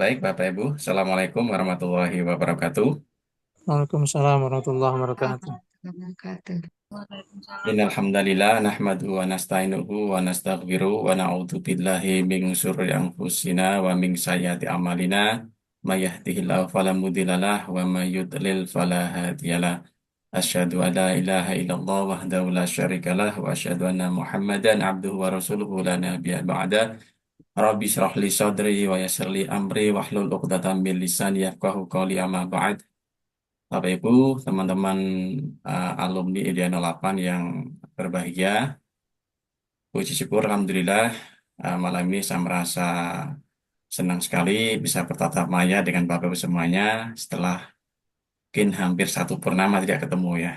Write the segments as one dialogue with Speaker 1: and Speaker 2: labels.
Speaker 1: Baik, Bapak Ibu. Assalamualaikum warahmatullahi wabarakatuh.
Speaker 2: Waalaikumsalam warahmatullahi wabarakatuh.
Speaker 3: Warahmatullahi wabarakatuh. Waalaikumsalam.
Speaker 1: Innal hamdalillah nahmaduhu wa nasta'inuhu wa nastaghfiruh wa na'udzu billahi min syururi anfusina wa min sayyiati a'malina. May yahdihillahu fala mudhillalah wa may yudlil fala hadiyalah. Asyhadu an la ilaha illallah wahdahu la syarikalah wa asyhadu anna Muhammadan abduhu wa rasuluhu la nabiyya ba'da. Rabbi shrah li sadri wa yassir li amri wahlul 'uqdatam min lisani yafqahu qawli amma ba'd. Bapak Ibu, teman-teman alumni Ideal 08 yang berbahagia, puji syukur Alhamdulillah malam ini saya merasa senang sekali bisa bertatap maya dengan Bapak Ibu semuanya setelah mungkin hampir satu purnama tidak ketemu ya.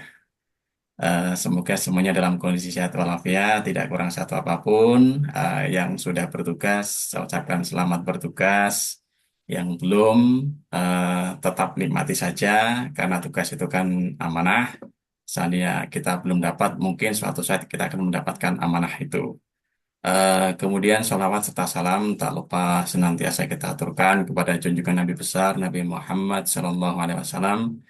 Speaker 1: Semoga semuanya dalam kondisi sehat walafiat, tidak kurang satu apapun. Yang sudah bertugas, saya ucapkan selamat bertugas. Yang belum, tetap nikmati saja, karena tugas itu kan amanah. Seandainya kita belum dapat, mungkin suatu saat kita akan mendapatkan amanah itu. Kemudian sholawat serta salam tak lupa senantiasa kita aturkan kepada junjungan Nabi besar Nabi Muhammad SAW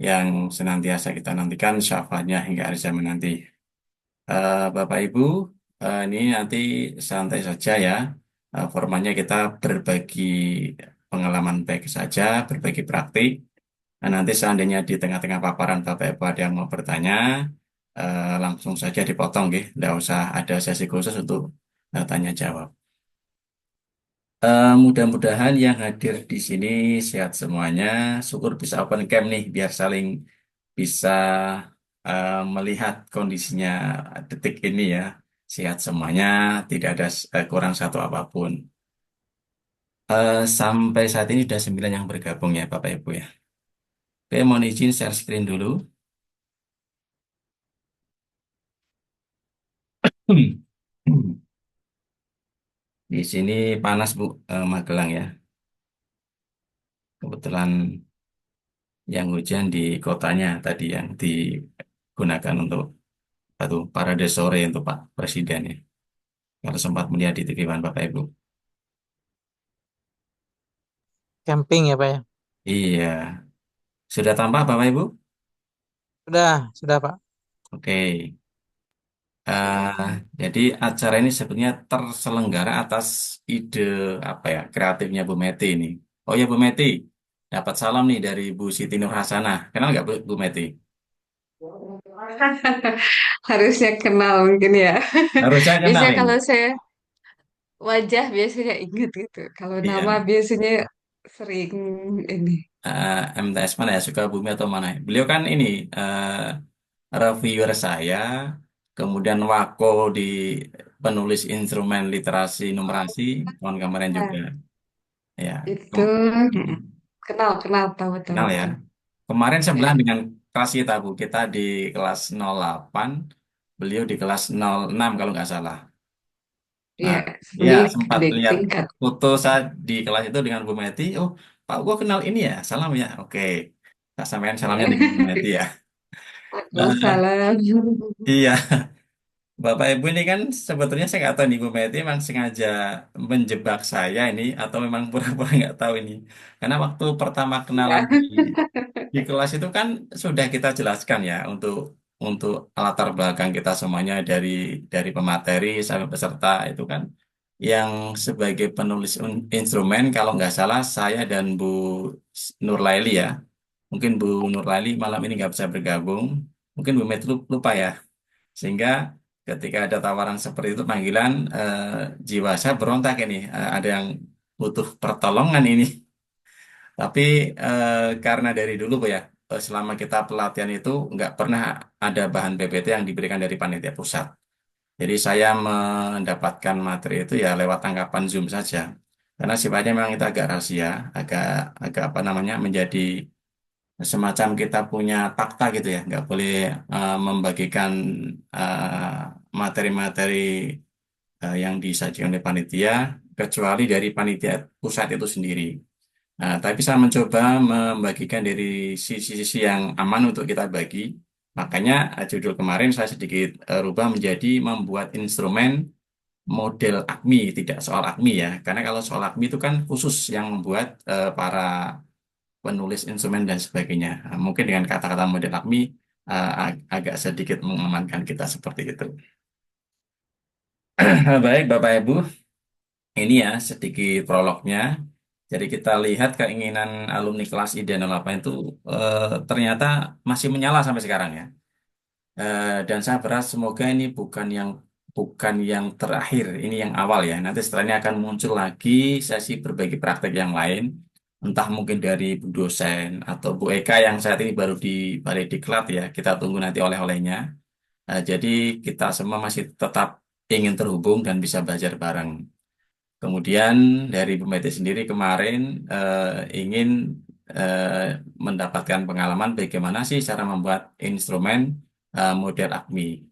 Speaker 1: yang senantiasa kita nantikan syafaatnya hingga akhir zaman nanti. Bapak Ibu, ini nanti santai saja ya. Formatnya kita berbagi pengalaman baik saja, berbagi praktik. Nah, nanti seandainya di tengah-tengah paparan Bapak Ibu ada yang mau bertanya, langsung saja dipotong, gitu. Tidak usah ada sesi khusus untuk tanya jawab. Mudah-mudahan yang hadir di sini sehat semuanya. Syukur bisa open cam nih, biar saling bisa melihat kondisinya detik ini ya. Sehat semuanya, tidak ada kurang satu apapun. Sampai saat ini sudah 9 yang bergabung ya Bapak Ibu ya. Oke, mohon izin share screen dulu. Di sini panas Bu, Magelang ya. Kebetulan yang hujan di kotanya tadi yang digunakan untuk parade sore untuk Pak Presiden ya. Kalau sempat melihat di TV One Bapak Ibu.
Speaker 2: Camping ya Pak ya?
Speaker 1: Iya, sudah tampak Bapak Ibu?
Speaker 2: Sudah Pak.
Speaker 1: Oke. Jadi acara ini sebenarnya terselenggara atas ide apa ya kreatifnya Bu Meti ini. Oh ya Bu Meti, dapat salam nih dari Bu Siti Nur Hasanah. Kenal nggak Bu Meti?
Speaker 3: Harusnya kenal mungkin ya.
Speaker 1: Harusnya kenal
Speaker 3: Biasanya
Speaker 1: ini.
Speaker 3: kalau saya wajah biasanya ingat gitu. Kalau nama
Speaker 1: Iya.
Speaker 3: biasanya sering ini.
Speaker 1: MTS mana ya suka bumi atau mana? Beliau kan ini reviewer saya, kemudian Wako di penulis instrumen literasi numerasi tahun kemarin
Speaker 3: Nah,
Speaker 1: juga. Ya,
Speaker 3: itu kenal kenal tahu tahu
Speaker 1: kenal ya.
Speaker 3: tahu.
Speaker 1: Kemarin
Speaker 3: Ya,
Speaker 1: sebelah dengan kelas kita Bu, kita di kelas 08, beliau di kelas 06 kalau nggak salah.
Speaker 3: ya,
Speaker 1: Nah, ya
Speaker 3: ini
Speaker 1: sempat
Speaker 3: adik
Speaker 1: lihat
Speaker 3: tingkat.
Speaker 1: foto saya di kelas itu dengan Bu Meti. Oh, Pak, gua kenal ini ya. Salam ya. Oke. Tak sampaikan salamnya dengan Bu Meti ya. Eh,
Speaker 3: Waalaikumsalam.
Speaker 1: iya, Bapak Ibu ini kan sebetulnya saya nggak tahu nih Bu Meti memang sengaja menjebak saya ini atau memang pura-pura nggak tahu ini. Karena waktu pertama kenalan
Speaker 3: Ya,
Speaker 1: di kelas itu kan sudah kita jelaskan ya untuk latar belakang kita semuanya dari pemateri sampai peserta itu kan yang sebagai penulis instrumen kalau nggak salah saya dan Bu Nurlaili ya. Mungkin Bu Nurlaili malam ini nggak bisa bergabung. Mungkin Bu Meti lupa ya. Sehingga ketika ada tawaran seperti itu panggilan jiwa saya berontak ini. Ada yang butuh pertolongan ini. Tapi karena dari dulu Bu ya, selama kita pelatihan itu nggak pernah ada bahan PPT yang diberikan dari panitia pusat. Jadi saya mendapatkan materi itu ya lewat tanggapan Zoom saja. Karena sifatnya memang itu agak rahasia, agak agak apa namanya menjadi semacam kita punya fakta gitu ya, nggak boleh membagikan materi-materi yang disajikan oleh panitia kecuali dari panitia pusat itu sendiri. Nah, tapi saya mencoba membagikan dari sisi-sisi yang aman untuk kita bagi. Makanya judul kemarin saya sedikit rubah menjadi membuat instrumen model AKMI, tidak soal AKMI ya. Karena kalau soal AKMI itu kan khusus yang membuat para penulis instrumen dan sebagainya. Nah, mungkin dengan kata-kata model AKMI agak sedikit mengamankan kita seperti itu. Baik, Bapak Ibu, ini ya sedikit prolognya. Jadi kita lihat keinginan alumni kelas ID 08 itu ternyata masih menyala sampai sekarang ya. Dan saya berharap semoga ini bukan yang terakhir, ini yang awal ya. Nanti setelah ini akan muncul lagi sesi berbagi praktek yang lain, entah mungkin dari Bu dosen atau Bu Eka yang saat ini baru di Balai Diklat ya. Kita tunggu nanti oleh-olehnya. Jadi kita semua masih tetap ingin terhubung dan bisa belajar bareng. Kemudian dari Bu Meti sendiri kemarin ingin mendapatkan pengalaman bagaimana sih cara membuat instrumen model AKMI.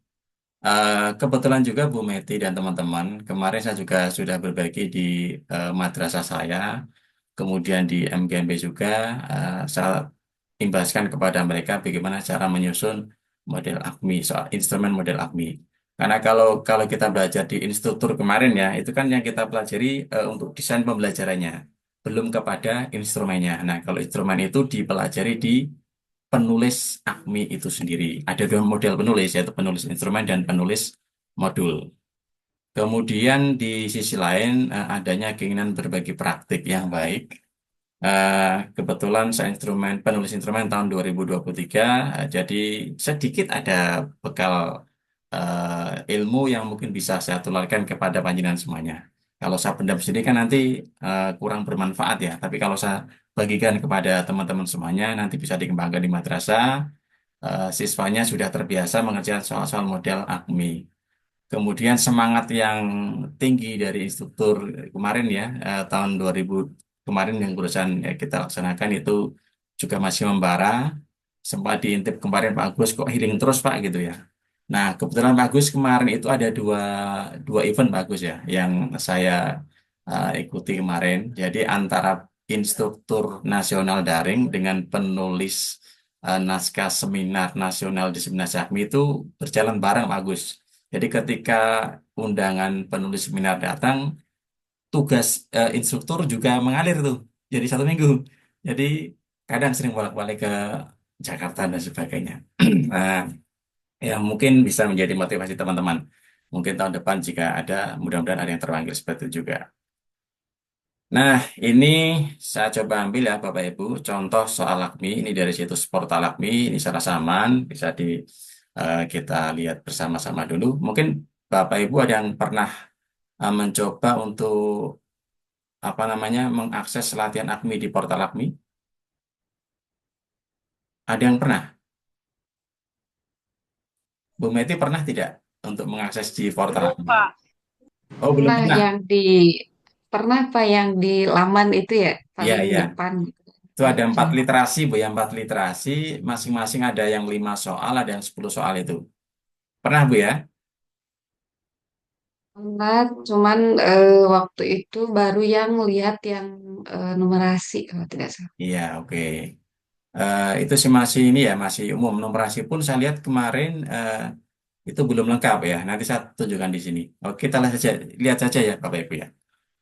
Speaker 1: Kebetulan juga Bu Meti dan teman-teman, kemarin saya juga sudah berbagi di madrasah saya, kemudian di MGMP juga, saya imbaskan kepada mereka bagaimana cara menyusun model AKMI, soal instrumen model AKMI. Karena kalau kita belajar di instruktur kemarin ya, itu kan yang kita pelajari untuk desain pembelajarannya, belum kepada instrumennya. Nah, kalau instrumen itu dipelajari di penulis AKMI itu sendiri. Ada dua model penulis, yaitu penulis instrumen dan penulis modul. Kemudian di sisi lain adanya keinginan berbagi praktik yang baik. Kebetulan saya penulis instrumen tahun 2023, jadi sedikit ada bekal ilmu yang mungkin bisa saya tularkan kepada panjenengan semuanya. Kalau saya pendam sendiri kan nanti kurang bermanfaat ya, tapi kalau saya bagikan kepada teman-teman semuanya nanti bisa dikembangkan di madrasah. Siswanya sudah terbiasa mengerjakan soal-soal model AKMI. Kemudian semangat yang tinggi dari instruktur kemarin ya, tahun 2000 kemarin yang barusan kita laksanakan itu juga masih membara. Sempat diintip kemarin Pak Agus kok healing terus Pak gitu ya. Nah, kebetulan Pak Agus kemarin itu ada dua event Pak Agus ya, yang saya ikuti kemarin. Jadi antara instruktur nasional daring dengan penulis naskah seminar nasional diseminasi AKMI itu berjalan bareng Pak Agus. Jadi ketika undangan penulis seminar datang, tugas instruktur juga mengalir tuh. Jadi 1 minggu. Jadi kadang sering bolak-balik ke Jakarta dan sebagainya. Nah, ya mungkin bisa menjadi motivasi teman-teman. Mungkin tahun depan jika ada, mudah-mudahan ada yang terpanggil seperti itu juga. Nah, ini saya coba ambil ya Bapak Ibu, contoh soal LAKMI, ini dari situs portal LAKMI, ini secara saman, bisa kita lihat bersama-sama dulu. Mungkin Bapak Ibu ada yang pernah mencoba untuk apa namanya mengakses latihan AKMI di portal AKMI? Ada yang pernah? Bu Meti pernah tidak untuk mengakses di portal
Speaker 4: Belum,
Speaker 1: AKMI?
Speaker 4: Pak.
Speaker 1: Oh, belum
Speaker 3: Pernah
Speaker 1: pernah.
Speaker 3: yang di pernah apa yang di laman itu ya
Speaker 1: Iya,
Speaker 3: paling
Speaker 1: iya.
Speaker 3: depan gitu.
Speaker 1: Itu ada
Speaker 3: Oke.
Speaker 1: 4 literasi, Bu, ya 4 literasi. Masing-masing ada yang 5 soal, ada yang 10 soal itu. Pernah, Bu, ya?
Speaker 3: Pernah, cuman waktu itu baru yang lihat yang numerasi kalau tidak salah.
Speaker 1: Iya, oke. Itu sih masih ini ya, masih umum. Numerasi pun saya lihat kemarin itu belum lengkap ya. Nanti saya tunjukkan di sini. Oke, kita lihat saja ya, Bapak Ibu ya.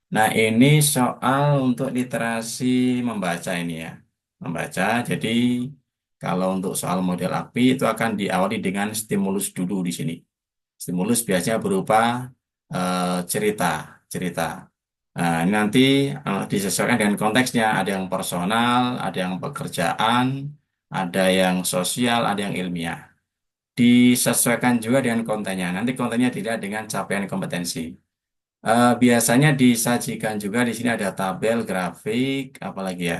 Speaker 1: Nah, ini soal untuk literasi membaca ini ya. Membaca, jadi kalau untuk soal model API itu akan diawali dengan stimulus dulu di sini. Stimulus biasanya berupa cerita, cerita. Nah, ini nanti disesuaikan dengan konteksnya. Ada yang personal, ada yang pekerjaan, ada yang sosial, ada yang ilmiah. Disesuaikan juga dengan kontennya. Nanti kontennya dilihat dengan capaian kompetensi. Biasanya disajikan juga di sini ada tabel, grafik, apalagi ya,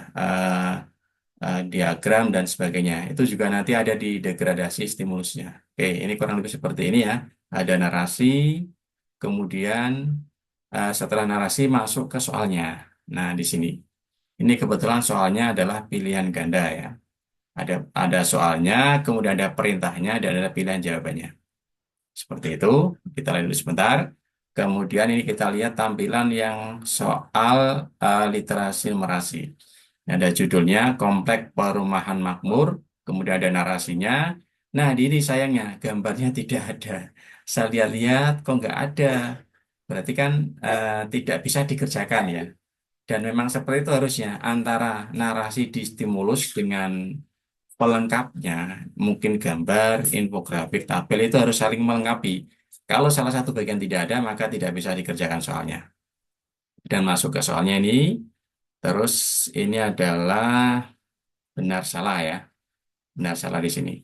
Speaker 1: diagram dan sebagainya. Itu juga nanti ada di degradasi stimulusnya. Oke, ini kurang lebih seperti ini ya. Ada narasi, kemudian setelah narasi masuk ke soalnya. Nah, di sini. Ini kebetulan soalnya adalah pilihan ganda ya. Ada soalnya, kemudian ada perintahnya, dan ada pilihan jawabannya. Seperti itu, kita lihat dulu sebentar. Kemudian ini kita lihat tampilan yang soal literasi numerasi. Ini ada judulnya, Komplek Perumahan Makmur, kemudian ada narasinya. Nah, di ini sayangnya gambarnya tidak ada. Saya lihat-lihat kok nggak ada. berarti kan tidak bisa dikerjakan ya. Dan memang seperti itu harusnya antara narasi di stimulus dengan pelengkapnya, mungkin gambar, infografik, tabel itu harus saling melengkapi. Kalau salah satu bagian tidak ada, maka tidak bisa dikerjakan soalnya. Dan masuk ke soalnya ini, terus ini adalah benar salah ya, benar salah di sini.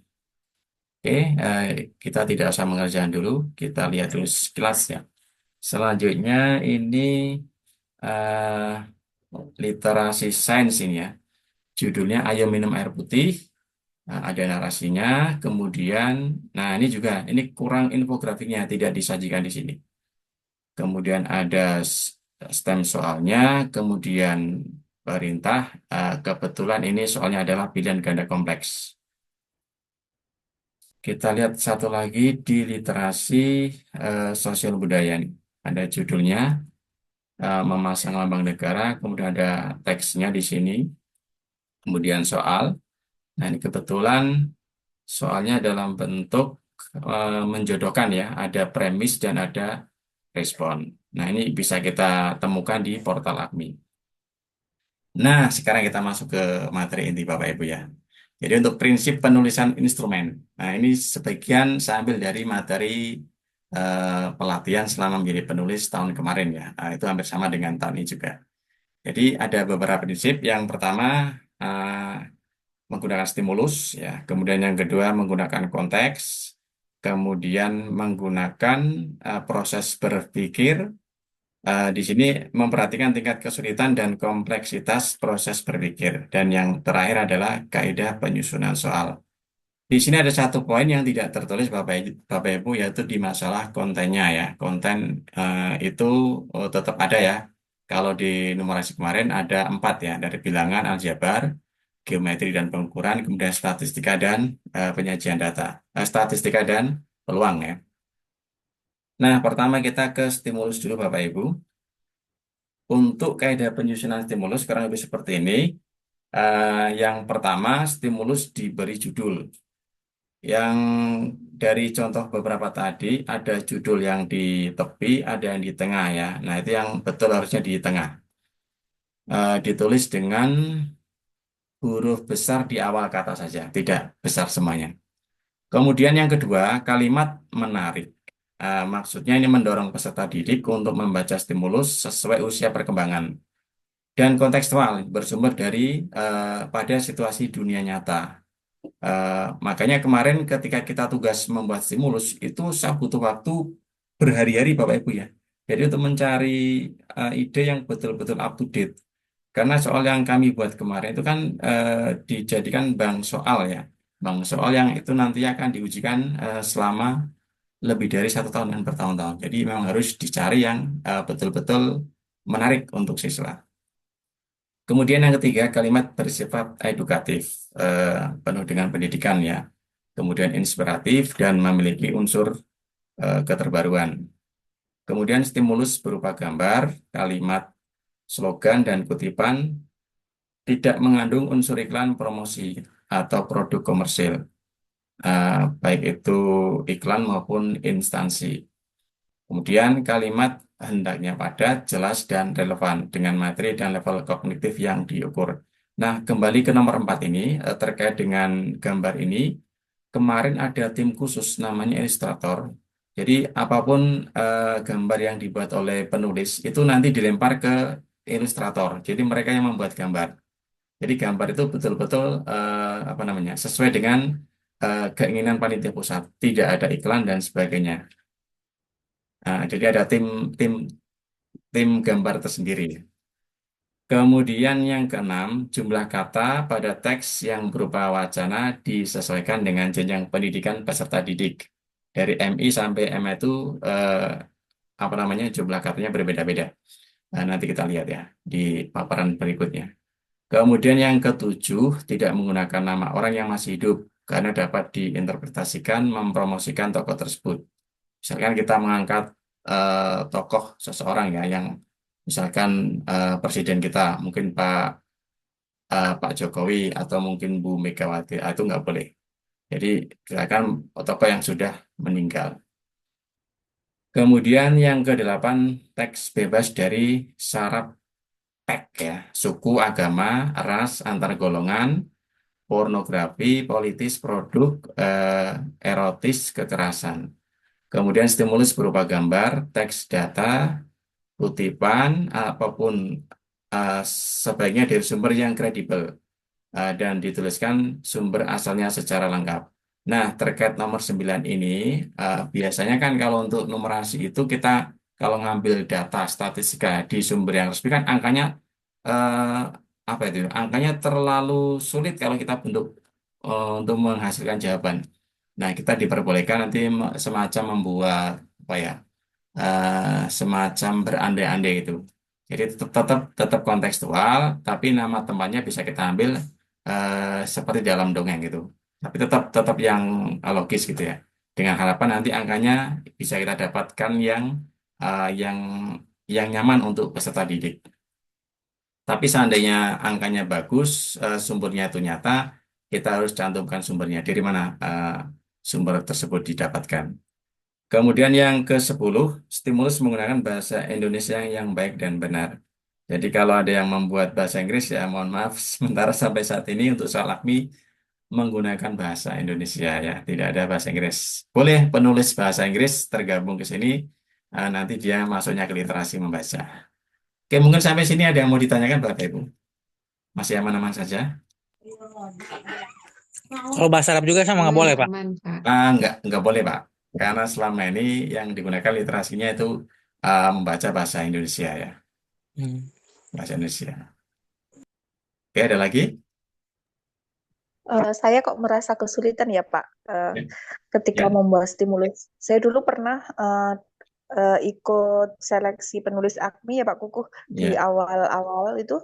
Speaker 1: Oke, kita tidak usah mengerjakan dulu, kita lihat dulu sekilas ya. Selanjutnya ini eh, literasi sains ini ya. Judulnya Ayo Minum Air Putih. Nah, ada narasinya, kemudian, nah ini juga, ini kurang infografiknya, tidak disajikan di sini. Kemudian ada stem soalnya, kemudian perintah, kebetulan ini soalnya adalah pilihan ganda kompleks. Kita lihat satu lagi di literasi sosial budaya nih. Ada judulnya, memasang lambang negara, kemudian ada teksnya di sini, kemudian soal. Nah ini kebetulan soalnya dalam bentuk menjodohkan ya, ada premis dan ada respon. Nah, ini bisa kita temukan di portal APMI. Nah, sekarang kita masuk ke materi inti Bapak Ibu ya. Jadi untuk prinsip penulisan instrumen. Nah, ini sebagian saya ambil dari materi pelatihan selama menjadi penulis tahun kemarin ya. Nah, itu hampir sama dengan tahun ini juga. Jadi ada beberapa prinsip. Yang pertama menggunakan stimulus ya. Kemudian yang kedua menggunakan konteks, kemudian menggunakan proses berpikir. Di sini memperhatikan tingkat kesulitan dan kompleksitas proses berpikir. Dan yang terakhir adalah kaidah penyusunan soal. Di sini ada satu poin yang tidak tertulis Bapak Ibu, yaitu di masalah kontennya ya. Konten itu tetap ada ya. Kalau di numerasi kemarin ada 4 ya, dari bilangan, aljabar, geometri dan pengukuran, kemudian statistika dan penyajian data. Statistika dan peluang ya. Nah, pertama kita ke stimulus dulu Bapak Ibu. Untuk kaidah penyusunan stimulus kurang lebih seperti ini. Yang pertama, stimulus diberi judul. Yang dari contoh beberapa tadi, ada judul yang di tepi, ada yang di tengah ya. Nah, itu yang betul harusnya di tengah. Ditulis dengan huruf besar di awal kata saja, tidak besar semuanya. Kemudian yang kedua, kalimat menarik. Maksudnya ini mendorong peserta didik untuk membaca stimulus sesuai usia perkembangan dan kontekstual bersumber dari pada situasi dunia nyata. Makanya kemarin ketika kita tugas membuat stimulus itu saya butuh waktu berhari-hari Bapak Ibu ya. Jadi untuk mencari ide yang betul-betul up to date. Karena soal yang kami buat kemarin itu kan dijadikan bank soal ya. Bank soal yang itu nanti akan diujikan selama lebih dari 1 tahun dan bertahun-tahun. Jadi memang harus dicari yang betul-betul menarik untuk siswa. Kemudian yang ketiga, kalimat bersifat edukatif, penuh dengan pendidikan ya. Kemudian inspiratif dan memiliki unsur keterbaruan. Kemudian stimulus berupa gambar, kalimat, slogan, dan kutipan tidak mengandung unsur iklan promosi atau produk komersil, baik itu iklan maupun instansi. Kemudian kalimat hendaknya padat, jelas, dan relevan dengan materi dan level kognitif yang diukur. Nah, kembali ke nomor 4 ini, terkait dengan gambar ini, kemarin ada tim khusus namanya ilustrator. Jadi, apapun gambar yang dibuat oleh penulis, itu nanti dilempar ke ilustrator. Jadi, mereka yang membuat gambar. Jadi, gambar itu betul-betul apa namanya, sesuai dengan keinginan panitia pusat. Tidak ada iklan dan sebagainya. Nah, jadi ada tim tim tim gambar tersendiri. Kemudian yang keenam, jumlah kata pada teks yang berupa wacana disesuaikan dengan jenjang pendidikan peserta didik. Dari MI sampai MA itu apa namanya jumlah katanya berbeda-beda. Nah, nanti kita lihat ya di paparan berikutnya. Kemudian yang ketujuh, tidak menggunakan nama orang yang masih hidup karena dapat diinterpretasikan mempromosikan tokoh tersebut. Misalkan kita mengangkat tokoh seseorang ya yang misalkan presiden kita mungkin Pak Jokowi atau mungkin Bu Megawati itu nggak boleh. Jadi silakan tokoh yang sudah meninggal. Kemudian yang kedelapan, teks bebas dari syarat tag ya, suku, agama, ras, antar golongan, pornografi, politis, produk, erotis, kekerasan. Kemudian stimulus berupa gambar, teks, data, kutipan, apapun eh, sebaiknya dari sumber yang kredibel dan dituliskan sumber asalnya secara lengkap. Nah, terkait nomor 9 ini, biasanya kan kalau untuk numerasi itu kita kalau ngambil data statistika di sumber yang resmi kan angkanya eh, apa itu? Angkanya terlalu sulit kalau kita untuk menghasilkan jawaban. Nah, kita diperbolehkan nanti semacam membuat apa ya? Semacam berandai-andai gitu. Jadi tetap tetap tetap kontekstual, tapi nama tempatnya bisa kita ambil seperti dalam dongeng gitu. Tapi tetap tetap yang logis gitu ya. Dengan harapan nanti angkanya bisa kita dapatkan eh, yang yang nyaman untuk peserta didik. Tapi seandainya angkanya bagus, sumbernya itu nyata, kita harus cantumkan sumbernya. Dari mana sumber tersebut didapatkan. Kemudian yang ke-10, stimulus menggunakan bahasa Indonesia yang baik dan benar. Jadi kalau ada yang membuat bahasa Inggris ya mohon maaf, sementara sampai saat ini untuk soal AKMI menggunakan bahasa Indonesia ya, tidak ada bahasa Inggris. Boleh penulis bahasa Inggris tergabung ke sini, nanti dia masuknya ke literasi membaca. Oke, mungkin sampai sini ada yang mau ditanyakan Bapak Ibu? Masih aman-aman saja?
Speaker 2: Kalau bahasa Arab juga sama nggak
Speaker 3: Aman,
Speaker 2: boleh, Pak?
Speaker 3: aman, Pak.
Speaker 1: Nggak boleh Pak. Karena selama ini yang digunakan literasinya itu membaca bahasa Indonesia ya.
Speaker 2: Hmm.
Speaker 1: Bahasa Indonesia. Oke, ada lagi?
Speaker 4: Saya kok merasa kesulitan ya Pak,
Speaker 1: Ya.
Speaker 4: ketika
Speaker 1: Ya.
Speaker 4: membuat stimulus. Saya dulu pernah ikut seleksi penulis AKMI ya Pak Kukuh di
Speaker 1: Ya.
Speaker 4: awal-awal itu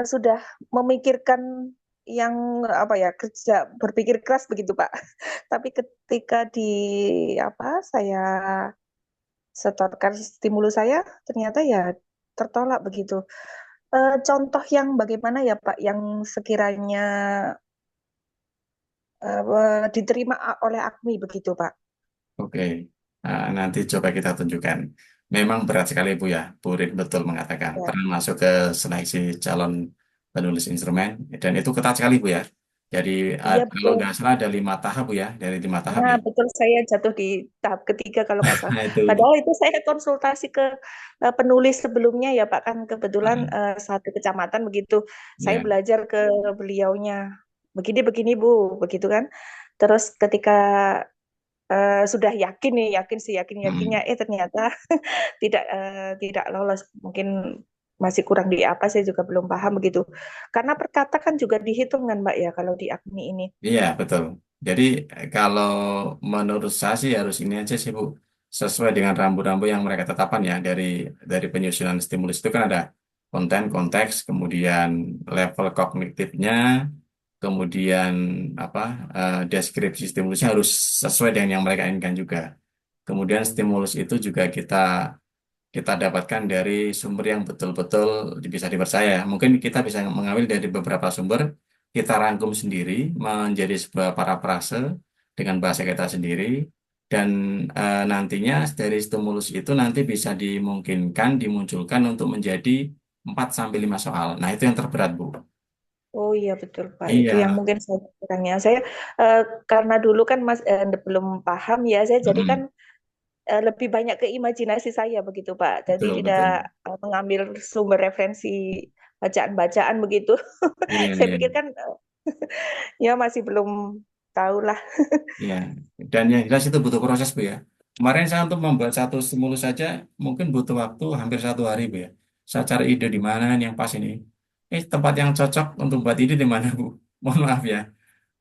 Speaker 4: sudah memikirkan yang apa ya kerja berpikir keras begitu Pak. Tapi ketika di apa saya setorkan stimulus saya ternyata ya tertolak begitu. Contoh yang bagaimana ya Pak yang sekiranya diterima oleh AKMI begitu, Pak.
Speaker 1: Oke. Nanti coba kita tunjukkan. Memang berat sekali Bu ya. Bu Rin betul mengatakan.
Speaker 4: Ya.
Speaker 1: Pernah masuk ke seleksi calon penulis instrumen. Dan itu ketat sekali Bu ya. Jadi
Speaker 4: Iya
Speaker 1: kalau
Speaker 4: betul.
Speaker 1: nggak salah ada 5 tahap Bu ya. Dari 5 tahap
Speaker 4: Nah,
Speaker 1: ya.
Speaker 4: betul saya jatuh di tahap ketiga kalau nggak salah.
Speaker 1: Nah itu.
Speaker 4: Padahal itu saya konsultasi ke penulis sebelumnya ya, Pak. Kan kebetulan
Speaker 1: Ah,
Speaker 4: satu kecamatan begitu. Saya
Speaker 1: ya.
Speaker 4: belajar ke beliaunya. Begini-begini, Bu. Begitu kan. Terus ketika sudah yakin nih, yakin sih yakin-yakinnya,
Speaker 1: Hmm.
Speaker 4: ternyata tidak lolos. Mungkin masih kurang di apa, saya juga belum paham begitu. Karena perkata kan juga dihitung kan, Mbak ya, kalau di AKMI ini.
Speaker 1: Iya, betul. Jadi kalau menurut saya sih harus ini aja sih Bu, sesuai dengan rambu-rambu yang mereka tetapkan ya dari penyusunan stimulus itu kan ada konten, konteks, kemudian level kognitifnya, kemudian apa deskripsi stimulusnya harus sesuai dengan yang mereka inginkan juga. Kemudian stimulus itu juga kita dapatkan dari sumber yang betul-betul bisa dipercaya. Mungkin kita bisa mengambil dari beberapa sumber, kita rangkum sendiri menjadi sebuah parafrase dengan bahasa kita sendiri, dan nantinya dari stimulus itu nanti bisa dimungkinkan dimunculkan untuk menjadi 4 sampai 5 soal. Nah, itu yang terberat, Bu.
Speaker 4: Oh iya betul Pak, itu yang
Speaker 1: Iya,
Speaker 4: mungkin saya kurangnya. Saya karena dulu kan Mas belum paham ya, saya jadi kan
Speaker 1: mm-mm.
Speaker 4: lebih banyak ke imajinasi saya begitu Pak. Jadi
Speaker 1: Betul,
Speaker 4: tidak
Speaker 1: betul.
Speaker 4: mengambil sumber referensi bacaan-bacaan begitu.
Speaker 1: Iya,
Speaker 4: Saya
Speaker 1: iya.
Speaker 4: pikir kan ya masih belum tahu lah.
Speaker 1: Iya, dan yang jelas itu butuh proses Bu ya. Kemarin saya untuk membuat satu stimulus saja mungkin butuh waktu hampir 1 hari Bu ya. Saya cari ide di mana nih yang pas ini. Tempat yang cocok untuk buat ide di mana Bu? Mohon maaf ya,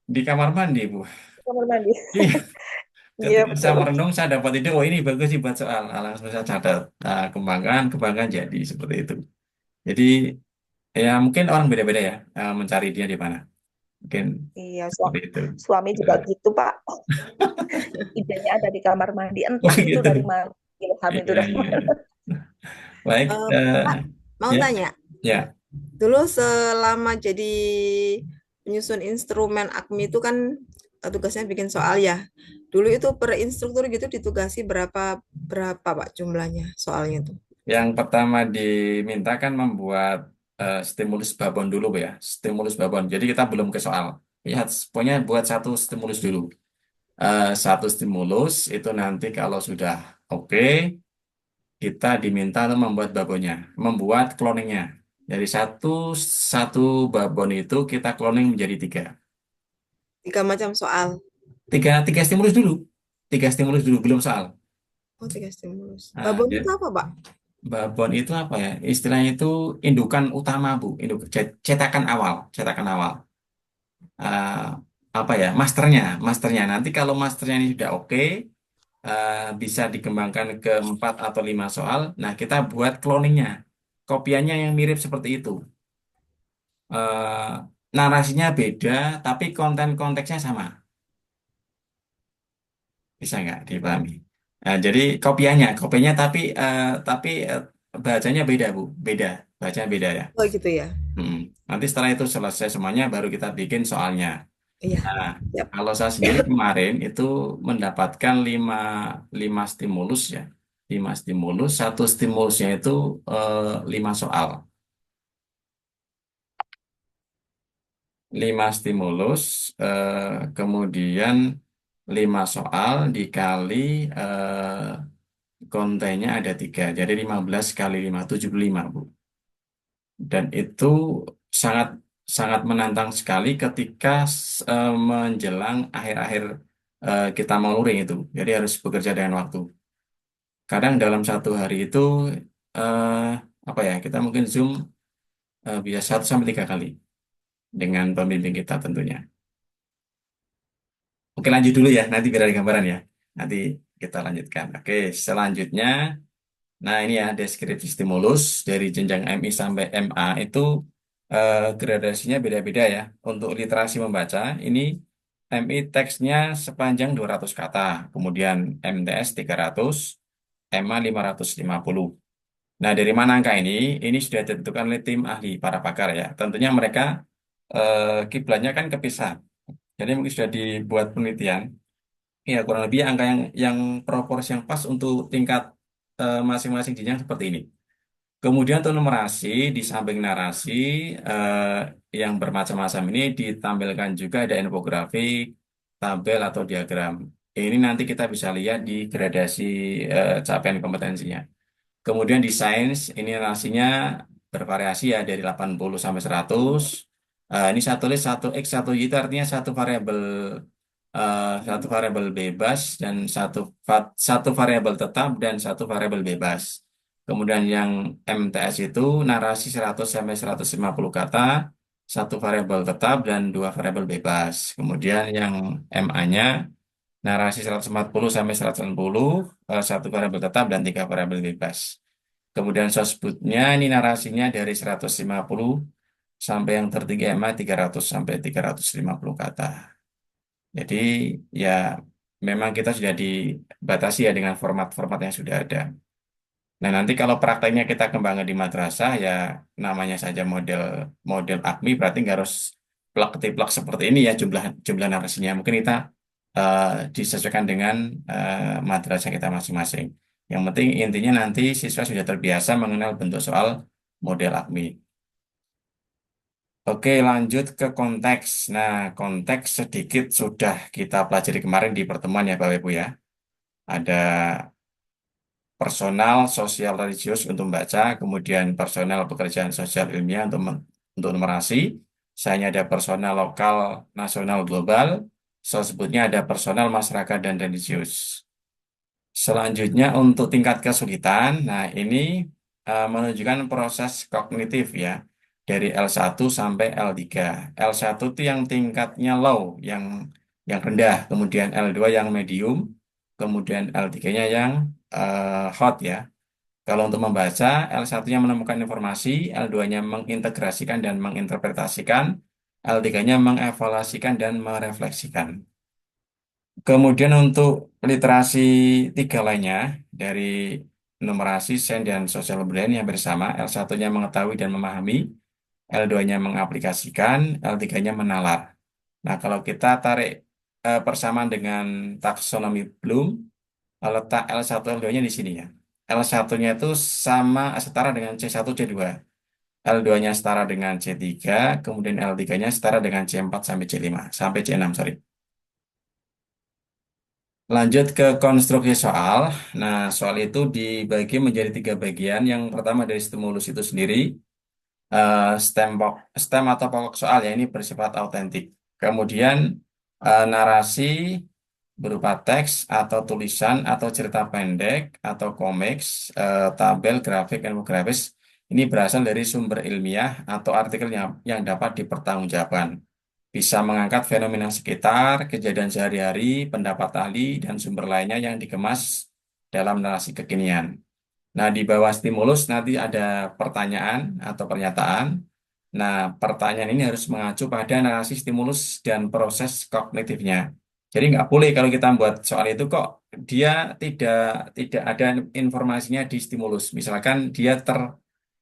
Speaker 1: di kamar mandi Bu.
Speaker 4: Kamar mandi.
Speaker 1: Iya,
Speaker 4: Iya
Speaker 1: ketika saya
Speaker 4: betul.
Speaker 1: merenung saya dapat ide, oh ini bagus sih buat soal. Langsung saya catat, kembangkan jadi seperti itu. Jadi ya mungkin orang beda-beda ya mencari dia di mana. Mungkin
Speaker 4: Iya,
Speaker 1: seperti itu.
Speaker 4: suami juga
Speaker 1: Eh,
Speaker 4: gitu Pak. Idenya ada di kamar mandi.
Speaker 1: Oh
Speaker 4: Entah itu
Speaker 1: gitu.
Speaker 4: dari mana ilham itu
Speaker 1: Iya,
Speaker 4: dah.
Speaker 1: iya. Baik,
Speaker 5: Pak, mau
Speaker 1: ya,
Speaker 5: tanya.
Speaker 1: ya.
Speaker 5: Dulu selama jadi penyusun instrumen AKMI itu kan tugasnya bikin soal ya. Dulu itu per instruktur gitu ditugasi berapa berapa Pak jumlahnya soalnya tuh.
Speaker 1: Yang pertama diminta kan membuat stimulus babon dulu Bu, ya, stimulus babon. Jadi kita belum ke soal. Ya, pokoknya buat satu stimulus dulu. Satu stimulus itu nanti kalau sudah oke, kita diminta untuk membuat babonnya, membuat cloningnya. Dari satu satu babon itu kita cloning menjadi tiga.
Speaker 5: 3 macam soal.
Speaker 1: Tiga stimulus dulu. Tiga stimulus dulu, belum soal.
Speaker 5: Oh, 3 stimulus.
Speaker 1: Nah,
Speaker 5: Babon
Speaker 1: ya,
Speaker 5: itu apa, Pak?
Speaker 1: babon itu apa ya? Istilahnya itu indukan utama, Bu. Cetakan awal, cetakan awal. Eh, apa ya? Masternya. Nanti kalau masternya ini sudah oke, bisa dikembangkan ke 4 atau 5 soal. Nah, kita buat cloningnya, kopiannya yang mirip seperti itu. Eh, narasinya beda, tapi konten konteksnya sama. Bisa nggak dipahami? Nah, jadi kopiannya tapi bacanya beda Bu, bacanya beda ya.
Speaker 5: Oh, gitu ya.
Speaker 1: Hmm. Nanti setelah itu selesai semuanya, baru kita bikin soalnya.
Speaker 5: Iya,
Speaker 1: Nah,
Speaker 5: siap.
Speaker 1: kalau saya sendiri kemarin itu mendapatkan lima stimulus ya, 5 stimulus, satu stimulusnya itu 5 soal, 5 stimulus, kemudian 5 soal dikali kontennya ada 3, jadi 15 kali 5, 75 Bu. Dan itu sangat sangat menantang sekali ketika menjelang akhir-akhir kita mau luring itu. Jadi harus bekerja dengan waktu. Kadang dalam satu hari itu eh, apa ya, kita mungkin Zoom bisa 1 sampai 3 kali dengan pembimbing kita tentunya. Oke, lanjut dulu ya, nanti biar ada gambaran ya. Nanti kita lanjutkan. Oke, selanjutnya, nah ini ya deskripsi stimulus dari jenjang MI sampai MA itu gradasinya beda-beda ya. Untuk literasi membaca, ini MI teksnya sepanjang 200 kata, kemudian MTS 300, MA 550. Nah, dari mana angka ini? Ini sudah ditentukan oleh tim ahli, para pakar ya. Tentunya mereka kiblatnya kan kepisah. Jadi mungkin sudah dibuat penelitian. Ya, kurang lebih angka yang proporsi yang pas untuk tingkat masing-masing jenjang seperti ini. Kemudian untuk numerasi, di samping narasi yang bermacam-macam ini ditampilkan juga ada infografik, tabel atau diagram. Ini nanti kita bisa lihat di gradasi capaian kompetensinya. Kemudian di sains, ini narasinya bervariasi ya dari 80 sampai 100. Ini satu list, satu X, satu Y itu artinya satu variabel bebas dan satu variabel tetap dan satu variabel bebas. Kemudian yang MTS itu narasi 100 sampai 150 kata, satu variabel tetap dan 2 variabel bebas. Kemudian yang MA-nya narasi 140 sampai 180, satu variabel tetap dan 3 variabel bebas. Kemudian sosbudnya ini narasinya dari 150 sampai yang tertinggi MA 300 sampai 350 kata. Jadi ya memang kita sudah dibatasi ya dengan format-format yang sudah ada. Nah, nanti kalau prakteknya kita kembangkan di madrasah ya namanya saja model model AKMI, berarti nggak harus plak-ketiplak seperti ini ya jumlah jumlah narasinya. Mungkin kita eh, disesuaikan dengan madrasah kita masing-masing. Yang penting intinya nanti siswa sudah terbiasa mengenal bentuk soal model AKMI. Oke, lanjut ke konteks. Nah, konteks sedikit sudah kita pelajari kemarin di pertemuan ya Bapak Ibu ya. Ada personal, sosial, religius untuk membaca, kemudian personal pekerjaan sosial ilmiah untuk numerasi. Saya ada personal lokal, nasional, global. Saya sebutnya ada personal masyarakat dan religius. Selanjutnya untuk tingkat kesulitan, nah ini menunjukkan proses kognitif ya dari L1 sampai L3. L1 itu yang tingkatnya low, yang rendah, kemudian L2 yang medium, kemudian L3-nya yang hot ya. Kalau untuk membaca, L1-nya menemukan informasi, L2-nya mengintegrasikan dan menginterpretasikan, L3-nya mengevaluasikan dan merefleksikan. Kemudian untuk literasi 3 lainnya dari numerasi, sains, dan sosial budaya yang bersama, L1-nya mengetahui dan memahami, L2-nya mengaplikasikan, L3-nya menalar. Nah, kalau kita tarik persamaan dengan taksonomi Bloom, letak L1 L2-nya di sini ya. L1-nya itu setara dengan C1 C2. L2-nya setara dengan C3, kemudian L3-nya setara dengan C4 sampai C5, sampai C6, sorry. Lanjut ke konstruksi soal. Nah, soal itu dibagi menjadi 3 bagian. Yang pertama dari stimulus itu sendiri, stem atau pokok soal ya, ini bersifat autentik. Kemudian narasi berupa teks atau tulisan atau cerita pendek atau komiks, tabel, grafik, infografis. Ini berasal dari sumber ilmiah atau artikel yang dapat dipertanggungjawabkan. Bisa mengangkat fenomena sekitar, kejadian sehari-hari, pendapat ahli, dan sumber lainnya yang dikemas dalam narasi kekinian. Nah, di bawah stimulus nanti ada pertanyaan atau pernyataan. Nah, pertanyaan ini harus mengacu pada narasi stimulus dan proses kognitifnya. Jadi nggak boleh kalau kita buat soal itu kok dia tidak tidak ada informasinya di stimulus. Misalkan dia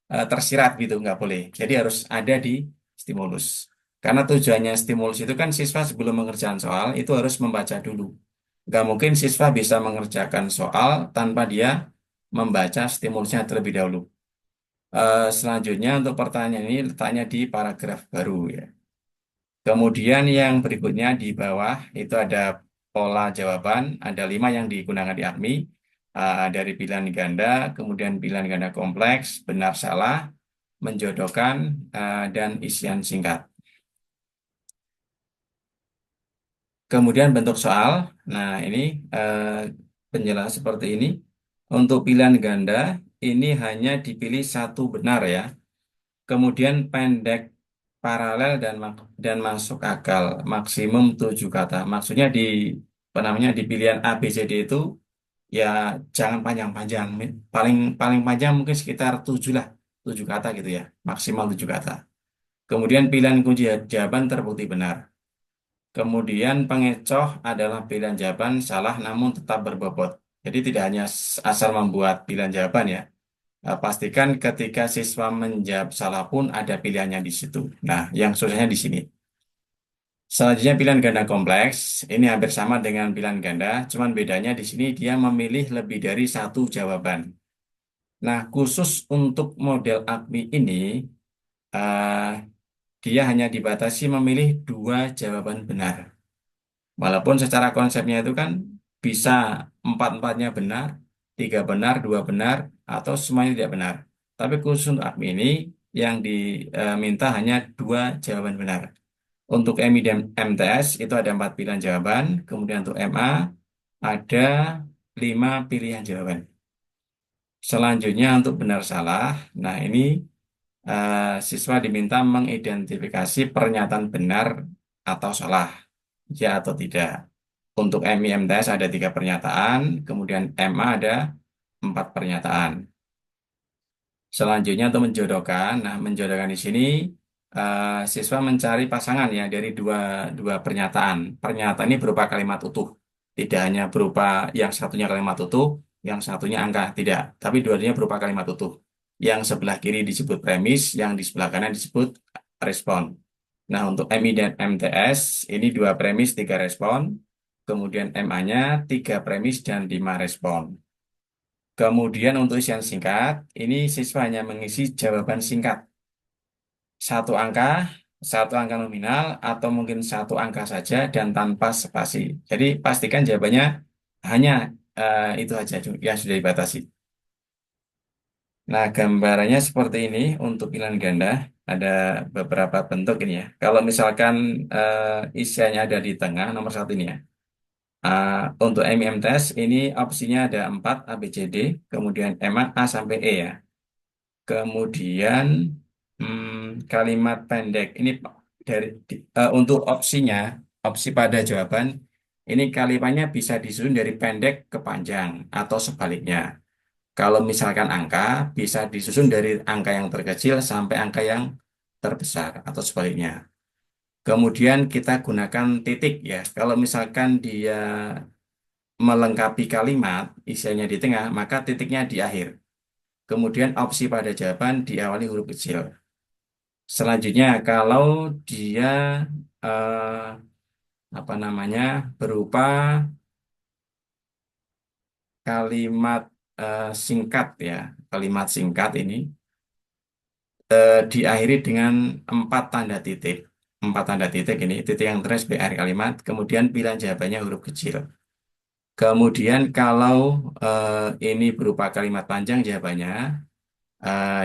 Speaker 1: tersirat gitu, nggak boleh. Jadi harus ada di stimulus. Karena tujuannya stimulus itu kan siswa sebelum mengerjakan soal itu harus membaca dulu. Nggak mungkin siswa bisa mengerjakan soal tanpa dia membaca stimulusnya terlebih dahulu. Selanjutnya untuk pertanyaan ini letaknya di paragraf baru ya. Kemudian yang berikutnya di bawah itu ada pola jawaban, ada 5 yang digunakan di AKMI, dari pilihan ganda, kemudian pilihan ganda kompleks, benar salah, menjodohkan, dan isian singkat. Kemudian bentuk soal, nah ini penjelasan seperti ini. Untuk pilihan ganda, ini hanya dipilih satu benar ya. Kemudian pendek, paralel, dan masuk akal, maksimum 7 kata. Maksudnya di apa namanya di pilihan A, B, C, D itu ya jangan panjang-panjang. Paling paling panjang mungkin sekitar 7 lah, 7 kata gitu ya, maksimal 7 kata. Kemudian pilihan kunci jawaban terbukti benar. Kemudian pengecoh adalah pilihan jawaban salah namun tetap berbobot. Jadi tidak hanya asal membuat pilihan jawaban ya. Pastikan ketika siswa menjawab salah pun ada pilihannya di situ. Nah, yang susahnya di sini. Selanjutnya pilihan ganda kompleks. Ini hampir sama dengan pilihan ganda, cuman bedanya di sini dia memilih lebih dari satu jawaban. Nah, khusus untuk model AKMI ini, eh, dia hanya dibatasi memilih 2 jawaban benar. Walaupun secara konsepnya itu kan bisa 4-empatnya benar, 3 benar, 2 benar, atau semuanya tidak benar. Tapi khusus untuk AKMI ini yang diminta hanya 2 jawaban benar. Untuk MI dan MTS itu ada 4 pilihan jawaban, kemudian untuk MA ada 5 pilihan jawaban. Selanjutnya untuk benar salah, nah ini siswa diminta mengidentifikasi pernyataan benar atau salah, ya atau tidak. Untuk MI MTS ada 3 pernyataan, kemudian MA ada 4 pernyataan. Selanjutnya untuk menjodohkan, nah menjodohkan di sini siswa mencari pasangan ya dari dua pernyataan. Pernyataan ini berupa kalimat utuh, tidak hanya berupa yang satunya kalimat utuh, yang satunya angka, tidak. Tapi dua-duanya berupa kalimat utuh. Yang sebelah kiri disebut premis, yang di sebelah kanan disebut respon. Nah untuk MI dan MTS ini 2 premis, 3 respon. Kemudian MA-nya 3 premis dan 5 respon. Kemudian untuk isian singkat, ini siswa hanya mengisi jawaban singkat. Satu angka nominal, atau mungkin 1 angka saja dan tanpa spasi. Jadi pastikan jawabannya hanya itu saja yang sudah dibatasi. Nah, gambarannya seperti ini untuk pilihan ganda. Ada beberapa bentuk ini ya. Kalau misalkan isiannya ada di tengah, nomor 1 ini ya. Untuk MIMTS ini opsinya ada 4 A, B, C, D, kemudian MA A sampai E ya. Kemudian kalimat pendek ini untuk opsinya, opsi pada jawaban ini kalimatnya bisa disusun dari pendek ke panjang atau sebaliknya. Kalau misalkan angka bisa disusun dari angka yang terkecil sampai angka yang terbesar atau sebaliknya. Kemudian kita gunakan titik ya. Kalau misalkan dia melengkapi kalimat, isinya di tengah, maka titiknya di akhir. Kemudian opsi pada jawaban diawali huruf kecil. Selanjutnya, kalau dia apa namanya, berupa kalimat singkat ya. Kalimat singkat ini diakhiri dengan 4 tanda titik. 4 tanda titik ini, titik yang terus di akhir kalimat, kemudian pilihan jawabannya huruf kecil. Kemudian kalau ini berupa kalimat panjang, jawabannya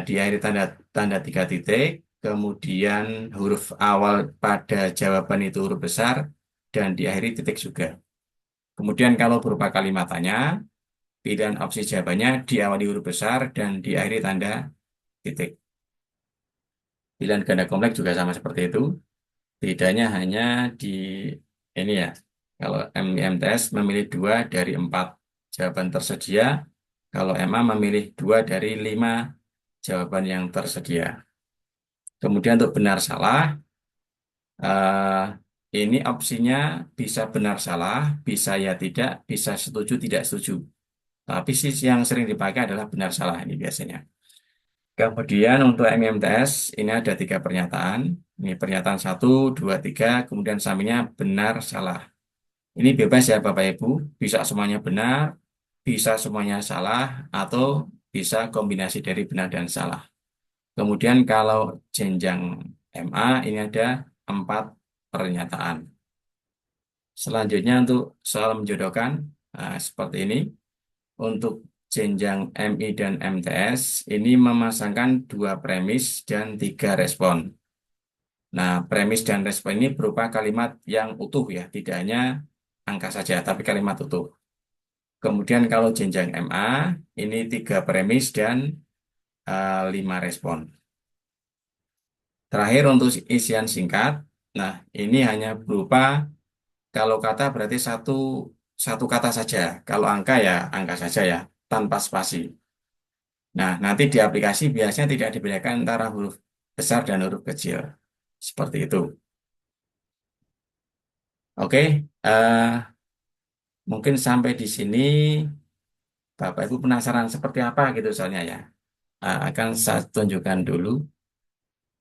Speaker 1: diakhiri tanda tanda 3 titik, kemudian huruf awal pada jawaban itu huruf besar, dan diakhiri titik juga. Kemudian kalau berupa kalimat tanya, pilihan opsi jawabannya diawali huruf besar dan diakhiri tanda titik. Pilihan ganda kompleks juga sama seperti itu. Bedanya hanya di ini ya. Kalau MIMTS memilih 2 dari 4 jawaban tersedia. Kalau MA memilih 2 dari 5 jawaban yang tersedia. Kemudian untuk benar salah, eh, ini opsinya bisa benar salah, bisa ya tidak, bisa setuju tidak setuju. Tapi sih yang sering dipakai adalah benar salah ini biasanya. Kemudian untuk MIMTS ini ada 3 pernyataan. Ini pernyataan 1, 2, 3. Kemudian sampingnya benar salah. Ini bebas ya Bapak Ibu. Bisa semuanya benar, bisa semuanya salah, atau bisa kombinasi dari benar dan salah. Kemudian kalau jenjang MA ini ada 4 pernyataan. Selanjutnya untuk soal menjodohkan, nah, seperti ini. Untuk jenjang MI dan MTS ini memasangkan 2 premis dan 3 respon. Nah, premis dan respon ini berupa kalimat yang utuh ya, tidak hanya angka saja, tapi kalimat utuh. Kemudian kalau jenjang MA ini 3 premis dan 5 respon. Terakhir untuk isian singkat, nah ini hanya berupa kalau kata berarti satu kata saja, kalau angka ya angka saja ya, tanpa spasi. Nah, nanti di aplikasi biasanya tidak dibedakan antara huruf besar dan huruf kecil. Seperti itu. Oke, mungkin sampai di sini Bapak Ibu penasaran seperti apa gitu soalnya ya. Akan saya tunjukkan dulu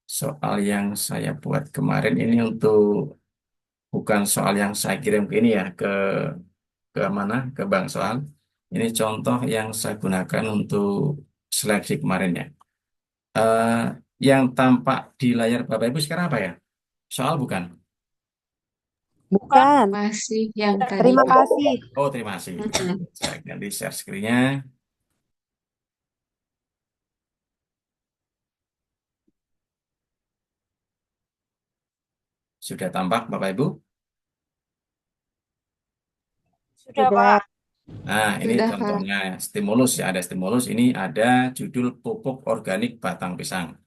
Speaker 1: soal yang saya buat kemarin ini untuk bukan soal yang saya kirim ke ini ya ke mana ke bank soal. Ini contoh yang saya gunakan untuk seleksi kemarin ya. Eh, yang tampak di layar Bapak Ibu sekarang apa ya? Soal bukan?
Speaker 6: Bukan.
Speaker 3: Masih yang tadi.
Speaker 6: Terima kasih.
Speaker 1: Oh, terima kasih.
Speaker 3: Mm-mm.
Speaker 1: Saya ganti share screen-nya. Sudah tampak Bapak Ibu?
Speaker 5: Sudah,
Speaker 6: Sudah.
Speaker 5: Pak.
Speaker 1: Nah, ini
Speaker 3: Sudah, Pak.
Speaker 1: contohnya stimulus ya. Ada stimulus. Ini ada judul pupuk organik batang pisang.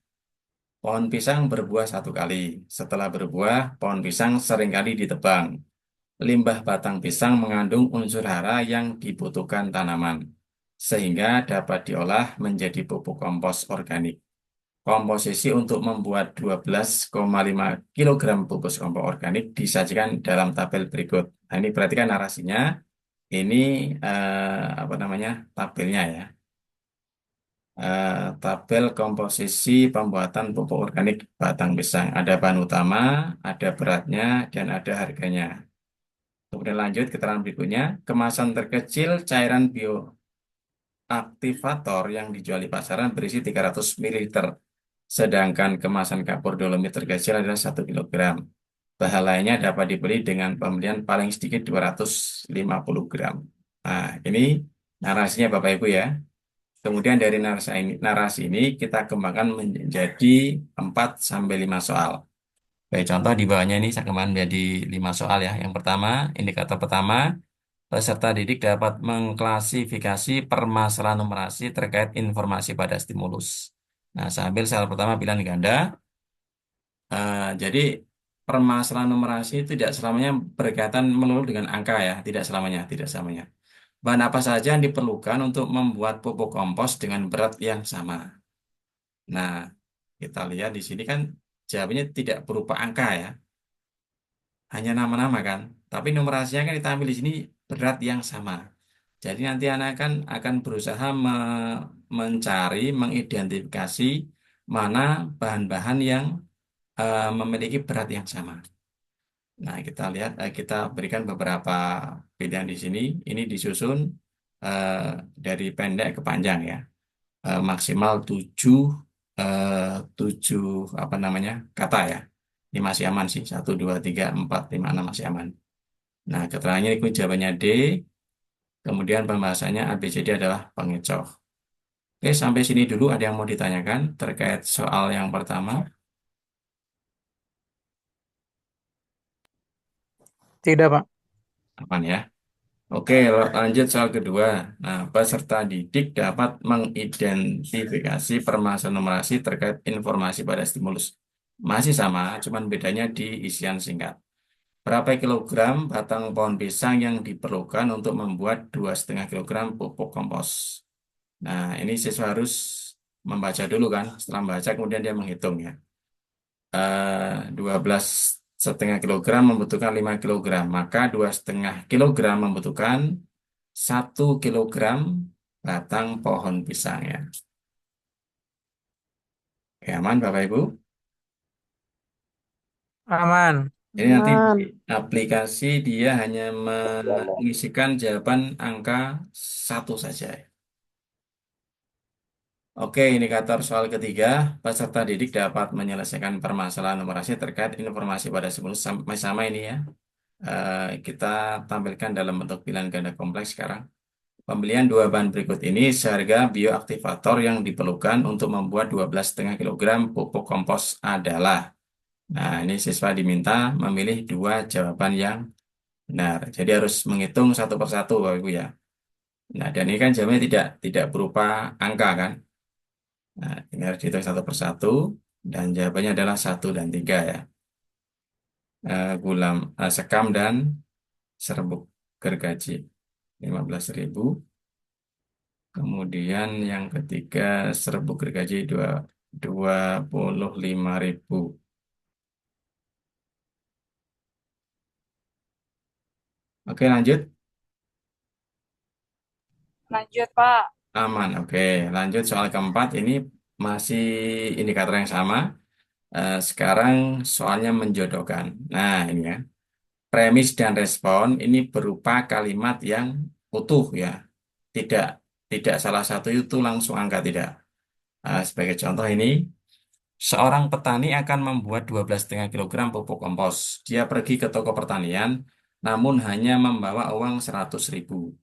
Speaker 1: Pohon pisang berbuah 1 kali. Setelah berbuah, pohon pisang seringkali ditebang. Limbah batang pisang mengandung unsur hara yang dibutuhkan tanaman, sehingga dapat diolah menjadi pupuk kompos organik. Komposisi untuk membuat 12,5 kg pupuk kompos organik disajikan dalam tabel berikut. Nah, ini berarti kan narasinya, ini apa namanya tabelnya ya. Tabel komposisi pembuatan pupuk organik batang pisang. Ada bahan utama, ada beratnya, dan ada harganya. Kemudian lanjut keterangan berikutnya, kemasan terkecil cairan bioaktivator yang dijual di pasaran berisi 300 ml, sedangkan kemasan kapur dolomit terkecil adalah 1 kg. Bahan lainnya dapat dibeli dengan pembelian paling sedikit 250 gram. Nah, ini narasinya Bapak Ibu ya. Kemudian dari narasi ini kita kembangkan menjadi 4 sampai 5 soal. Baik, contoh di bawahnya ini saya kembangkan menjadi 5 soal ya. Yang pertama, indikator pertama, peserta didik dapat mengklasifikasi permasalahan numerasi terkait informasi pada stimulus. Nah, saya ambil soal pertama pilihan ganda. Jadi permasalahan numerasi itu tidak selamanya berkaitan melulu dengan angka ya, tidak selamanya, tidak selamanya. Bahan apa saja yang diperlukan untuk membuat pupuk kompos dengan berat yang sama? Nah, kita lihat di sini kan jawabannya tidak berupa angka ya, hanya nama-nama kan. Tapi numerasinya kan kita ambil di sini berat yang sama. Jadi nanti anak akan berusaha mencari, mengidentifikasi mana bahan-bahan yang memiliki berat yang sama. Nah, kita lihat, kita berikan beberapa pilihan di sini. Ini disusun eh, dari pendek ke panjang ya. Maksimal 7 eh, 7 apa namanya kata ya. Ini masih aman sih. 1, 2, 3, 4, 5, 6 masih aman. Nah, keterangannya ini jawabannya D. Kemudian pembahasannya ABCD adalah pengecoh. Oke, sampai sini dulu ada yang mau ditanyakan terkait soal yang pertama.
Speaker 2: Tidak, Pak.
Speaker 1: Aman ya. Oke, lanjut soal kedua. Nah, peserta didik dapat mengidentifikasi permasalahan numerasi terkait informasi pada stimulus. Masih sama, cuman bedanya di isian singkat. Berapa kilogram batang pohon pisang yang diperlukan untuk membuat 2,5 kilogram pupuk kompos? Nah, ini siswa harus membaca dulu kan. Setelah membaca, kemudian dia menghitung ya. 12,5 kilogram membutuhkan 5 kilogram. Maka 2,5 kilogram membutuhkan 1 kilogram batang pohon pisang ya. Oke, aman Bapak Ibu.
Speaker 2: Aman.
Speaker 1: Jadi nanti di
Speaker 4: Aman.
Speaker 1: aplikasi dia hanya mengisikan jawaban angka 1 saja. Oke, indikator soal ketiga, peserta didik dapat menyelesaikan permasalahan numerasi terkait informasi pada sebelum sama ini ya. Kita tampilkan dalam bentuk pilihan ganda kompleks sekarang. Pembelian dua bahan berikut ini seharga bioaktivator yang diperlukan untuk membuat 12,5 kilogram pupuk kompos adalah. Nah, ini siswa diminta memilih dua jawaban yang benar. Jadi harus menghitung satu persatu, Bapak Ibu ya. Nah, dan ini kan jawabannya tidak berupa angka kan. Nah, ini harus dihitung satu persatu dan jawabannya adalah 1 dan 3 ya. Sekam dan serbuk gergaji 15.000. Kemudian yang ketiga serbuk gergaji 25.000. Oke, lanjut.
Speaker 6: Lanjut, Pak.
Speaker 1: Aman. Oke, lanjut soal keempat. Ini masih indikator yang sama. Sekarang soalnya menjodohkan. Nah, ini ya. Premis dan respon ini berupa kalimat yang utuh ya. Tidak tidak salah satu itu langsung angka tidak. Sebagai contoh ini, seorang petani akan membuat 12,5 kilogram pupuk kompos. Dia pergi ke toko pertanian, namun hanya membawa uang 100.000.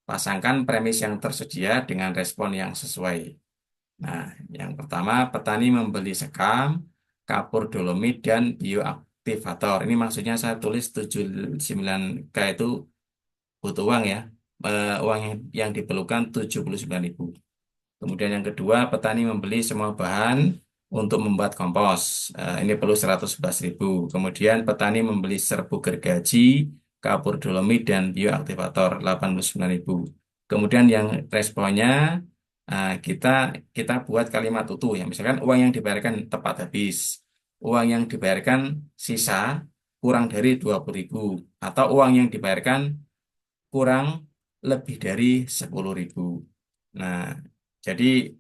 Speaker 1: Pasangkan premis yang tersedia dengan respon yang sesuai. Nah, yang pertama, petani membeli sekam, kapur dolomit, dan bioaktivator. Ini maksudnya saya tulis 79K itu butuh uang ya. Uang yang diperlukan 79.000. Kemudian yang kedua, petani membeli semua bahan untuk membuat kompos. Ini perlu 111.000. Kemudian petani membeli serbuk gergaji, kapur dolomit, dan bioaktivator 89.000. Kemudian yang responnya kita kita buat kalimat utuh ya. Misalkan uang yang dibayarkan tepat habis, uang yang dibayarkan sisa kurang dari 20.000, atau uang yang dibayarkan kurang lebih dari 10.000. Nah, jadi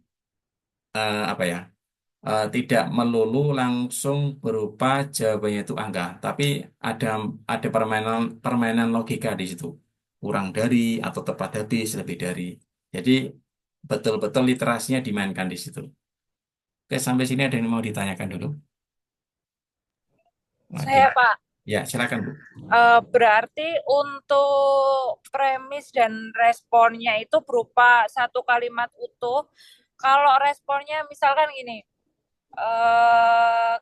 Speaker 1: apa ya? Tidak melulu langsung berupa jawabannya itu angka, tapi ada ada permainan permainan logika di situ. Kurang dari atau tepat habis lebih dari. Jadi betul-betul literasinya dimainkan di situ. Oke, sampai sini ada yang mau ditanyakan dulu? Oke,
Speaker 6: Saya, Pak.
Speaker 1: ya silakan Bu.
Speaker 6: Berarti untuk premis dan responnya itu berupa satu kalimat utuh. Kalau responnya misalkan gini,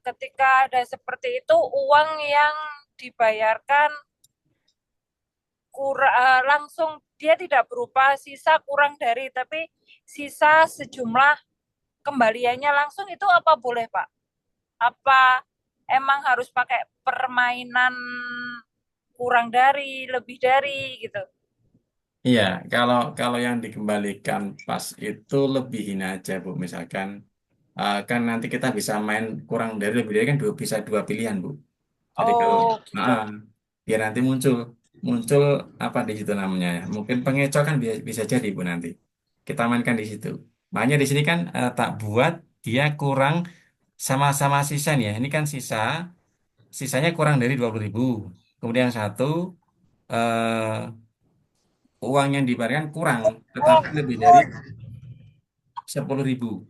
Speaker 6: ketika ada seperti itu, uang yang dibayarkan langsung dia tidak berupa sisa kurang dari, tapi sisa sejumlah kembaliannya langsung itu apa boleh, Pak? Apa emang harus pakai permainan kurang dari, lebih dari gitu?
Speaker 1: Iya, kalau kalau yang dikembalikan pas itu lebihin aja Bu. Misalkan kan nanti kita bisa main kurang dari lebih dari kan bisa dua pilihan Bu. Jadi kalau
Speaker 6: Oh, gitu.
Speaker 1: biar nanti muncul muncul apa di situ namanya ya. Mungkin pengecoh kan bisa jadi Bu nanti. Kita mainkan di situ. Makanya di sini kan tak buat dia kurang sama-sama sisa nih ya. Ini kan sisanya kurang dari 20.000. kemudian yang satu eh, uang yang dibayarkan kurang, tetapi lebih dari 10.000.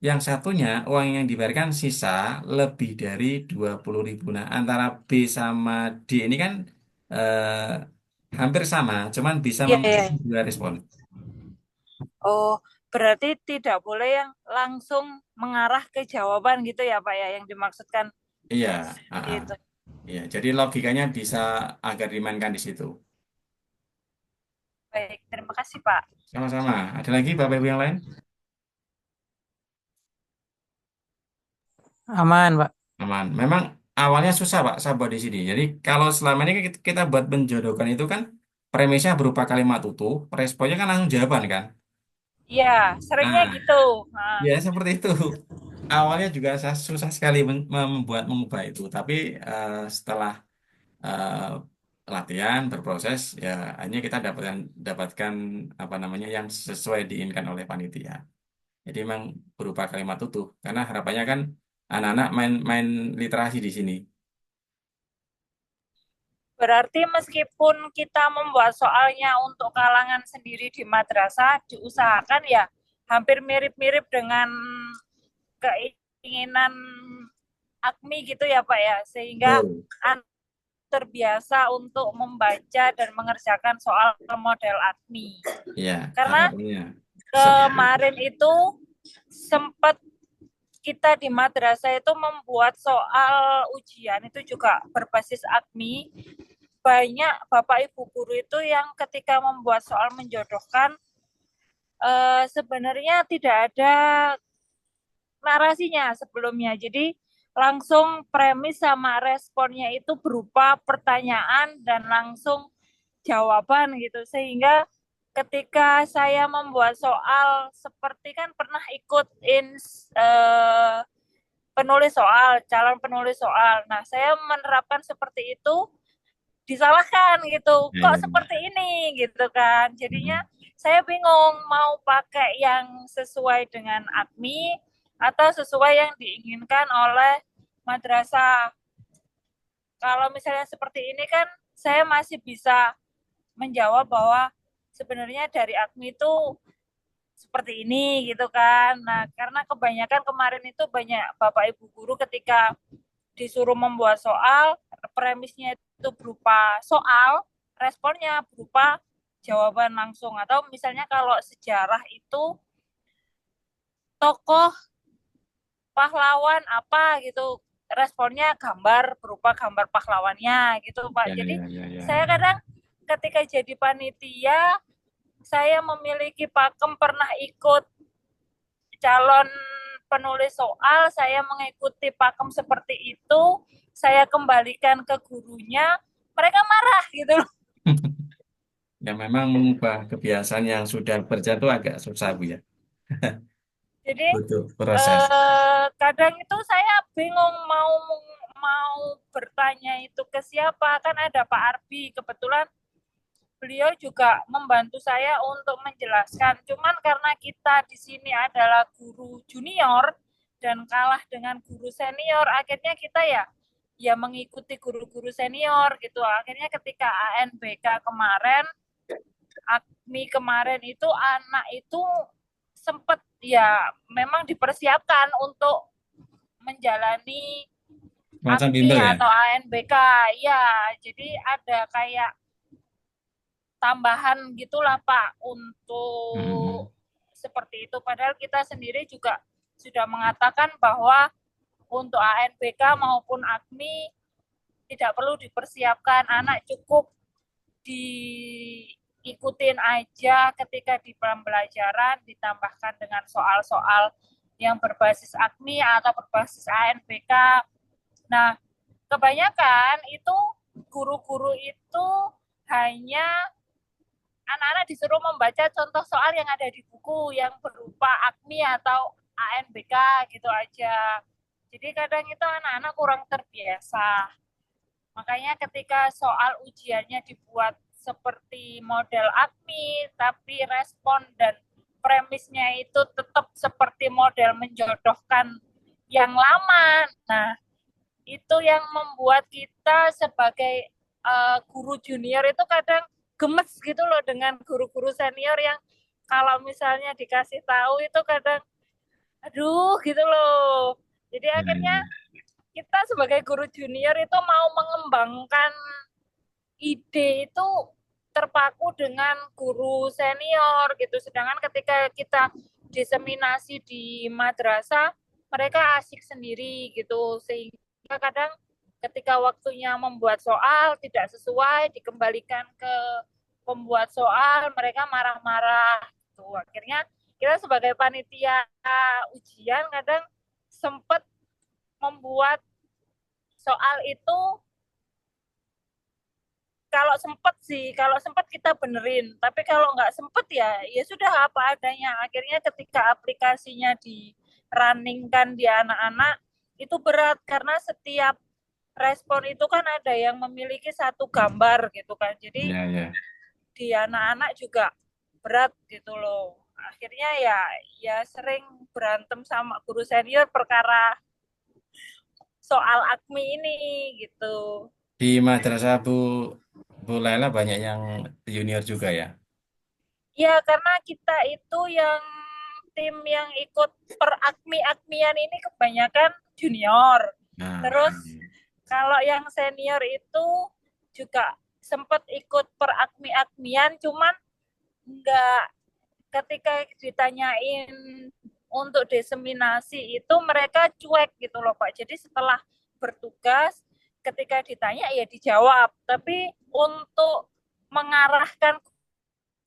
Speaker 1: Yang satunya uang yang dibayarkan sisa lebih dari 20.000. Nah, antara B sama D ini kan eh, hampir sama, cuman bisa
Speaker 6: Iya, iya.
Speaker 1: memiliki dua respon.
Speaker 6: Oh, berarti tidak boleh yang langsung mengarah ke jawaban gitu ya, Pak ya, yang dimaksudkan
Speaker 1: Iya,
Speaker 6: seperti itu.
Speaker 1: iya. Jadi logikanya bisa agar dimainkan di situ.
Speaker 6: Baik, terima kasih, Pak.
Speaker 1: Sama-sama. Ada lagi Bapak Ibu yang lain?
Speaker 2: Aman, Pak.
Speaker 1: Aman. Memang awalnya susah Pak, saya buat di sini. Jadi kalau selama ini kita buat menjodohkan itu kan premisnya berupa kalimat utuh, responnya kan langsung jawaban kan.
Speaker 6: Iya, seringnya
Speaker 1: Nah,
Speaker 6: gitu. Nah,
Speaker 1: ya seperti itu. Awalnya juga saya susah sekali mengubah itu, tapi setelah latihan berproses, ya hanya kita dapatkan apa namanya yang sesuai diinginkan oleh panitia. Jadi memang berupa kalimat utuh, karena harapannya kan anak-anak main literasi di sini.
Speaker 6: berarti meskipun kita membuat soalnya untuk kalangan sendiri di madrasah, diusahakan ya hampir mirip-mirip dengan keinginan AKMI gitu ya Pak ya, sehingga
Speaker 1: Betul.
Speaker 6: terbiasa untuk membaca dan mengerjakan soal model AKMI.
Speaker 1: Iya,
Speaker 6: Karena
Speaker 1: harapannya.
Speaker 6: kemarin itu sempat kita di madrasah itu membuat soal ujian itu juga berbasis AKMI. Banyak Bapak Ibu guru itu yang ketika membuat soal menjodohkan sebenarnya tidak ada narasinya sebelumnya. Jadi langsung premis sama responnya itu berupa pertanyaan dan langsung jawaban gitu. Sehingga ketika saya membuat soal seperti kan pernah ikut penulis soal, calon penulis soal. Nah, saya menerapkan seperti itu disalahkan gitu.
Speaker 1: Ya,
Speaker 6: Kok
Speaker 1: ya,
Speaker 6: seperti
Speaker 1: ya.
Speaker 6: ini gitu kan. Jadinya
Speaker 1: Hmm.
Speaker 6: saya bingung mau pakai yang sesuai dengan AKMI atau sesuai yang diinginkan oleh madrasah. Kalau misalnya seperti ini kan saya masih bisa menjawab bahwa sebenarnya dari AKMI itu seperti ini gitu kan. Nah, karena kebanyakan kemarin itu banyak Bapak Ibu guru ketika disuruh membuat soal, premisnya itu berupa soal, responnya berupa jawaban langsung. Atau misalnya kalau sejarah itu tokoh pahlawan apa gitu, responnya gambar berupa gambar pahlawannya gitu Pak.
Speaker 1: Ya,
Speaker 6: Jadi
Speaker 1: ya, ya, ya.
Speaker 6: saya kadang ketika jadi panitia, saya memiliki pakem pernah ikut calon penulis soal, saya mengikuti pakem seperti itu, saya kembalikan ke gurunya, mereka marah gitu loh.
Speaker 1: Ya memang mengubah kebiasaan yang sudah berjalan itu agak susah Bu ya.
Speaker 6: Jadi
Speaker 1: Butuh proses.
Speaker 6: kadang itu saya bingung mau mau bertanya itu ke siapa, kan ada Pak Arbi, kebetulan beliau juga membantu saya untuk menjelaskan. Cuman karena kita di sini adalah guru junior dan kalah dengan guru senior, akhirnya kita ya mengikuti guru-guru senior gitu. Akhirnya ketika ANBK kemarin, AKMI kemarin itu anak itu sempat ya memang dipersiapkan untuk menjalani
Speaker 1: Macam
Speaker 6: AKMI
Speaker 1: bimbel ya.
Speaker 6: atau ANBK. Ya, jadi ada kayak tambahan gitulah Pak
Speaker 1: Hmm.
Speaker 6: untuk seperti itu. Padahal kita sendiri juga sudah mengatakan bahwa untuk ANBK maupun AKMI tidak perlu dipersiapkan, anak cukup diikutin aja ketika di pembelajaran, ditambahkan dengan soal-soal yang berbasis AKMI atau berbasis ANBK. Nah, kebanyakan itu guru-guru itu hanya anak-anak disuruh membaca contoh soal yang ada di buku yang berupa AKMI atau ANBK gitu aja. Jadi kadang itu anak-anak kurang terbiasa. Makanya ketika soal ujiannya dibuat seperti model AKMI, tapi respon dan premisnya itu tetap seperti model menjodohkan yang lama. Nah, itu yang membuat kita sebagai guru junior itu kadang gemes gitu loh dengan guru-guru senior yang kalau misalnya dikasih tahu itu kadang aduh gitu loh. Jadi
Speaker 1: Ya,
Speaker 6: akhirnya
Speaker 1: ya.
Speaker 6: kita sebagai guru junior itu mau mengembangkan ide itu terpaku dengan guru senior gitu. Sedangkan ketika kita diseminasi di madrasah, mereka asik sendiri gitu. Sehingga kadang ketika waktunya membuat soal tidak sesuai, dikembalikan ke pembuat soal, mereka marah-marah gitu. Akhirnya kita sebagai panitia ujian kadang sempat membuat soal itu kalau sempet kita benerin, tapi kalau nggak sempet ya sudah apa adanya. Akhirnya ketika aplikasinya di runningkan di anak-anak itu berat karena setiap respon itu kan ada yang memiliki satu gambar gitu kan. Jadi
Speaker 1: Ya, ya.
Speaker 6: di anak-anak juga berat gitu loh. Akhirnya ya sering berantem sama guru senior perkara soal AKMI ini gitu.
Speaker 1: Di madrasah Bu Laila banyak yang junior juga ya.
Speaker 6: Ya, karena kita itu yang tim yang ikut per akmi-akmian ini kebanyakan junior.
Speaker 1: Nah,
Speaker 6: Terus kalau yang senior itu juga sempat ikut per akmi-akmian, cuman nggak ketika ditanyain untuk diseminasi itu mereka cuek gitu loh Pak. Jadi setelah bertugas ketika ditanya ya dijawab, tapi untuk mengarahkan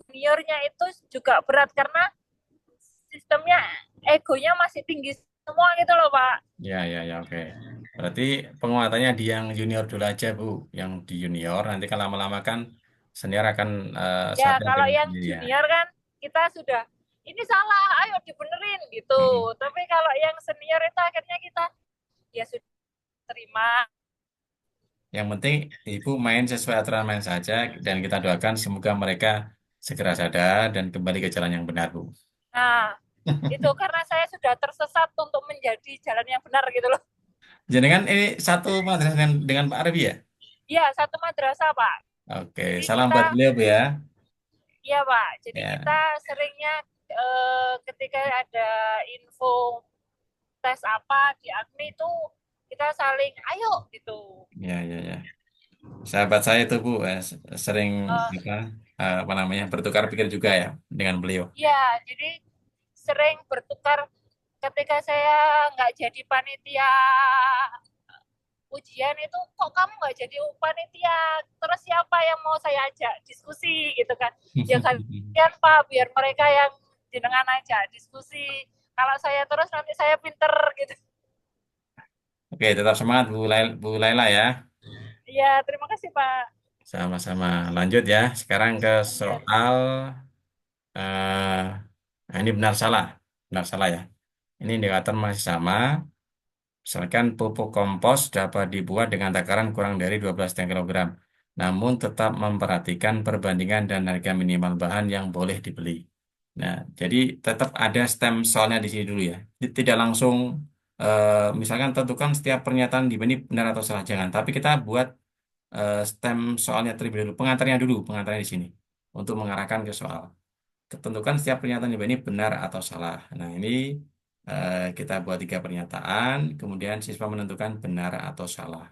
Speaker 6: juniornya itu juga berat karena sistemnya egonya masih tinggi semua gitu loh Pak.
Speaker 1: ya, ya, ya, oke. Berarti penguatannya di yang junior dulu aja, Bu. Yang di junior, nanti kalau lama-lama kan senior akan
Speaker 6: Ya
Speaker 1: sadar
Speaker 6: kalau
Speaker 1: dengan
Speaker 6: yang
Speaker 1: sendiri ya.
Speaker 6: junior kan kita sudah ini salah, ayo dibenerin gitu.
Speaker 1: Hmm.
Speaker 6: Tapi kalau yang senior itu akhirnya kita ya sudah terima.
Speaker 1: Yang penting Ibu main sesuai aturan main saja, dan kita doakan semoga mereka segera sadar dan kembali ke jalan yang benar, Bu.
Speaker 6: Nah, itu karena saya sudah tersesat untuk menjadi jalan yang benar gitu loh.
Speaker 1: Jadi kan ini satu madrasah dengan Pak Arbi ya?
Speaker 6: Iya, satu madrasah Pak.
Speaker 1: Oke,
Speaker 6: Jadi
Speaker 1: salam
Speaker 6: kita
Speaker 1: buat beliau, Bu ya.
Speaker 6: iya Pak, jadi
Speaker 1: Ya,
Speaker 6: kita seringnya ketika ada info tes apa di AKMI itu kita saling ayo gitu.
Speaker 1: ya, ya, ya. Sahabat saya itu Bu sering
Speaker 6: Eh,
Speaker 1: apa namanya bertukar pikir juga ya dengan beliau.
Speaker 6: ya, jadi sering bertukar ketika saya nggak jadi panitia ujian itu kok kamu nggak jadi panitia terus siapa yang mau saya ajak diskusi gitu kan ya kalian Pak biar mereka yang jenengan aja diskusi kalau saya terus nanti saya pinter gitu.
Speaker 1: Oke, tetap semangat Bu Laila ya.
Speaker 6: Iya terima kasih Pak.
Speaker 1: Sama-sama. Lanjut ya. Sekarang ke
Speaker 6: Ya.
Speaker 1: soal eh nah ini benar salah. Benar salah ya. Ini indikator masih sama. Misalkan pupuk kompos dapat dibuat dengan takaran kurang dari 12,5 kg. Namun tetap memperhatikan perbandingan dan harga minimal bahan yang boleh dibeli. Nah, jadi tetap ada stem soalnya di sini dulu ya. Tidak langsung misalkan tentukan setiap pernyataan di ini benar atau salah, jangan. Tapi kita buat stem soalnya terlebih dulu, pengantarnya di sini untuk mengarahkan ke soal. Tentukan setiap pernyataan di ini benar atau salah. Nah, ini kita buat 3 pernyataan, kemudian siswa menentukan benar atau salah.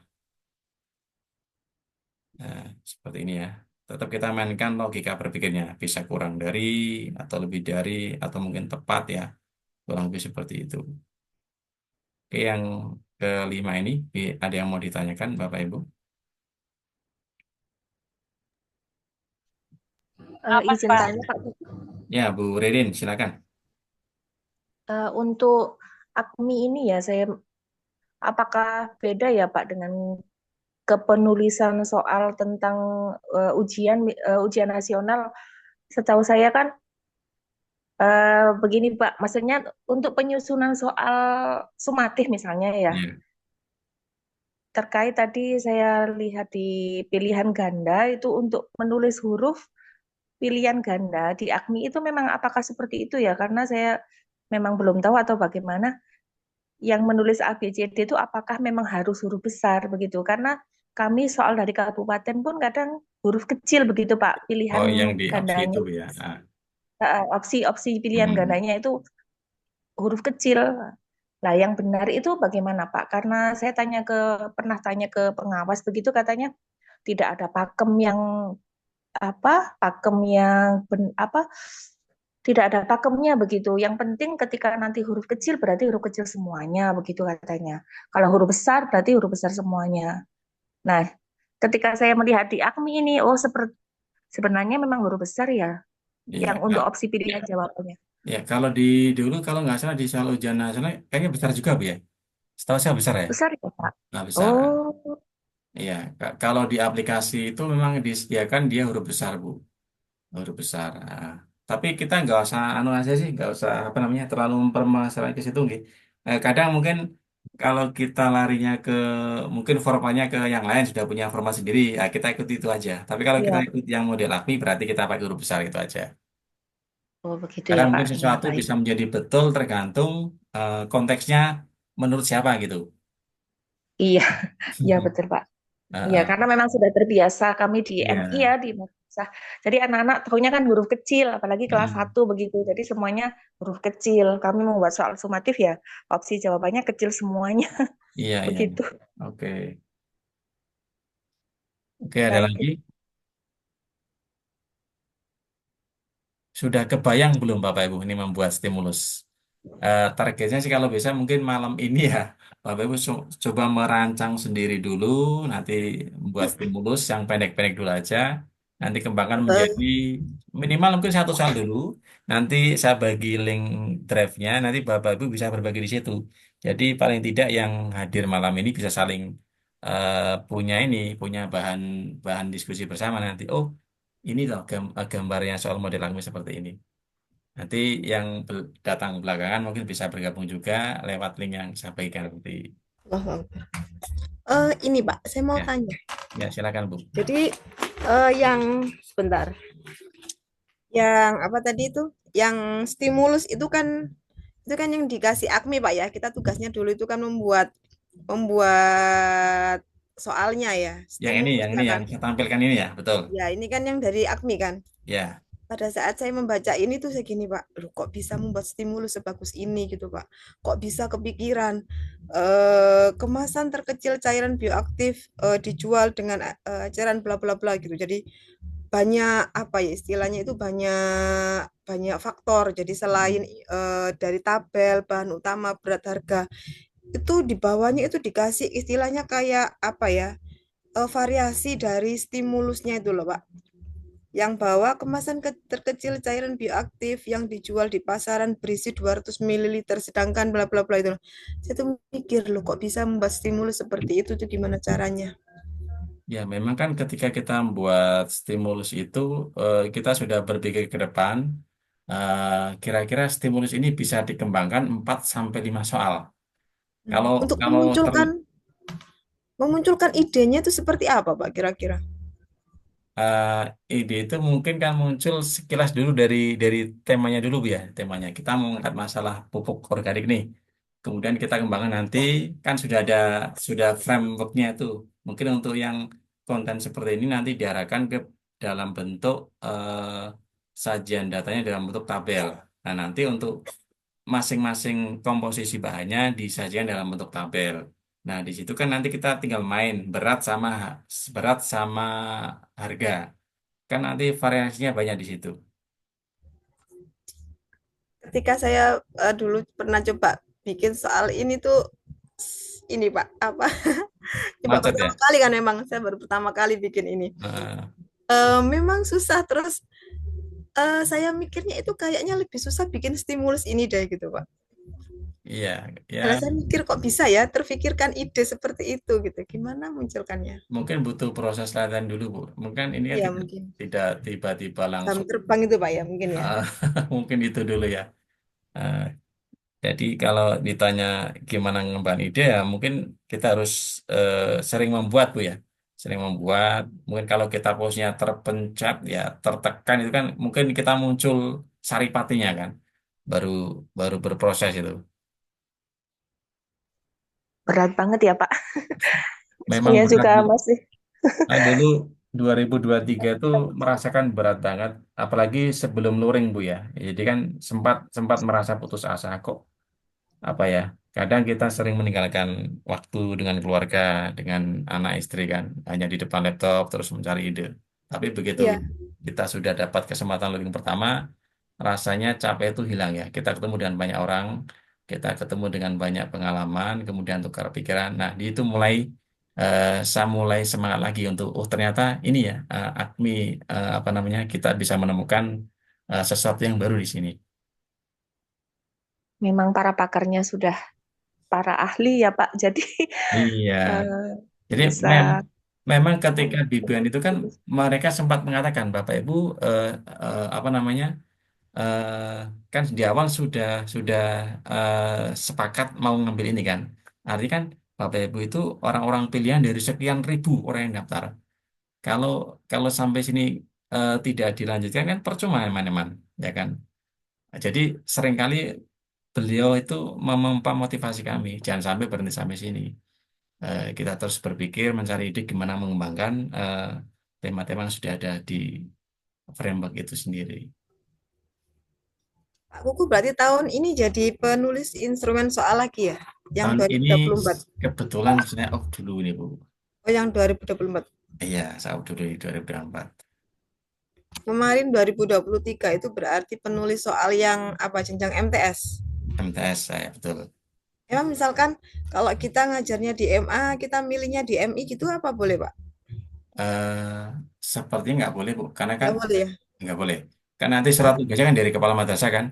Speaker 1: Nah, seperti ini ya. Tetap kita mainkan logika berpikirnya, bisa kurang dari atau lebih dari atau mungkin tepat ya, kurang lebih seperti itu. Oke, yang kelima ini ada yang mau ditanyakan, Bapak Ibu?
Speaker 6: Apa
Speaker 4: Izin
Speaker 6: Pak?
Speaker 4: tanya Pak,
Speaker 1: Ya, Bu Redin, silakan.
Speaker 4: untuk AKMI ini ya saya apakah beda ya Pak dengan kepenulisan soal tentang ujian nasional? Setahu saya kan begini Pak, maksudnya untuk penyusunan soal sumatif misalnya ya,
Speaker 1: Ya,
Speaker 4: terkait tadi saya lihat di pilihan ganda itu untuk menulis huruf pilihan ganda di AKMI itu memang apakah seperti itu ya? Karena saya memang belum tahu atau bagaimana yang menulis A, B, C, D itu apakah memang harus huruf besar begitu? Karena kami soal dari kabupaten pun kadang huruf kecil begitu Pak, pilihan
Speaker 1: Oh, yang di opsi
Speaker 4: gandanya.
Speaker 1: itu ya.
Speaker 4: Opsi pilihan
Speaker 1: Hmm.
Speaker 4: gandanya itu huruf kecil. Lah yang benar itu bagaimana Pak? Karena saya pernah tanya ke pengawas begitu, katanya tidak ada pakem yang tidak ada pakemnya begitu. Yang penting ketika nanti huruf kecil berarti huruf kecil semuanya begitu katanya. Kalau huruf besar berarti huruf besar semuanya. Nah, ketika saya melihat di AKMI ini, sebenarnya memang huruf besar ya
Speaker 1: Iya,
Speaker 4: yang untuk opsi pilihan jawabannya.
Speaker 1: ya kalau dulu kalau nggak salah di soal ujian nasional kayaknya besar juga Bu ya. Setahu saya besar ya.
Speaker 4: Besar ya Pak?
Speaker 1: Nah, besar.
Speaker 4: Oh,
Speaker 1: Iya, kalau di aplikasi itu memang disediakan dia huruf besar Bu, huruf besar. Tapi kita nggak usah anu aja sih, nggak usah apa namanya terlalu mempermasalahkan ke situ nggih. Kadang mungkin kalau kita larinya ke mungkin formatnya ke yang lain sudah punya format sendiri, ya kita ikut itu aja. Tapi kalau kita
Speaker 4: iya.
Speaker 1: ikut yang model API berarti kita pakai huruf besar itu aja.
Speaker 4: Oh, begitu
Speaker 1: Karena
Speaker 4: ya Pak.
Speaker 1: mungkin
Speaker 4: Iya,
Speaker 1: sesuatu
Speaker 4: baik.
Speaker 1: bisa menjadi betul tergantung konteksnya menurut siapa gitu.
Speaker 4: Iya, iya betul Pak. Iya,
Speaker 1: Heeh.
Speaker 4: karena memang sudah terbiasa kami di MI
Speaker 1: Iya.
Speaker 4: ya di madrasah. Jadi anak-anak tahunya kan huruf kecil, apalagi kelas
Speaker 1: Mm.
Speaker 4: 1 begitu. Jadi semuanya huruf kecil. Kami membuat soal sumatif ya, opsi jawabannya kecil semuanya.
Speaker 1: Iya, iya.
Speaker 4: Begitu.
Speaker 1: Oke. Oke, ada lagi?
Speaker 4: Baik.
Speaker 1: Sudah kebayang belum Bapak Ibu ini membuat stimulus? Targetnya sih kalau bisa mungkin malam ini ya, Bapak Ibu coba merancang sendiri dulu, nanti membuat stimulus yang pendek-pendek dulu aja, nanti kembangkan menjadi minimal mungkin satu soal dulu, nanti saya bagi link drive-nya, nanti Bapak Ibu bisa berbagi di situ. Jadi paling tidak yang hadir malam ini bisa saling punya bahan bahan diskusi bersama nanti. Oh, ini loh gambarnya soal model langit seperti ini. Nanti yang datang belakangan mungkin bisa bergabung juga lewat link yang saya bagikan nanti.
Speaker 5: Allahu Akbar. Ini Pak, saya mau
Speaker 1: Ya,
Speaker 5: tanya.
Speaker 1: ya silakan Bu.
Speaker 5: Jadi yang sebentar, yang apa tadi itu, yang stimulus itu kan yang dikasih AKMI Pak ya. Kita tugasnya dulu itu kan membuat soalnya ya,
Speaker 1: Yang
Speaker 5: stimulusnya
Speaker 1: ini yang
Speaker 5: kan.
Speaker 1: saya tampilkan ini ya, betul.
Speaker 5: Ya ini kan yang dari AKMI kan.
Speaker 1: Ya,
Speaker 5: Pada saat saya membaca ini tuh saya gini Pak, loh kok bisa membuat stimulus sebagus ini gitu Pak. Kok bisa kepikiran kemasan terkecil cairan bioaktif dijual dengan cairan bla bla bla gitu. Jadi banyak apa ya istilahnya itu banyak banyak faktor. Jadi selain dari tabel bahan utama berat harga itu di bawahnya itu dikasih istilahnya kayak apa ya variasi dari stimulusnya itu loh Pak. Yang bawa kemasan terkecil cairan bioaktif yang dijual di pasaran berisi 200 ml sedangkan bla bla bla itu. Saya tuh mikir loh kok bisa membuat stimulus seperti itu tuh gimana caranya?
Speaker 1: ya memang kan ketika kita membuat stimulus itu kita sudah berpikir ke depan. Kira-kira stimulus ini bisa dikembangkan 4 sampai 5 soal. Kalau
Speaker 5: Untuk
Speaker 1: kalau
Speaker 5: memunculkan idenya itu seperti apa Pak kira-kira?
Speaker 1: eh, ide itu mungkin kan muncul sekilas dulu dari temanya dulu Bu, ya temanya kita mau mengangkat masalah pupuk organik nih kemudian kita kembangkan nanti kan sudah frameworknya itu mungkin untuk yang konten seperti ini nanti diarahkan ke dalam bentuk sajian datanya dalam bentuk tabel. Nah nanti untuk masing-masing komposisi bahannya disajikan dalam bentuk tabel. Nah, di situ kan nanti kita tinggal main berat sama harga. Kan nanti variasinya banyak di situ.
Speaker 5: Ketika saya dulu pernah coba bikin soal ini tuh ini Pak apa coba
Speaker 1: Macet
Speaker 5: pertama
Speaker 1: ya?
Speaker 5: kali kan memang saya baru pertama kali bikin ini.
Speaker 1: Heeh.
Speaker 5: Memang susah terus saya mikirnya itu kayaknya lebih susah bikin stimulus ini deh gitu Pak.
Speaker 1: Iya, ya
Speaker 5: Karena saya mikir kok bisa ya terfikirkan ide seperti itu gitu. Gimana munculkannya?
Speaker 1: mungkin butuh proses latihan dulu, Bu. Mungkin ini kan
Speaker 5: Iya
Speaker 1: tidak
Speaker 5: mungkin.
Speaker 1: tidak tiba-tiba
Speaker 5: Jam
Speaker 1: langsung.
Speaker 5: terbang itu Pak ya mungkin ya.
Speaker 1: Ah, mungkin itu dulu ya. Ah, jadi kalau ditanya gimana ngembang ide ya mungkin kita harus sering membuat Bu ya. Sering membuat. Mungkin kalau kita posisinya terpencet ya tertekan itu kan mungkin kita muncul saripatinya kan. Baru baru berproses itu.
Speaker 4: Berat banget ya Pak.
Speaker 1: memang
Speaker 4: Saya
Speaker 1: berat,
Speaker 4: juga
Speaker 1: Bu.
Speaker 4: masih
Speaker 1: Saya dulu 2023 itu merasakan berat banget, apalagi sebelum luring, Bu ya. Jadi kan sempat sempat merasa putus asa kok, apa ya? Kadang kita sering meninggalkan waktu dengan keluarga, dengan anak istri kan, hanya di depan laptop terus mencari ide. Tapi begitu
Speaker 5: Iya,
Speaker 1: kita sudah dapat kesempatan luring pertama, rasanya capek itu hilang ya. Kita ketemu dengan banyak orang, kita ketemu dengan banyak pengalaman, kemudian tukar pikiran. Nah, di itu mulai saya mulai semangat lagi untuk oh ternyata ini ya AKMI apa namanya kita bisa menemukan sesuatu yang baru di sini.
Speaker 4: memang para pakarnya sudah para ahli ya Pak. Jadi
Speaker 1: Iya.
Speaker 4: eh,
Speaker 1: Jadi
Speaker 4: bisa
Speaker 1: memang ketika di BUAN itu kan mereka sempat mengatakan Bapak Ibu apa namanya eh, kan di awal sudah eh, sepakat mau ngambil ini kan. Artinya kan Bapak Ibu itu orang-orang pilihan dari sekian ribu orang yang daftar. Kalau kalau sampai sini tidak dilanjutkan kan percuma teman-teman, ya kan. Jadi seringkali beliau itu memompa motivasi kami, jangan sampai berhenti sampai sini. Kita terus berpikir mencari ide gimana mengembangkan tema-tema yang sudah ada di framework itu sendiri.
Speaker 5: Pak Kuku berarti tahun ini jadi penulis instrumen soal lagi ya? Yang
Speaker 1: Tahun ini
Speaker 5: 2024.
Speaker 1: kebetulan saya off dulu nih Bu.
Speaker 5: Oh, yang 2024.
Speaker 1: Iya, saya off dulu di 2024.
Speaker 5: Kemarin 2023 itu berarti penulis soal yang apa jenjang MTS.
Speaker 1: MTS saya betul.
Speaker 5: Emang misalkan kalau kita ngajarnya di MA, kita milihnya di MI gitu apa boleh, Pak?
Speaker 1: eh Sepertinya nggak boleh Bu, karena kan
Speaker 5: Nggak boleh ya?
Speaker 1: nggak boleh. Kan nanti surat
Speaker 5: Oh,
Speaker 1: tugasnya kan dari kepala madrasah kan,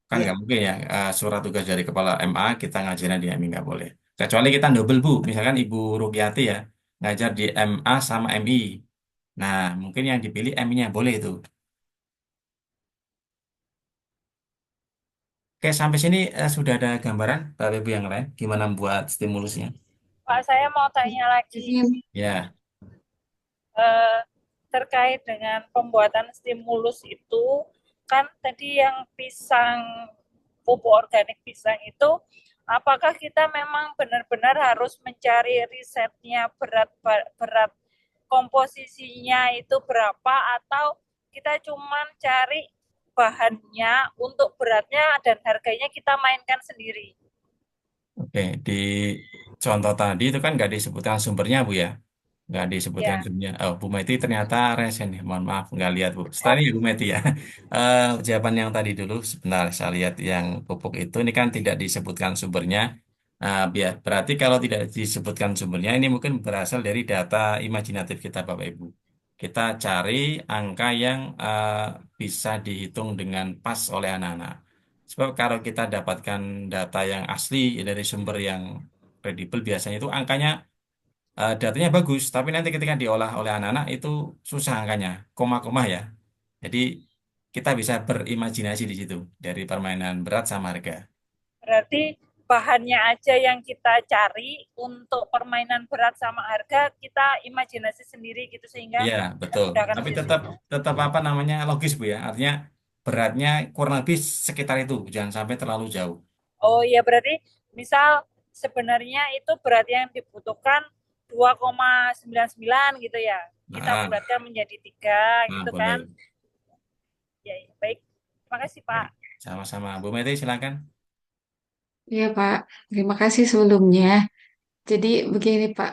Speaker 1: kan
Speaker 5: iya.
Speaker 1: nggak mungkin ya surat tugas dari kepala MA kita ngajarnya di MI nggak boleh. Kecuali kita double Bu, misalkan Ibu Rukiati ya ngajar di MA sama MI. Nah, mungkin yang dipilih MI-nya boleh itu. Oke, sampai sini sudah ada gambaran Bapak Ibu yang lain gimana membuat stimulusnya?
Speaker 6: Pak, saya mau tanya lagi.
Speaker 3: Jadi
Speaker 1: Ya,
Speaker 6: eh, terkait dengan pembuatan stimulus itu, kan tadi yang pisang, pupuk organik pisang itu, apakah kita memang benar-benar harus mencari risetnya berat berat komposisinya itu berapa, atau kita cuman cari bahannya untuk beratnya dan harganya kita mainkan sendiri?
Speaker 1: oke. Di contoh tadi itu kan nggak disebutkan sumbernya Bu ya, nggak disebutkan
Speaker 6: Ya.
Speaker 1: sumbernya. Oh, Bu Meti ternyata resen nih. Mohon maaf nggak lihat Bu. Setelah
Speaker 6: Oh,
Speaker 1: ini ya Bu Meti ya. Jawaban yang tadi dulu sebentar saya lihat yang pupuk itu ini kan tidak disebutkan sumbernya. Biar berarti kalau tidak disebutkan sumbernya ini mungkin berasal dari data imajinatif kita Bapak Ibu. Kita cari angka yang bisa dihitung dengan pas oleh anak-anak. Sebab kalau kita dapatkan data yang asli dari sumber yang kredibel biasanya itu angkanya datanya bagus, tapi nanti ketika diolah oleh anak-anak itu susah angkanya, koma-koma ya. Jadi kita bisa berimajinasi di situ dari permainan berat sama harga.
Speaker 6: berarti bahannya aja yang kita cari untuk permainan berat sama harga, kita imajinasi sendiri gitu sehingga
Speaker 1: Iya, betul.
Speaker 6: memudahkan
Speaker 1: Tapi tetap
Speaker 6: siswa.
Speaker 1: tetap apa namanya logis Bu ya. Artinya beratnya kurang lebih sekitar itu, jangan sampai terlalu jauh.
Speaker 6: Oh iya, berarti misal sebenarnya itu berat yang dibutuhkan 2,99 gitu ya. Kita
Speaker 1: Nah,
Speaker 6: bulatkan menjadi 3
Speaker 1: nah
Speaker 6: gitu kan.
Speaker 1: boleh.
Speaker 6: Ya, ya, baik. Terima kasih, Pak.
Speaker 1: Sama-sama. Bu Meti silakan.
Speaker 3: ya Pak, terima kasih sebelumnya. Jadi begini Pak,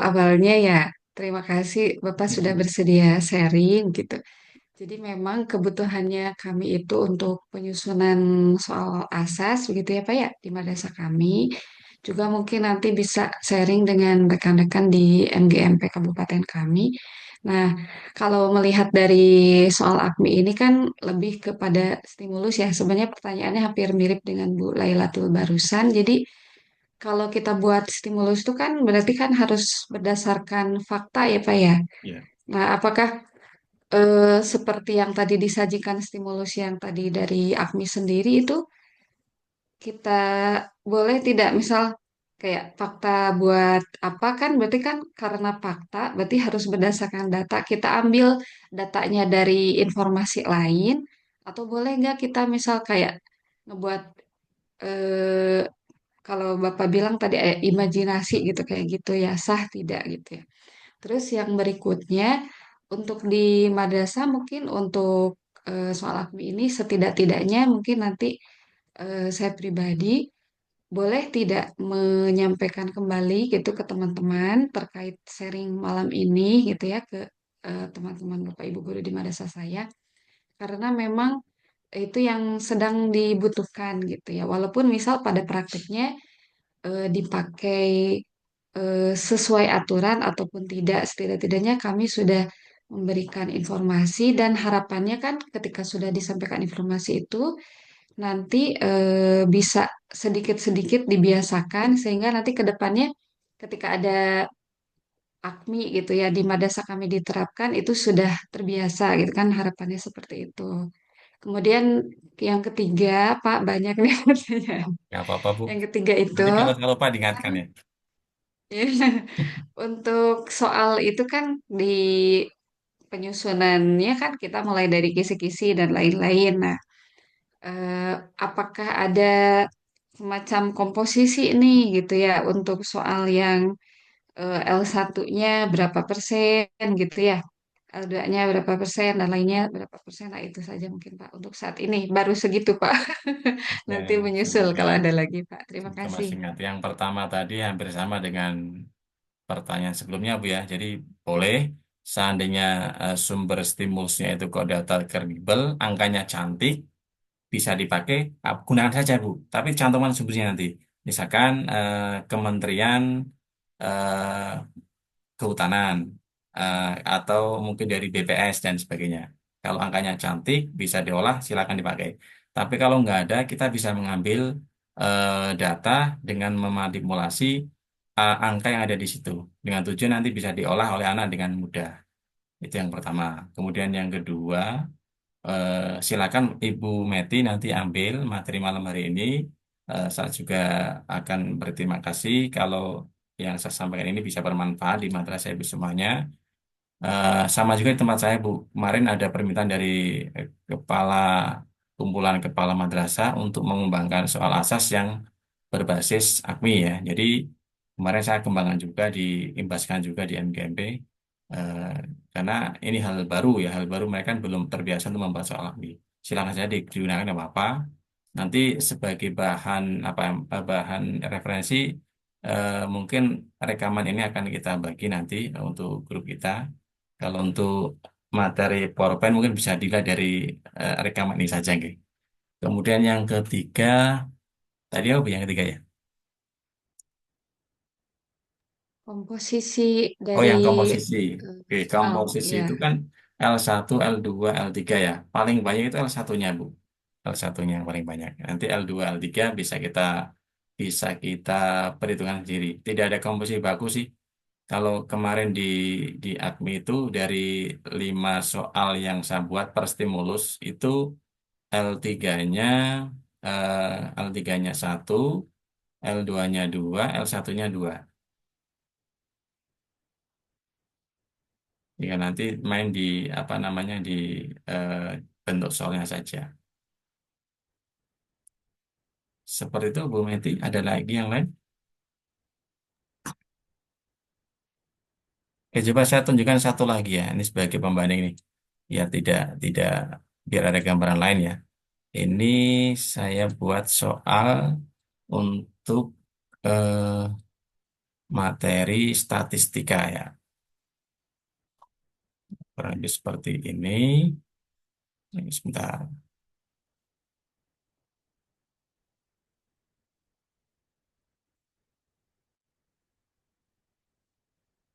Speaker 3: awalnya ya terima kasih Bapak sudah bersedia sharing gitu. Jadi memang kebutuhannya kami itu untuk penyusunan soal asas begitu ya Pak ya di madrasah kami. Juga mungkin nanti bisa sharing dengan rekan-rekan di MGMP Kabupaten kami. Nah, kalau melihat dari soal AKMI ini kan lebih kepada stimulus ya. Sebenarnya pertanyaannya hampir mirip dengan Bu Lailatul barusan. Jadi kalau kita buat stimulus itu kan berarti kan harus berdasarkan fakta ya Pak ya.
Speaker 1: Ya.
Speaker 3: Nah, apakah seperti yang tadi disajikan stimulus yang tadi dari AKMI sendiri itu kita boleh tidak misal kayak fakta buat apa kan berarti kan karena fakta berarti harus berdasarkan data kita ambil datanya dari informasi lain atau boleh nggak kita misal kayak ngebuat eh, kalau Bapak bilang tadi imajinasi gitu kayak gitu ya sah tidak gitu ya. Terus yang berikutnya untuk di madrasah mungkin untuk soal AKMI ini setidak-tidaknya mungkin nanti saya pribadi boleh tidak menyampaikan kembali gitu ke teman-teman terkait sharing malam ini gitu ya ke teman-teman Bapak Ibu guru di madrasah saya karena memang itu yang sedang dibutuhkan gitu ya. Walaupun misal pada praktiknya dipakai sesuai aturan ataupun tidak, setidak-tidaknya kami sudah memberikan informasi dan harapannya kan ketika sudah disampaikan informasi itu nanti bisa sedikit-sedikit dibiasakan sehingga nanti ke depannya ketika ada AKMI gitu ya di madrasah kami diterapkan itu sudah terbiasa gitu kan harapannya seperti itu. Kemudian yang ketiga, Pak, banyak nih pertanyaan.
Speaker 1: Nggak apa-apa, Bu.
Speaker 3: Yang ketiga itu,
Speaker 1: Nanti kalau lupa diingatkan
Speaker 3: kan,
Speaker 1: ya.
Speaker 3: ya, untuk soal itu kan di penyusunannya kan kita mulai dari kisi-kisi dan lain-lain. Nah, apakah ada semacam komposisi nih gitu ya untuk soal yang L1-nya berapa persen gitu ya, L2-nya berapa persen dan lainnya berapa persen. Nah, itu saja mungkin Pak untuk saat ini. Baru segitu Pak.
Speaker 1: Ya,
Speaker 3: Nanti menyusul
Speaker 1: semoga
Speaker 3: kalau ada lagi Pak. Terima
Speaker 1: semoga
Speaker 3: kasih.
Speaker 1: masih ingat. Yang pertama tadi hampir sama dengan pertanyaan sebelumnya, Bu ya. Jadi boleh seandainya sumber stimulusnya itu kok data kredibel, angkanya cantik, bisa dipakai, gunakan saja, Bu. Tapi cantoman sumbernya nanti. Misalkan Kementerian eh, Kehutanan eh, atau mungkin dari BPS dan sebagainya. Kalau angkanya cantik, bisa diolah, silakan dipakai. Tapi kalau nggak ada, kita bisa mengambil data dengan memanipulasi angka yang ada di situ. Dengan tujuan nanti bisa diolah oleh anak dengan mudah. Itu yang pertama. Kemudian yang kedua, silakan Ibu Meti nanti ambil materi malam hari ini. Saya juga akan berterima kasih kalau yang saya sampaikan ini bisa bermanfaat di madrasah Ibu semuanya. Sama juga di tempat saya, Bu. Kemarin ada permintaan dari kepala kumpulan kepala madrasah untuk mengembangkan soal asas yang berbasis AKMI ya. Jadi kemarin saya kembangkan juga, diimbaskan juga di MGMP. Eh, karena ini hal baru ya, hal baru mereka kan belum terbiasa untuk membahas soal AKMI. Silakan saja digunakan nggak apa-apa. Nanti sebagai bahan apa bahan referensi mungkin rekaman ini akan kita bagi nanti untuk grup kita. Kalau untuk materi PowerPoint mungkin bisa dilihat dari rekaman ini saja, nggih. Kemudian yang ketiga, tadi apa Bu yang ketiga ya?
Speaker 3: Komposisi
Speaker 1: Oh,
Speaker 3: dari
Speaker 1: yang komposisi. Oke,
Speaker 3: soal
Speaker 1: komposisi
Speaker 3: ya.
Speaker 1: itu kan L1, L2, L3 ya. Paling banyak itu L1-nya, Bu. L1-nya yang paling banyak. Nanti L2, L3 bisa kita perhitungkan sendiri. Tidak ada komposisi baku sih. Kalau kemarin di AKMI itu dari 5 soal yang saya buat per stimulus itu L3-nya L3-nya 1, L2-nya 2, L1-nya 2. Ya nanti main di apa namanya di eh, bentuk soalnya saja. Seperti itu Bu Meti. Ada lagi yang lain? Oke, coba saya tunjukkan satu lagi ya. Ini sebagai pembanding nih. Ya tidak biar ada gambaran lain ya. Ini saya buat soal untuk eh, materi statistika ya. Kurang lebih seperti ini. Ini sebentar.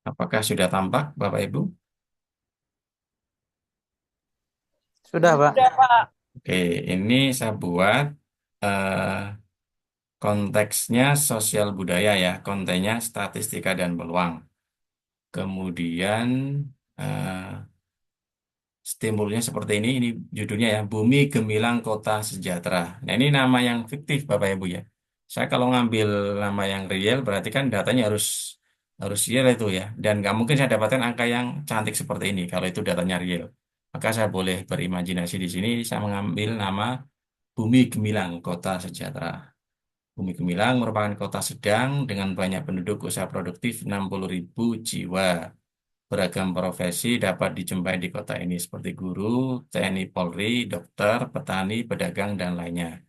Speaker 1: Apakah sudah tampak Bapak Ibu?
Speaker 2: Sudah, Pak.
Speaker 6: Udah, Pak.
Speaker 1: Oke, ini saya buat eh, konteksnya sosial budaya ya, kontennya statistika dan peluang. Kemudian eh, stimulnya seperti ini judulnya ya, Bumi Gemilang Kota Sejahtera. Nah ini nama yang fiktif Bapak Ibu ya. Saya kalau ngambil nama yang real berarti kan datanya harus harus real itu ya. Dan nggak mungkin saya dapatkan angka yang cantik seperti ini kalau itu datanya real. Maka saya boleh berimajinasi di sini, saya mengambil nama Bumi Gemilang Kota Sejahtera. Bumi Gemilang merupakan kota sedang dengan banyak penduduk usaha produktif 60.000 jiwa. Beragam profesi dapat dijumpai di kota ini seperti guru, TNI Polri, dokter, petani, pedagang, dan lainnya.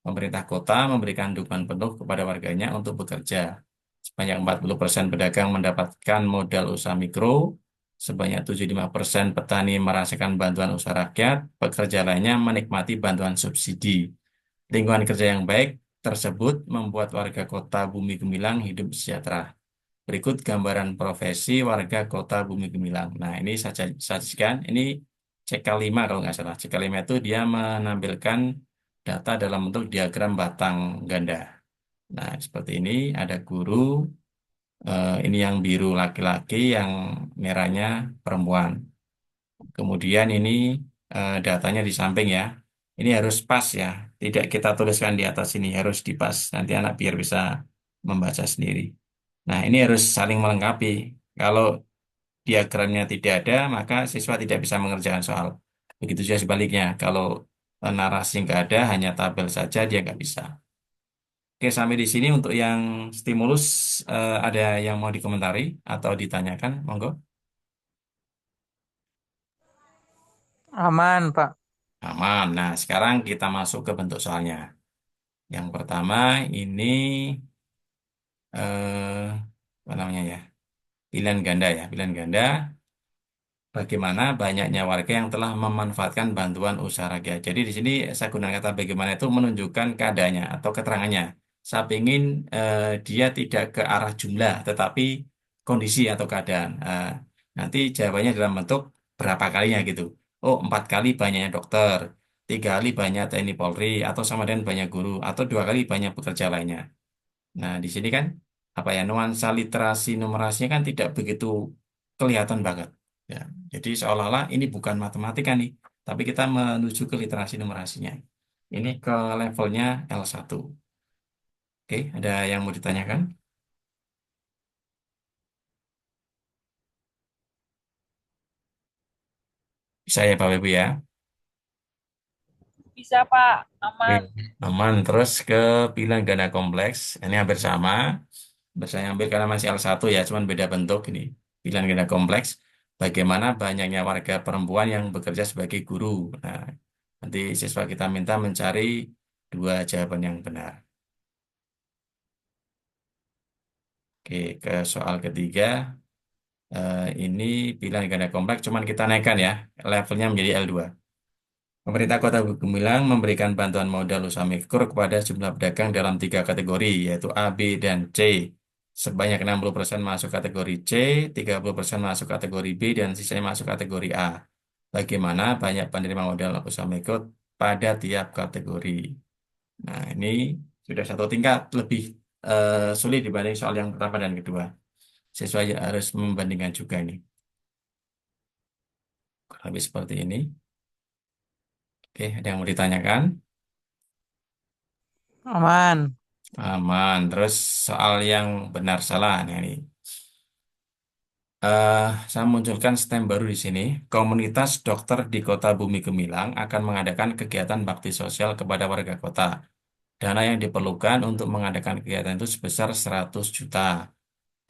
Speaker 1: Pemerintah kota memberikan dukungan penuh kepada warganya untuk bekerja. Sebanyak 40% pedagang mendapatkan modal usaha mikro, sebanyak 75% petani merasakan bantuan usaha rakyat, pekerja lainnya menikmati bantuan subsidi. Lingkungan kerja yang baik tersebut membuat warga kota Bumi Gemilang hidup sejahtera. Berikut gambaran profesi warga kota Bumi Gemilang. Nah, ini saja sajikan. Ini CK5 kalau nggak salah. CK5 itu dia menampilkan data dalam bentuk diagram batang ganda. Nah, seperti ini ada guru, ini yang biru laki-laki, yang merahnya perempuan. Kemudian ini datanya di samping ya. Ini harus pas ya. Tidak kita tuliskan di atas ini, harus dipas. Nanti anak biar bisa membaca sendiri. Nah, ini harus saling melengkapi. Kalau diagramnya tidak ada, maka siswa tidak bisa mengerjakan soal. Begitu juga sebaliknya. Kalau narasi nggak ada, hanya tabel saja, dia nggak bisa. Oke, sampai di sini untuk yang stimulus, ada yang mau dikomentari atau ditanyakan? Monggo.
Speaker 2: Aman, Pak.
Speaker 1: Aman. Nah, sekarang kita masuk ke bentuk soalnya. Yang pertama ini apa namanya ya? Pilihan ganda ya, pilihan ganda. Bagaimana banyaknya warga yang telah memanfaatkan bantuan usaha rakyat. Jadi di sini saya gunakan kata bagaimana itu menunjukkan keadaannya atau keterangannya. Saya ingin dia tidak ke arah jumlah, tetapi kondisi atau keadaan. Nanti jawabannya dalam bentuk berapa kalinya gitu. Oh, 4 kali banyaknya dokter, 3 kali banyak TNI Polri, atau sama dengan banyak guru, atau 2 kali banyak pekerja lainnya. Nah, di sini kan apa ya, nuansa literasi numerasinya kan tidak begitu kelihatan banget. Ya, jadi seolah-olah ini bukan matematika nih, tapi kita menuju ke literasi numerasinya. Ini ke levelnya L1. Oke, ada yang mau ditanyakan? Bisa ya Pak Ibu ya.
Speaker 6: Bisa Pak,
Speaker 1: Oke,
Speaker 6: aman.
Speaker 1: aman. Terus ke pilihan ganda kompleks. Ini hampir sama. Saya ambil karena masih L1 ya, cuman beda bentuk ini. Pilihan ganda kompleks. Bagaimana banyaknya warga perempuan yang bekerja sebagai guru. Nah, nanti siswa kita minta mencari 2 jawaban yang benar. Oke, ke soal ketiga. Ini pilihan ganda kompleks, cuman kita naikkan ya. Levelnya menjadi L2. Pemerintah Kota Gemilang memberikan bantuan modal usaha mikro kepada jumlah pedagang dalam 3 kategori, yaitu A, B, dan C. Sebanyak 60% masuk kategori C, 30% masuk kategori B, dan sisanya masuk kategori A. Bagaimana banyak penerima modal usaha mikro pada tiap kategori? Nah, ini sudah 1 tingkat lebih sulit dibanding soal yang pertama dan kedua. Siswa harus membandingkan juga ini. Kurang lebih seperti ini. Oke, ada yang mau ditanyakan?
Speaker 2: Aman.
Speaker 1: Aman. Terus soal yang benar salah nih ini. Saya munculkan stem baru di sini. Komunitas dokter di Kota Bumi Gemilang akan mengadakan kegiatan bakti sosial kepada warga kota. Dana yang diperlukan untuk mengadakan kegiatan itu sebesar 100 juta.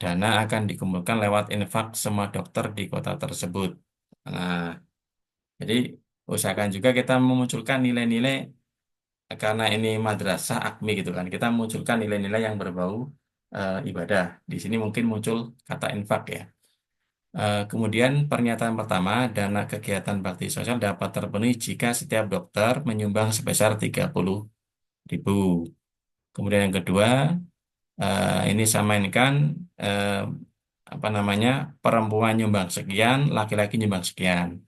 Speaker 1: Dana akan dikumpulkan lewat infak semua dokter di kota tersebut. Nah, jadi usahakan juga kita memunculkan nilai-nilai, karena ini madrasah akmi gitu kan, kita munculkan nilai-nilai yang berbau ibadah. Di sini mungkin muncul kata infak ya. Kemudian pernyataan pertama, dana kegiatan bakti sosial dapat terpenuhi jika setiap dokter menyumbang sebesar 30.000. Kemudian yang kedua, ini samainkan eh, apa namanya, perempuan nyumbang sekian, laki-laki nyumbang sekian.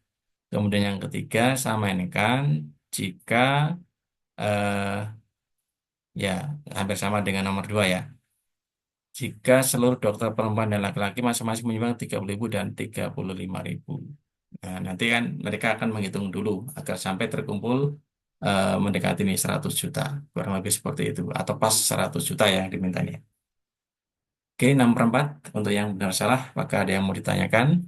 Speaker 1: Kemudian yang ketiga, samainkan jika ya hampir sama dengan nomor 2 ya. Jika seluruh dokter perempuan dan laki-laki masing-masing menyumbang 30.000 dan 35.000. Nah, nanti kan mereka akan menghitung dulu agar sampai terkumpul mendekati nih 100 juta. Kurang lebih seperti itu. Atau pas 100 juta yang dimintanya. Oke, 6/4 untuk yang benar salah. Apakah ada yang mau ditanyakan?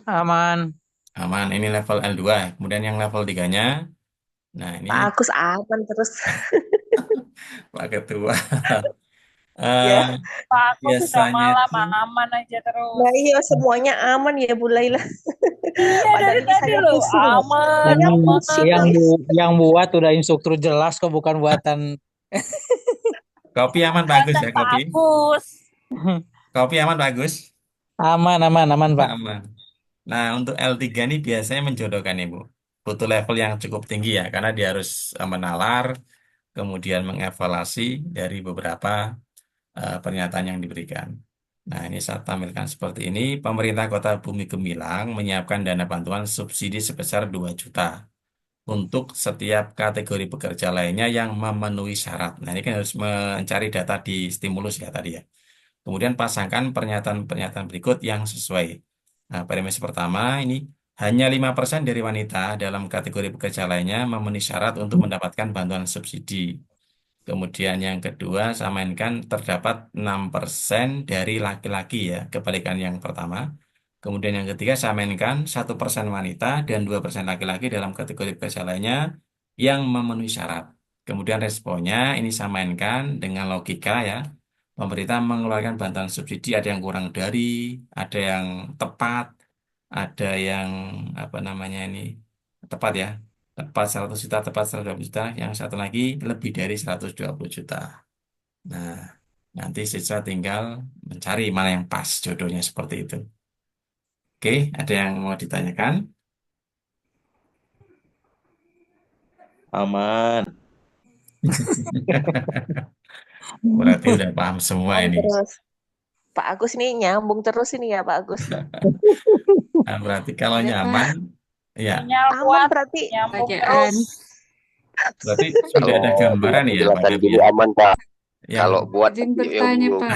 Speaker 2: Aman.
Speaker 1: Aman, ini level L2. Kemudian yang level 3-nya. Nah, ini
Speaker 4: Pak Agus aman terus.
Speaker 1: Pak Ketua.
Speaker 4: Ya.
Speaker 1: Eh,
Speaker 6: Pak aku sudah
Speaker 1: biasanya
Speaker 6: malam
Speaker 1: itu
Speaker 6: aman aja terus.
Speaker 4: Nah iya semuanya aman ya Bu Laila.
Speaker 6: Iya dari
Speaker 4: Padahal ini
Speaker 6: tadi
Speaker 4: saya
Speaker 6: loh
Speaker 4: pusing loh.
Speaker 6: aman
Speaker 2: Ini
Speaker 4: Saya
Speaker 6: aman
Speaker 4: pusing
Speaker 2: yang
Speaker 4: ini.
Speaker 2: yang buat udah instruktur jelas kok, bukan buatan.
Speaker 1: kopi aman Pak Agus
Speaker 6: buatan
Speaker 1: ya,
Speaker 6: Pak
Speaker 1: kopi.
Speaker 6: Agus.
Speaker 1: Kopi aman Pak Agus.
Speaker 2: Aman, aman, aman, Pak.
Speaker 1: Aman. Nah, untuk L3 ini biasanya menjodohkan Ibu. Butuh level yang cukup tinggi ya, karena dia harus menalar, kemudian mengevaluasi dari beberapa pernyataan yang diberikan. Nah, ini saya tampilkan seperti ini. Pemerintah Kota Bumi Gemilang menyiapkan dana bantuan subsidi sebesar 2 juta untuk setiap kategori pekerja lainnya yang memenuhi syarat. Nah, ini kan harus mencari data di stimulus ya tadi ya. Kemudian pasangkan pernyataan-pernyataan berikut yang sesuai. Nah, premis pertama ini hanya 5% dari wanita dalam kategori pekerja lainnya memenuhi syarat untuk mendapatkan bantuan subsidi. Kemudian yang kedua, samakan terdapat 6% dari laki-laki ya, kebalikan yang pertama. Kemudian yang ketiga, samakan 1% wanita dan 2% laki-laki dalam kategori pekerja lainnya yang memenuhi syarat. Kemudian responnya ini samakan dengan logika ya. Pemerintah mengeluarkan bantuan subsidi ada yang kurang dari, ada yang tepat, ada yang apa namanya ini tepat ya. Tepat 100 juta, tepat 120 juta, yang satu lagi lebih dari 120 juta. Nah, nanti siswa tinggal mencari mana yang pas jodohnya seperti itu. Oke, ada yang mau ditanyakan?
Speaker 7: Aman.
Speaker 1: Berarti udah paham semua
Speaker 4: Aman
Speaker 1: ini.
Speaker 4: terus. Pak Agus ini nyambung terus ini ya Pak Agus.
Speaker 1: Nah, berarti kalau
Speaker 3: Ada
Speaker 1: nyaman,
Speaker 3: Pak
Speaker 1: ya,
Speaker 6: Sinyal
Speaker 4: Aman
Speaker 6: kuat,
Speaker 4: berarti.
Speaker 6: nyambung
Speaker 3: pertanyaan.
Speaker 6: terus.
Speaker 1: berarti sudah ada
Speaker 7: Kalau
Speaker 1: gambaran
Speaker 7: dengan
Speaker 1: ya Bang
Speaker 7: penjelasan
Speaker 1: Gabi
Speaker 7: gini
Speaker 1: ya.
Speaker 7: aman, Pak.
Speaker 1: Yang,
Speaker 7: Kalau buat
Speaker 3: Izin
Speaker 7: yang
Speaker 3: bertanya
Speaker 7: belum.
Speaker 3: Pak.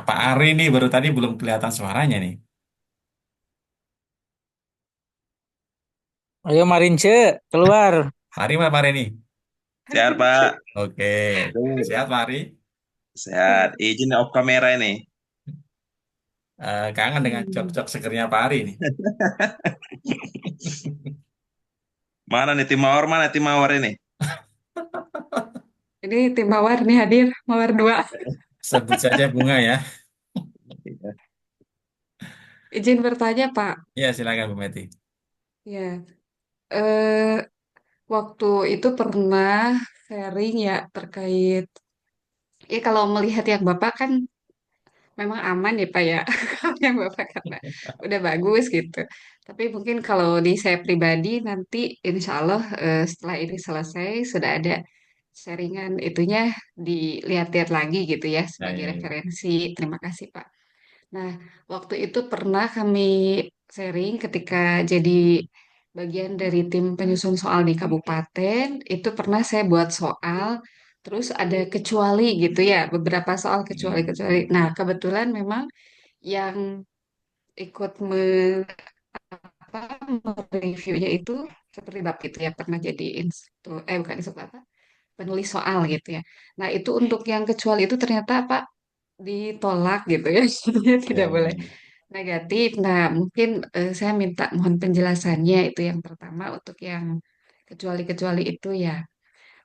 Speaker 1: Pak Ari nih baru tadi belum kelihatan suaranya nih.
Speaker 2: Ayo Marince, keluar.
Speaker 1: Ari mana Pak Ari nih?
Speaker 8: Sehat, Pak.
Speaker 1: Oke,
Speaker 8: Aduh,
Speaker 1: sehat Pak Ari.
Speaker 8: sehat. Izin off kamera ini.
Speaker 1: Kangen dengan
Speaker 3: Hmm.
Speaker 1: cok-cok segernya Pak Ari nih.
Speaker 8: Mana nih tim mawar, mana tim mawar ini?
Speaker 3: Ini tim Mawar nih hadir, Mawar 2.
Speaker 1: Sebut saja Bunga ya.
Speaker 3: Izin bertanya Pak.
Speaker 1: Ya, silakan Bu Meti.
Speaker 3: Ya, eh, waktu itu pernah sharing ya terkait, ya kalau melihat yang Bapak kan memang aman ya Pak ya, yang Bapak karena udah bagus gitu. Tapi mungkin kalau di saya pribadi nanti insya Allah setelah ini selesai sudah ada sharingan itunya dilihat-lihat lagi gitu ya
Speaker 1: Ya,
Speaker 3: sebagai
Speaker 1: ya, ya.
Speaker 3: referensi. Terima kasih Pak. Nah, waktu itu pernah kami sharing ketika jadi bagian dari tim penyusun soal di kabupaten, itu pernah saya buat soal, terus ada kecuali gitu ya, beberapa soal kecuali-kecuali. Nah, kebetulan memang yang ikut apa, mereviewnya itu seperti Bapak itu ya, pernah jadi bukan instruktur apa, penulis soal gitu ya. Nah, itu untuk yang kecuali itu ternyata Pak ditolak gitu ya, jadinya
Speaker 1: Ya,
Speaker 3: tidak boleh
Speaker 1: ya.
Speaker 3: negatif. Nah, mungkin saya minta mohon penjelasannya itu yang pertama untuk yang kecuali-kecuali itu ya.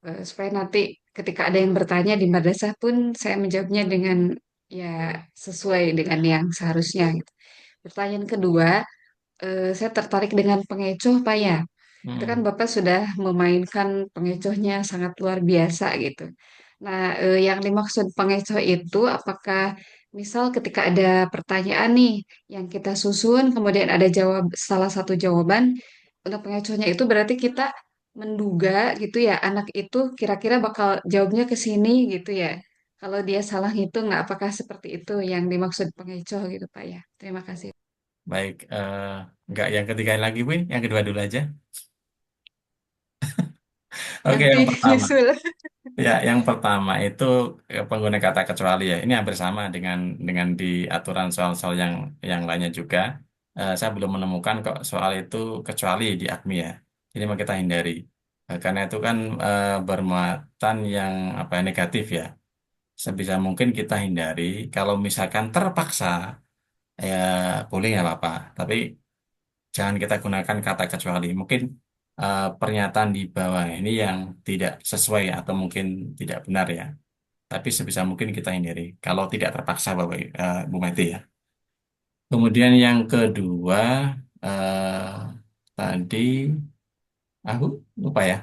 Speaker 3: Supaya nanti ketika ada yang bertanya di madrasah pun saya menjawabnya dengan ya sesuai dengan yang seharusnya gitu. Pertanyaan kedua, saya tertarik dengan pengecoh Pak ya. Itu kan
Speaker 1: Hmm.
Speaker 3: Bapak sudah memainkan pengecohnya sangat luar biasa gitu. Nah, yang dimaksud pengecoh itu apakah misal ketika ada pertanyaan nih yang kita susun, kemudian ada salah satu jawaban untuk pengecohnya itu berarti kita menduga gitu ya anak itu kira-kira bakal jawabnya ke sini gitu ya. Kalau dia salah ngitung, nah apakah seperti itu yang dimaksud pengecoh gitu Pak ya? Terima kasih.
Speaker 1: Baik, enggak yang ketiga lagi Bu, yang kedua dulu aja. Oke,
Speaker 3: Nanti
Speaker 1: yang pertama.
Speaker 3: nyusul.
Speaker 1: Ya, yang pertama itu pengguna kata kecuali ya. Ini hampir sama dengan di aturan soal-soal yang lainnya juga. Saya belum menemukan kok soal itu kecuali di AKMI ya. Jadi mau kita hindari. Karena itu kan bermuatan yang apa ya, negatif ya. Sebisa mungkin kita hindari. Kalau misalkan terpaksa, ya boleh nggak apa-apa. Tapi jangan kita gunakan kata kecuali. Mungkin pernyataan di bawah ini yang tidak sesuai atau mungkin tidak benar ya. Tapi sebisa mungkin kita hindari. Kalau tidak terpaksa, Bu Meti ya. Kemudian yang kedua, eh, tadi aku lupa ya.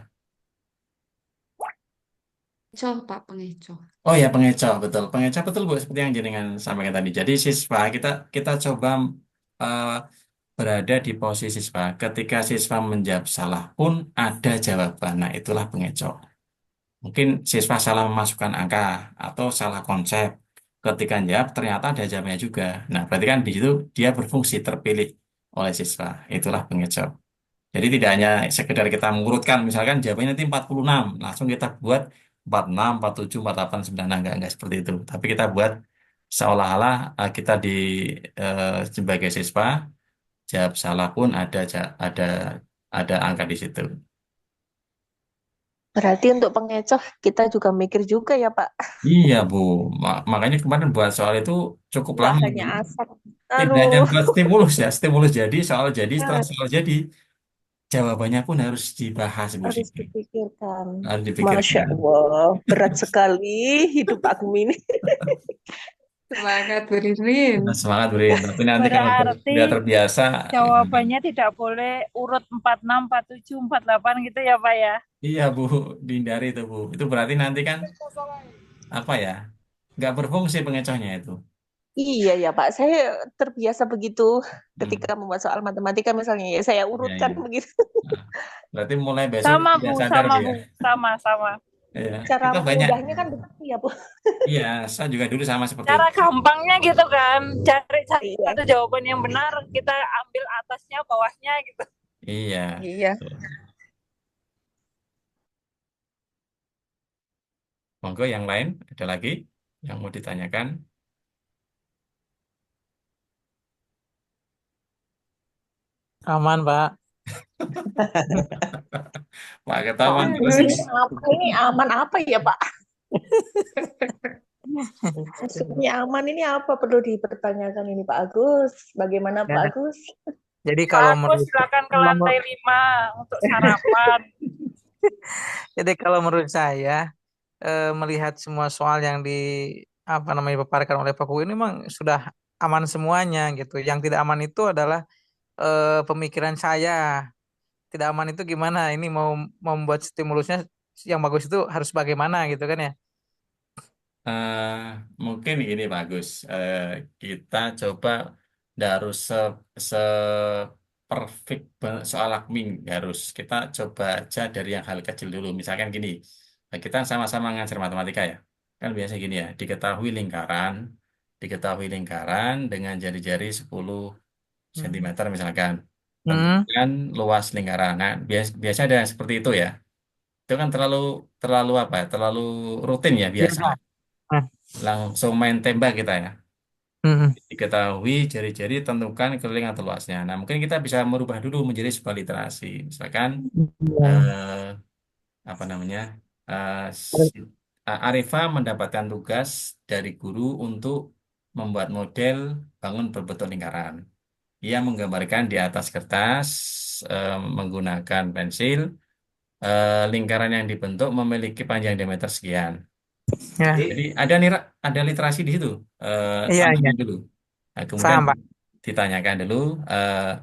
Speaker 3: Pengecoh, Pak, pengecoh.
Speaker 1: Oh ya, pengecoh betul. Pengecoh betul Bu, seperti yang jenengan sampaikan tadi. Jadi siswa kita coba eh, berada di posisi siswa. Ketika siswa menjawab salah pun ada jawaban. Nah, itulah pengecoh. Mungkin siswa salah memasukkan angka atau salah konsep. Ketika jawab ternyata ada jawabnya juga. Nah, berarti kan di situ dia berfungsi terpilih oleh siswa. Itulah pengecoh. Jadi tidak hanya sekedar kita mengurutkan, misalkan jawabannya nanti 46, langsung kita buat 46, 47, 48, 9, nah, enggak seperti itu. Tapi kita buat seolah-olah kita sebagai siswa, jawab salah pun ada angka di situ.
Speaker 4: Berarti untuk pengecoh kita juga mikir juga ya, Pak.
Speaker 1: Iya, Bu. Makanya kemarin buat soal itu cukup
Speaker 4: Nggak
Speaker 1: lama,
Speaker 4: hanya
Speaker 1: Bu.
Speaker 4: asal.
Speaker 1: Tidak hanya
Speaker 4: Aduh,
Speaker 1: buat stimulus ya, stimulus jadi, soal jadi, setelah
Speaker 4: ya,
Speaker 1: soal jadi, jawabannya pun harus dibahas, Bu
Speaker 4: harus
Speaker 1: Siti.
Speaker 4: dipikirkan.
Speaker 1: Harus
Speaker 4: Masya
Speaker 1: dipikirkan.
Speaker 4: Allah, berat sekali hidup aku ini.
Speaker 3: Semangat, Bu Rinrin.
Speaker 1: Nah, semangat, Brin. Tapi nanti kalau
Speaker 6: Berarti
Speaker 1: sudah terbiasa,
Speaker 6: jawabannya tidak boleh urut 46, 47, 48 gitu ya, Pak ya.
Speaker 1: iya, Bu, dihindari itu, Bu. Itu berarti nanti kan, apa ya, nggak berfungsi pengecohnya itu.
Speaker 4: Iya ya Pak, saya terbiasa begitu
Speaker 1: Hmm.
Speaker 4: ketika membuat soal matematika misalnya ya saya
Speaker 1: Iya,
Speaker 4: urutkan
Speaker 1: iya.
Speaker 4: begitu.
Speaker 1: Nah, berarti mulai besok
Speaker 6: Sama,
Speaker 1: tidak
Speaker 6: Bu,
Speaker 1: sadar,
Speaker 6: sama,
Speaker 1: Bu ya.
Speaker 6: Bu. Sama.
Speaker 1: Iya,
Speaker 4: Cara
Speaker 1: kita banyak.
Speaker 4: mudahnya kan begitu ya Bu.
Speaker 1: Iya, saya juga dulu sama seperti
Speaker 6: Cara
Speaker 1: itu.
Speaker 6: gampangnya gitu kan, cari
Speaker 4: Iya,
Speaker 6: satu jawaban yang benar, kita ambil atasnya, bawahnya gitu.
Speaker 1: Iya.
Speaker 4: iya.
Speaker 1: Monggo yang lain, ada lagi yang mau ditanyakan?
Speaker 2: Aman, Pak.
Speaker 1: Pak ketahuan terus
Speaker 4: Bagus.
Speaker 1: ini.
Speaker 4: Ini aman apa ya Pak? Maksudnya aman ini apa perlu dipertanyakan ini Pak Agus? Bagaimana Pak
Speaker 2: Ya,
Speaker 4: Agus?
Speaker 2: jadi
Speaker 6: Pak
Speaker 2: kalau
Speaker 6: Agus,
Speaker 2: menurut
Speaker 6: silakan ke
Speaker 2: kalau
Speaker 6: lantai 5 untuk sarapan.
Speaker 2: jadi kalau menurut saya melihat semua soal yang dipaparkan oleh Pak Kuwi ini memang sudah aman semuanya gitu. Yang tidak aman itu adalah pemikiran saya. Tidak aman itu gimana? Ini mau membuat stimulusnya yang bagus itu harus bagaimana gitu kan ya?
Speaker 1: Eh, Mungkin ini bagus. Kita coba nggak harus se perfect soal admin, nggak harus. Kita coba aja dari yang hal kecil dulu. Misalkan gini, kita sama-sama ngajar matematika ya. Kan biasa gini ya, diketahui lingkaran dengan jari-jari 10 cm misalkan.
Speaker 2: Hmm,
Speaker 1: Tentukan luas lingkaran. Nah, biasa ada yang seperti itu ya. Itu kan terlalu terlalu apa ya? Terlalu rutin ya biasa.
Speaker 2: biasa. Hmm,
Speaker 1: Langsung main tembak kita ya.
Speaker 2: hmm,
Speaker 1: Diketahui jari-jari tentukan keliling atau luasnya. Nah, mungkin kita bisa merubah dulu menjadi sebuah literasi. Misalkan
Speaker 2: hmm.
Speaker 1: eh, apa namanya? eh, si- Arifa mendapatkan tugas dari guru untuk membuat model bangun berbentuk lingkaran. Ia menggambarkan di atas kertas menggunakan pensil. Lingkaran yang dibentuk memiliki panjang diameter sekian.
Speaker 2: Ya,
Speaker 1: Jadi ada literasi di situ.
Speaker 2: iya, iya.
Speaker 1: Tantangan dulu. Nah, kemudian
Speaker 2: Paham, Pak.
Speaker 1: ditanyakan dulu, eh,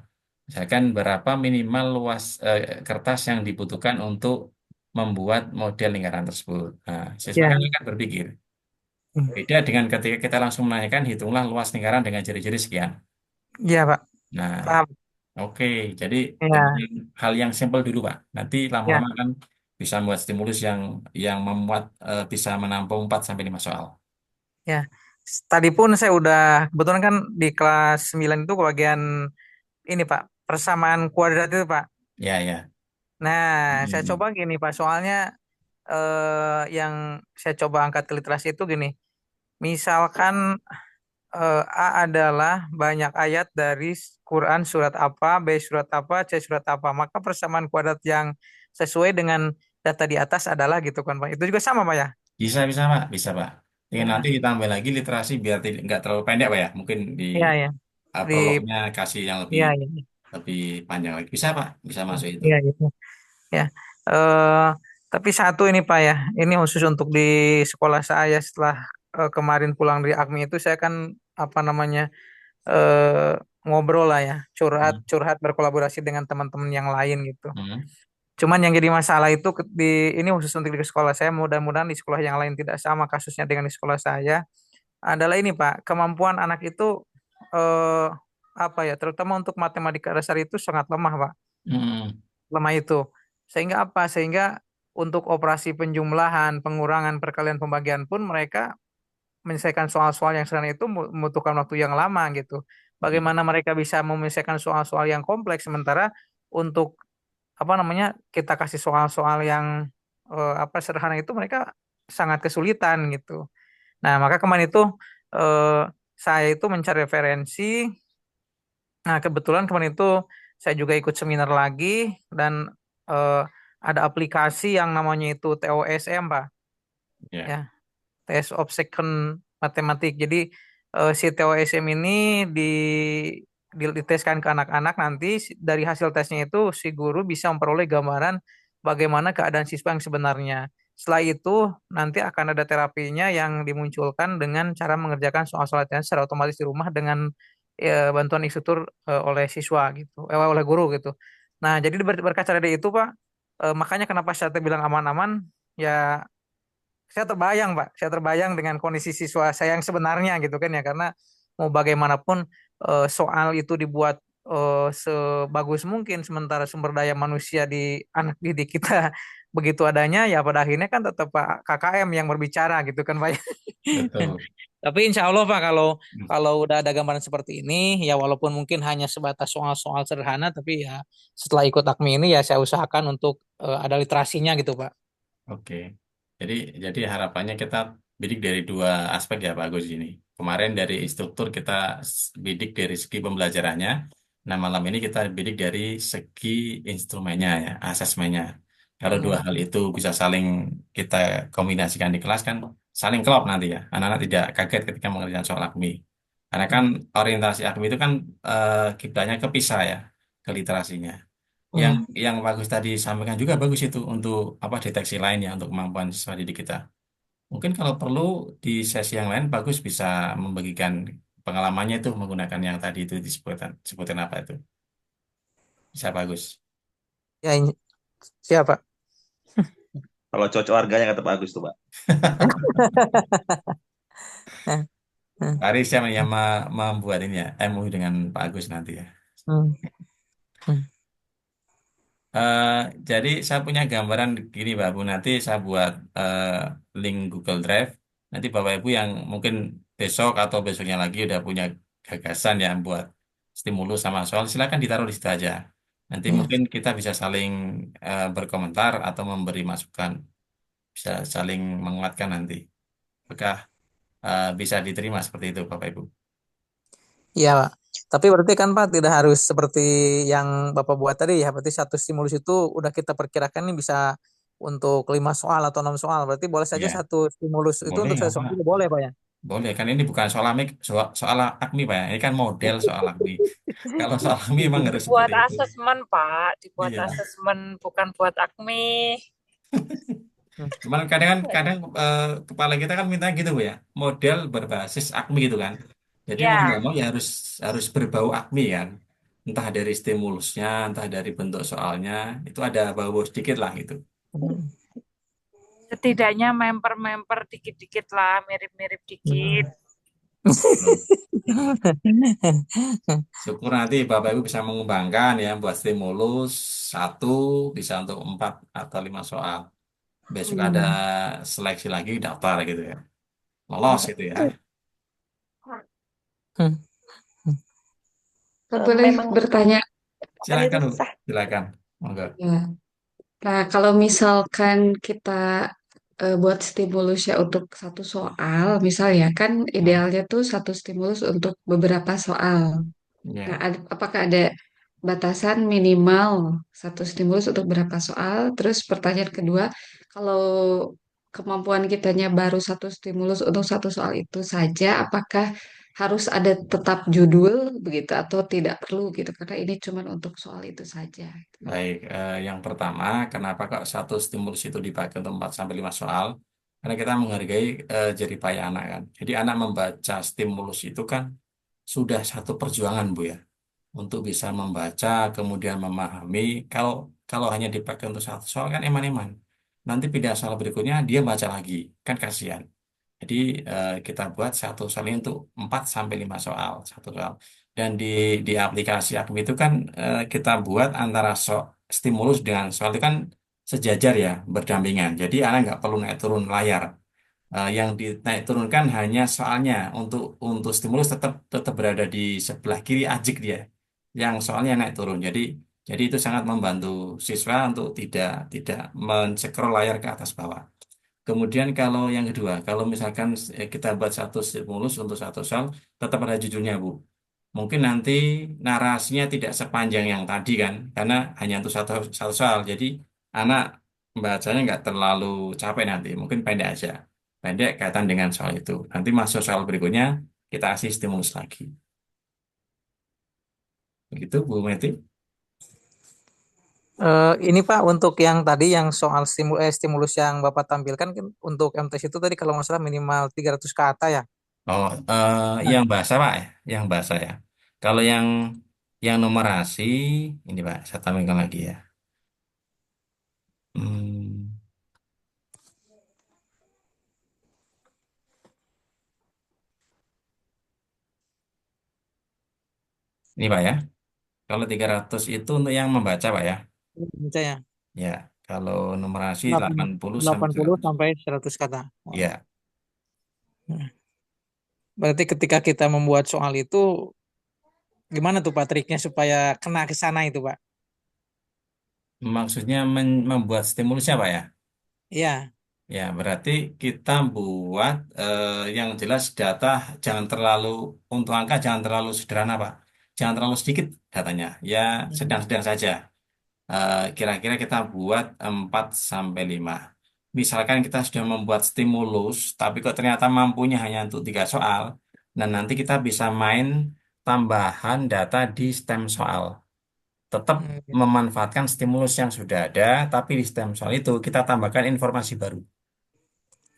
Speaker 1: misalkan berapa minimal luas kertas yang dibutuhkan untuk membuat model lingkaran tersebut. Nah, siswa
Speaker 2: Iya,
Speaker 1: kan
Speaker 2: iya.
Speaker 1: akan berpikir.
Speaker 2: Hmm.
Speaker 1: Beda dengan ketika kita langsung menanyakan, hitunglah luas lingkaran dengan jari-jari sekian.
Speaker 2: Iya, Pak.
Speaker 1: Nah,
Speaker 2: Paham.
Speaker 1: oke. Jadi
Speaker 2: Iya,
Speaker 1: dengan hal yang simpel dulu, Pak. Nanti
Speaker 2: iya,
Speaker 1: lama-lama kan bisa membuat stimulus yang memuat bisa menampung 4 sampai 5 soal.
Speaker 2: iya. Tadi pun saya udah kebetulan kan di kelas 9 itu bagian ini Pak, persamaan kuadrat itu Pak.
Speaker 1: Ya, ya.
Speaker 2: Nah, saya
Speaker 1: Hmm.
Speaker 2: coba gini Pak, soalnya yang saya coba angkat ke literasi itu gini. Misalkan A adalah banyak ayat dari Quran surat apa, B surat apa, C surat apa. Maka persamaan kuadrat yang sesuai dengan data di atas adalah gitu kan Pak. Itu juga sama Pak ya?
Speaker 1: Bisa, bisa, Pak. Bisa, Pak. Dengan nanti
Speaker 2: Ya,
Speaker 1: ditambah lagi literasi biar nggak terlalu pendek, Pak ya. Mungkin di
Speaker 2: iya ya. Di
Speaker 1: prolognya kasih yang lebih
Speaker 2: iya iya.
Speaker 1: lebih panjang lagi. Bisa, Pak. Bisa masuk itu.
Speaker 2: Iya, iya. ya. Eh, tapi satu ini Pak ya, ini khusus untuk di sekolah saya setelah kemarin pulang dari AKMI itu saya kan apa namanya eh, ngobrol lah ya, curhat
Speaker 1: Hmm.
Speaker 2: curhat berkolaborasi dengan teman-teman yang lain gitu.
Speaker 1: Hmm.
Speaker 2: Cuman yang jadi masalah itu di ini khusus untuk di sekolah saya, mudah-mudahan di sekolah yang lain tidak sama kasusnya dengan di sekolah saya. Adalah ini Pak, kemampuan anak itu eh, apa ya, terutama untuk matematika dasar itu sangat lemah Pak,
Speaker 1: Hmm.
Speaker 2: lemah itu. Sehingga apa? Sehingga untuk operasi penjumlahan, pengurangan, perkalian, pembagian pun mereka menyelesaikan soal-soal yang sederhana itu membutuhkan waktu yang lama gitu. Bagaimana mereka bisa menyelesaikan soal-soal yang kompleks sementara untuk apa namanya kita kasih soal-soal yang apa sederhana itu mereka sangat kesulitan gitu. Nah, maka kemarin itu eh, saya itu mencari referensi. Nah, kebetulan kemarin itu saya juga ikut seminar lagi dan eh, ada aplikasi yang namanya itu TOSM, Pak.
Speaker 1: Ya.
Speaker 2: Ya, Test of Second Matematik. Jadi si TOSM ini diteskan ke anak-anak nanti dari hasil tesnya itu si guru bisa memperoleh gambaran bagaimana keadaan siswa yang sebenarnya. Setelah itu nanti akan ada terapinya yang dimunculkan dengan cara mengerjakan soal-soal latihan secara otomatis di rumah dengan bantuan instruktur oleh siswa gitu, oleh guru gitu. Nah, jadi berkaca dari itu Pak, makanya kenapa saya bilang aman-aman ya saya terbayang, Pak. Saya terbayang dengan kondisi siswa saya yang sebenarnya gitu kan ya, karena mau bagaimanapun soal itu dibuat sebagus mungkin, sementara sumber daya manusia di anak didik kita begitu adanya, ya pada akhirnya kan tetap Pak KKM yang berbicara gitu kan, Pak.
Speaker 1: Betul.
Speaker 2: Tapi insya Allah Pak, kalau
Speaker 1: Hmm.
Speaker 2: kalau udah ada gambaran seperti ini, ya walaupun mungkin hanya sebatas soal-soal sederhana, tapi ya setelah ikut AKMI ini ya saya usahakan untuk ada literasinya gitu, Pak.
Speaker 1: Oke. Jadi harapannya kita bidik dari dua aspek ya Pak Agus ini. Kemarin dari instruktur kita bidik dari segi pembelajarannya. Nah malam ini kita bidik dari segi instrumennya ya, asesmennya. Kalau dua
Speaker 2: Mm-mm.
Speaker 1: hal itu bisa saling kita kombinasikan di kelas kan saling klop nanti ya. Anak-anak tidak kaget ketika mengerjakan soal AKMI. Karena kan orientasi AKMI itu kan kiblatnya kepisah ya, ke literasinya. Yang
Speaker 2: Mm.
Speaker 1: bagus tadi sampaikan juga bagus itu untuk apa deteksi lain ya untuk kemampuan siswa didik kita. Mungkin kalau perlu di sesi yang lain bagus bisa membagikan pengalamannya itu menggunakan yang tadi itu disebutkan sebutin apa itu. Bisa bagus.
Speaker 2: Ya, siapa?
Speaker 8: Kalau cocok harganya kata Pak Agus tuh, Pak.
Speaker 1: Mari siapa yang membuat ini ya MOU dengan Pak Agus nanti ya.
Speaker 2: Hmm. Hmm.
Speaker 1: Eh, jadi saya punya gambaran gini Pak Bu, nanti saya buat link Google Drive. Nanti Bapak Ibu yang mungkin besok atau besoknya lagi udah punya gagasan ya buat stimulus sama soal, silakan ditaruh di situ aja. Nanti
Speaker 2: Ya.
Speaker 1: mungkin kita bisa saling berkomentar atau memberi masukan, bisa saling menguatkan nanti. Apakah bisa diterima seperti itu Bapak Ibu?
Speaker 2: Iya, Pak. Tapi berarti kan Pak tidak harus seperti yang Bapak buat tadi ya. Berarti satu stimulus itu udah kita perkirakan nih bisa untuk 5 soal atau 6 soal. Berarti boleh saja
Speaker 1: Ya,
Speaker 2: satu stimulus itu
Speaker 1: boleh
Speaker 2: untuk
Speaker 1: nggak
Speaker 2: satu soal
Speaker 1: Pak?
Speaker 2: juga boleh Pak ya.
Speaker 1: Boleh kan ini bukan soal soal AKMI Pak ya. Ini kan model soal AKMI. Kalau soal AKMI memang harus seperti
Speaker 6: Dibuat
Speaker 1: itu.
Speaker 6: asesmen, Pak. Dibuat
Speaker 1: Iya.
Speaker 6: asesmen, bukan buat AKMI.
Speaker 2: Hmm.
Speaker 1: Cuman kadang kepala kita kan minta gitu Bu ya, model berbasis AKMI gitu kan. Jadi mau nggak
Speaker 6: Ya,
Speaker 1: mau ya harus harus berbau AKMI kan. Entah dari stimulusnya, entah dari bentuk soalnya, itu ada bau sedikit lah gitu.
Speaker 2: Hmm.
Speaker 6: setidaknya memper-memper dikit-dikit lah, mirip-mirip dikit.
Speaker 1: Hmm. Syukur nanti Bapak Ibu bisa mengembangkan ya buat stimulus satu bisa untuk 4 atau 5 soal. Besok ada
Speaker 3: Hmm.
Speaker 1: seleksi lagi daftar gitu ya. Lolos gitu ya.
Speaker 2: Hmm.
Speaker 3: Boleh
Speaker 4: Memang
Speaker 3: bertanya
Speaker 4: kan itu
Speaker 1: Silakan Bu,
Speaker 4: susah.
Speaker 1: silakan. Monggo.
Speaker 3: ya. Nah, kalau misalkan kita buat stimulusnya untuk satu soal, misal ya kan
Speaker 1: Hmm.
Speaker 3: idealnya tuh satu stimulus untuk beberapa soal. Nah,
Speaker 1: Ya.
Speaker 3: apakah ada batasan minimal satu stimulus untuk berapa soal? Terus pertanyaan kedua, kalau kemampuan kitanya baru satu stimulus untuk satu soal itu saja, apakah harus ada tetap judul begitu atau tidak perlu gitu karena ini cuma untuk soal itu saja.
Speaker 1: Baik, yang pertama, kenapa kok satu stimulus itu dipakai untuk 4 sampai 5 soal? Karena kita menghargai jerih payah anak kan. Jadi anak membaca stimulus itu kan sudah satu perjuangan, Bu ya, untuk bisa membaca kemudian memahami. Kalau kalau hanya dipakai untuk satu soal kan eman-eman. Nanti pindah soal berikutnya dia baca lagi, kan kasihan. Jadi kita buat satu soal ini untuk 4 sampai 5 soal, satu soal. Dan di aplikasi Akmi itu kan kita buat antara stimulus dengan soal itu kan sejajar ya, berdampingan. Jadi anak nggak perlu naik turun layar. Yang dinaik turunkan hanya soalnya untuk stimulus tetap tetap berada di sebelah kiri ajik dia. Yang soalnya naik turun. Jadi itu sangat membantu siswa untuk tidak men-scroll layar ke atas bawah. Kemudian kalau yang kedua, kalau misalkan kita buat satu stimulus untuk satu soal, tetap ada judulnya, Bu. Mungkin nanti narasinya tidak sepanjang yang tadi kan, karena hanya untuk satu soal. Jadi anak membacanya nggak terlalu capek nanti, mungkin pendek aja. Pendek kaitan dengan soal itu. Nanti masuk soal berikutnya, kita kasih stimulus lagi. Begitu, Bu Meti.
Speaker 2: Ini Pak, untuk yang tadi yang soal stimulus yang Bapak tampilkan kan untuk MTS itu tadi kalau nggak salah minimal 300 kata ya.
Speaker 1: Oh,
Speaker 2: Nah,
Speaker 1: yang bahasa Pak ya, yang bahasa ya. Kalau yang numerasi, ini Pak, saya tampilkan lagi ya. Hmm, ini Pak ya. Kalau 300 itu untuk yang membaca Pak ya.
Speaker 2: baca ya.
Speaker 1: Ya, kalau numerasi
Speaker 2: 8
Speaker 1: 80 sampai
Speaker 2: 80
Speaker 1: 100.
Speaker 2: sampai 100 kata. Oh.
Speaker 1: Ya,
Speaker 2: Nah, berarti ketika kita membuat soal itu gimana tuh Pak triknya supaya kena ke sana itu Pak?
Speaker 1: maksudnya membuat stimulusnya Pak ya.
Speaker 2: Iya.
Speaker 1: Ya, berarti kita buat yang jelas data jangan terlalu, untuk angka jangan terlalu sederhana Pak. Jangan terlalu sedikit datanya. Ya, sedang-sedang saja. Kira-kira kita buat 4 sampai 5. Misalkan kita sudah membuat stimulus, tapi kok ternyata mampunya hanya untuk 3 soal, dan nanti kita bisa main tambahan data di stem soal. Tetap
Speaker 2: Hmm,
Speaker 1: memanfaatkan stimulus yang sudah ada, tapi di stem soal itu kita tambahkan informasi baru.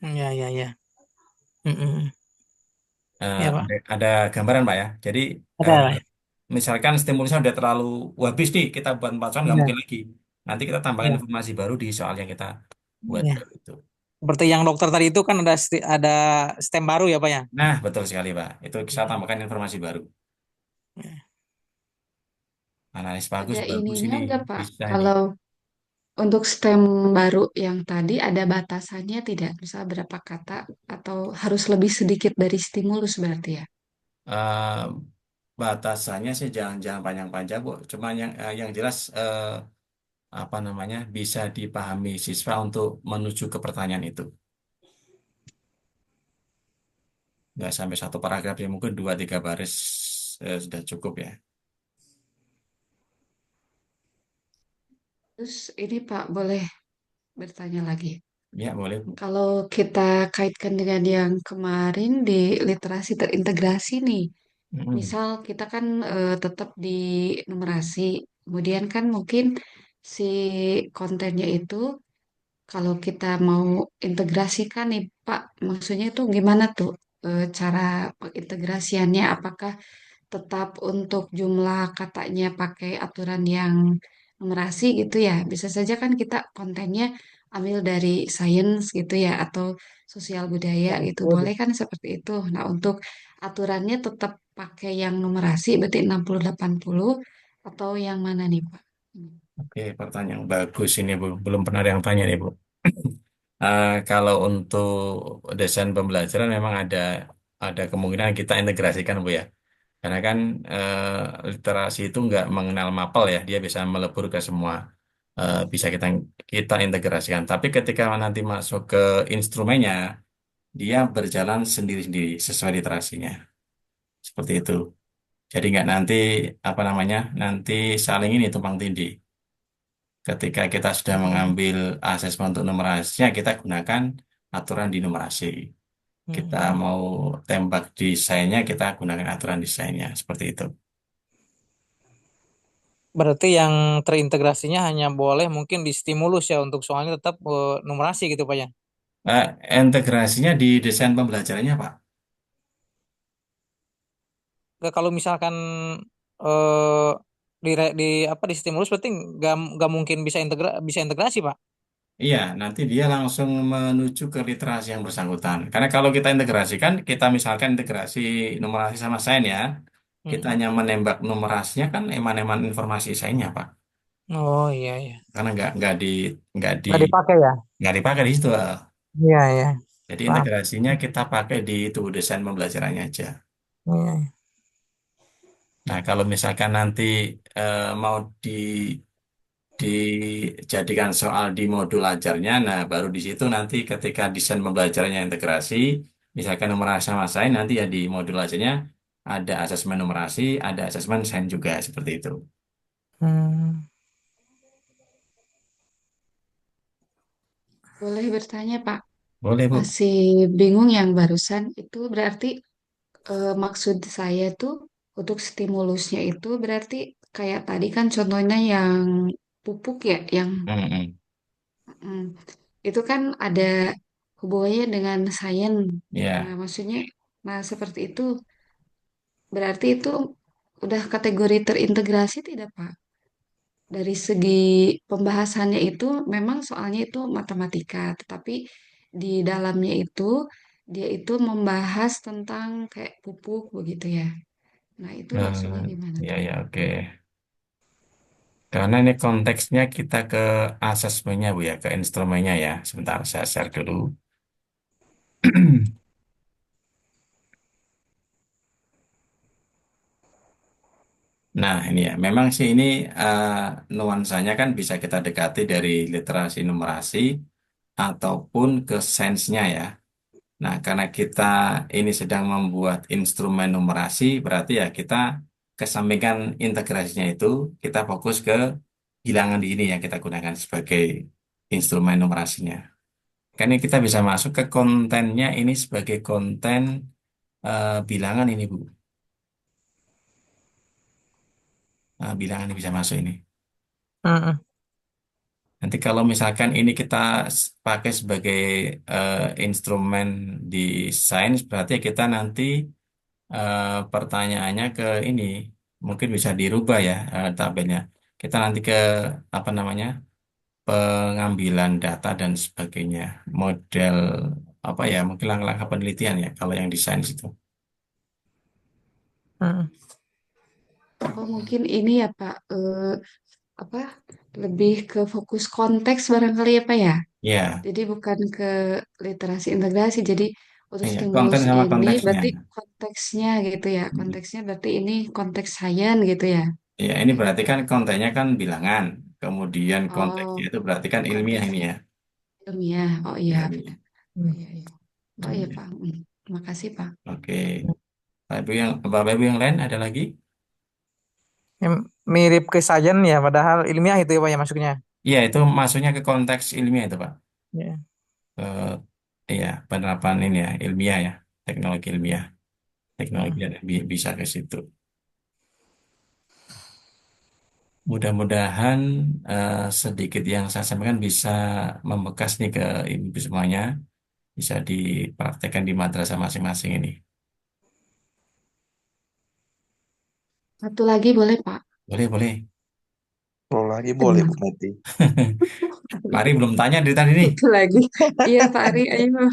Speaker 2: ya, ya, ya. Mm-mm.
Speaker 1: Eh,
Speaker 2: Ya Pak.
Speaker 1: ada gambaran Pak ya. Jadi
Speaker 2: Ada.
Speaker 1: eh,
Speaker 2: Pak.
Speaker 1: misalkan stimulusnya udah terlalu habis nih, kita buat 4 soal nggak
Speaker 2: Ya,
Speaker 1: mungkin lagi. Nanti kita tambahkan
Speaker 2: ya,
Speaker 1: informasi baru di soal yang kita buat
Speaker 2: ya.
Speaker 1: baru itu.
Speaker 2: Seperti yang dokter tadi itu kan ada stem baru ya Pak ya.
Speaker 1: Nah, betul sekali, Pak. Itu saya
Speaker 2: Ya.
Speaker 1: tambahkan informasi baru.
Speaker 2: Ya.
Speaker 1: Analis bagus,
Speaker 3: Ada
Speaker 1: bagus
Speaker 3: ininya
Speaker 1: ini.
Speaker 3: enggak Pak?
Speaker 1: Bisa ini.
Speaker 3: Kalau untuk stem baru yang tadi ada batasannya tidak? Misal berapa kata atau harus lebih sedikit dari stimulus berarti ya?
Speaker 1: Eh, batasannya sih jangan panjang-panjang, Bu. Cuma yang jelas apa namanya bisa dipahami siswa untuk menuju ke pertanyaan itu. Nggak sampai satu paragraf ya, mungkin 2-3 baris sudah cukup ya.
Speaker 3: Terus ini Pak boleh bertanya lagi.
Speaker 1: Ya, boleh, Bu.
Speaker 3: Kalau kita kaitkan dengan yang kemarin di literasi terintegrasi nih,
Speaker 1: Mm-mm.
Speaker 3: misal kita kan tetap di numerasi, kemudian kan mungkin si kontennya itu kalau kita mau integrasikan nih Pak, maksudnya itu gimana tuh cara pengintegrasiannya? Apakah tetap untuk jumlah katanya pakai aturan yang numerasi gitu ya? Bisa saja kan kita kontennya ambil dari sains gitu ya, atau sosial budaya gitu. Boleh kan seperti itu. Nah, untuk aturannya tetap pakai yang numerasi, berarti 60-80 atau yang mana nih Pak?
Speaker 1: Oke, pertanyaan bagus ini, Bu. Belum pernah ada yang tanya nih, Bu. Kalau untuk desain pembelajaran memang ada kemungkinan kita integrasikan, Bu ya. Karena kan literasi itu nggak mengenal mapel ya, dia bisa melebur ke semua. Bisa kita integrasikan. Tapi ketika nanti masuk ke instrumennya, dia berjalan sendiri-sendiri sesuai literasinya. Seperti itu. Jadi nggak nanti apa namanya, nanti saling ini tumpang tindih. Ketika kita sudah mengambil asesmen untuk numerasinya, kita gunakan aturan di numerasi. Kita
Speaker 2: Hmm.
Speaker 1: mau tembak desainnya, kita gunakan aturan desainnya seperti itu.
Speaker 2: Berarti yang terintegrasinya hanya boleh mungkin di stimulus ya, untuk soalnya tetap numerasi gitu Pak ya.
Speaker 1: Eh, Integrasinya di desain pembelajarannya, Pak.
Speaker 2: Kalau misalkan eh di apa di stimulus berarti nggak mungkin bisa integrasi Pak.
Speaker 1: Iya, nanti dia langsung menuju ke literasi yang bersangkutan. Karena kalau kita integrasikan, kita misalkan integrasi numerasi sama sains ya, kita
Speaker 2: Mm-mm.
Speaker 1: hanya menembak numerasinya kan eman-eman informasi sainsnya, Pak.
Speaker 2: Oh iya iya.
Speaker 1: Karena nggak di
Speaker 2: Nggak dipakai ya.
Speaker 1: nggak dipakai di situ.
Speaker 2: Iya iya.
Speaker 1: Jadi
Speaker 2: Paham.
Speaker 1: integrasinya kita pakai di itu desain pembelajarannya aja.
Speaker 2: Iya, iya.
Speaker 1: Nah, kalau misalkan nanti mau dijadikan soal di modul ajarnya, nah baru di situ nanti ketika desain pembelajarannya integrasi, misalkan numerasi sama sains, nanti ya di modul ajarnya ada asesmen numerasi, ada asesmen sains juga seperti itu.
Speaker 3: Hmm. Boleh bertanya, Pak?
Speaker 1: Boleh, Bu.
Speaker 3: Masih bingung yang barusan itu berarti maksud saya tuh untuk stimulusnya itu berarti kayak tadi kan contohnya yang pupuk ya, yang
Speaker 1: Mm-mm.
Speaker 3: mm, itu kan ada hubungannya dengan sains. Nah,
Speaker 1: Ya,
Speaker 3: maksudnya, nah seperti itu berarti itu udah kategori terintegrasi tidak, Pak? Dari segi pembahasannya itu memang soalnya itu matematika, tetapi di dalamnya itu dia itu membahas tentang kayak pupuk begitu ya. Nah, itu maksudnya gimana
Speaker 1: ya,
Speaker 3: tuh?
Speaker 1: ya, oke. Karena ini konteksnya kita ke asesmennya, Bu ya, ke instrumennya ya. Sebentar, saya share dulu. Nah, ini ya, memang sih ini eh, nuansanya kan bisa kita dekati dari literasi numerasi ataupun ke sainsnya ya. Nah, karena kita ini sedang membuat instrumen numerasi, berarti ya kita kesampingkan integrasinya itu, kita fokus ke bilangan di ini yang kita gunakan sebagai instrumen numerasinya. Karena kita bisa masuk ke kontennya ini sebagai konten bilangan ini, Bu. Nah, bilangan ini bisa masuk ini.
Speaker 2: Mm-mm.
Speaker 1: Nanti kalau misalkan ini kita pakai sebagai eh, instrumen di sains, berarti ya kita nanti pertanyaannya ke ini mungkin bisa dirubah ya tabelnya. Kita nanti ke apa namanya pengambilan data dan sebagainya, model apa ya mungkin langkah-langkah penelitian ya kalau yang di sains itu.
Speaker 2: Mm-mm.
Speaker 3: Oh, mungkin ini ya, Pak, apa lebih ke fokus konteks barangkali ya, Pak ya.
Speaker 1: Ya,
Speaker 3: Jadi bukan ke literasi integrasi. Jadi untuk
Speaker 1: iya konten
Speaker 3: stimulus
Speaker 1: sama
Speaker 3: ini
Speaker 1: konteksnya.
Speaker 3: berarti konteksnya gitu ya.
Speaker 1: Hmm.
Speaker 3: Konteksnya berarti ini konteks sains gitu ya.
Speaker 1: Ya ini berarti kan kontennya kan bilangan, kemudian konteksnya
Speaker 3: Oh,
Speaker 1: itu berarti kan ilmiah
Speaker 3: konteks
Speaker 1: ini ya.
Speaker 3: ilmiah. Oh iya,
Speaker 1: Ya,
Speaker 3: benar. Oh
Speaker 2: Mm.
Speaker 3: iya, iya. Oh iya,
Speaker 1: ya.
Speaker 3: Pak. Terima kasih, Pak.
Speaker 1: Oke. Bapak Ibu yang lain ada lagi?
Speaker 2: Yang mirip ke sains ya, padahal ilmiah itu ya Pak ya masuknya.
Speaker 1: Iya, itu masuknya ke konteks ilmiah itu, Pak.
Speaker 2: Ya.
Speaker 1: Iya, penerapan ini ya, ilmiah ya, teknologi ilmiah. Teknologi
Speaker 2: Mm.
Speaker 1: yang bisa ke situ. Mudah-mudahan sedikit yang saya sampaikan bisa membekas nih ke ibu semuanya, bisa dipraktekkan di madrasah masing-masing ini.
Speaker 3: Satu lagi boleh, Pak?
Speaker 1: Boleh, boleh.
Speaker 8: Kalau lagi boleh
Speaker 3: Tenang.
Speaker 8: Bu Meti.
Speaker 1: Pari belum tanya dari tadi nih.
Speaker 3: Satu lagi. Iya, Pak Ari. Ayo.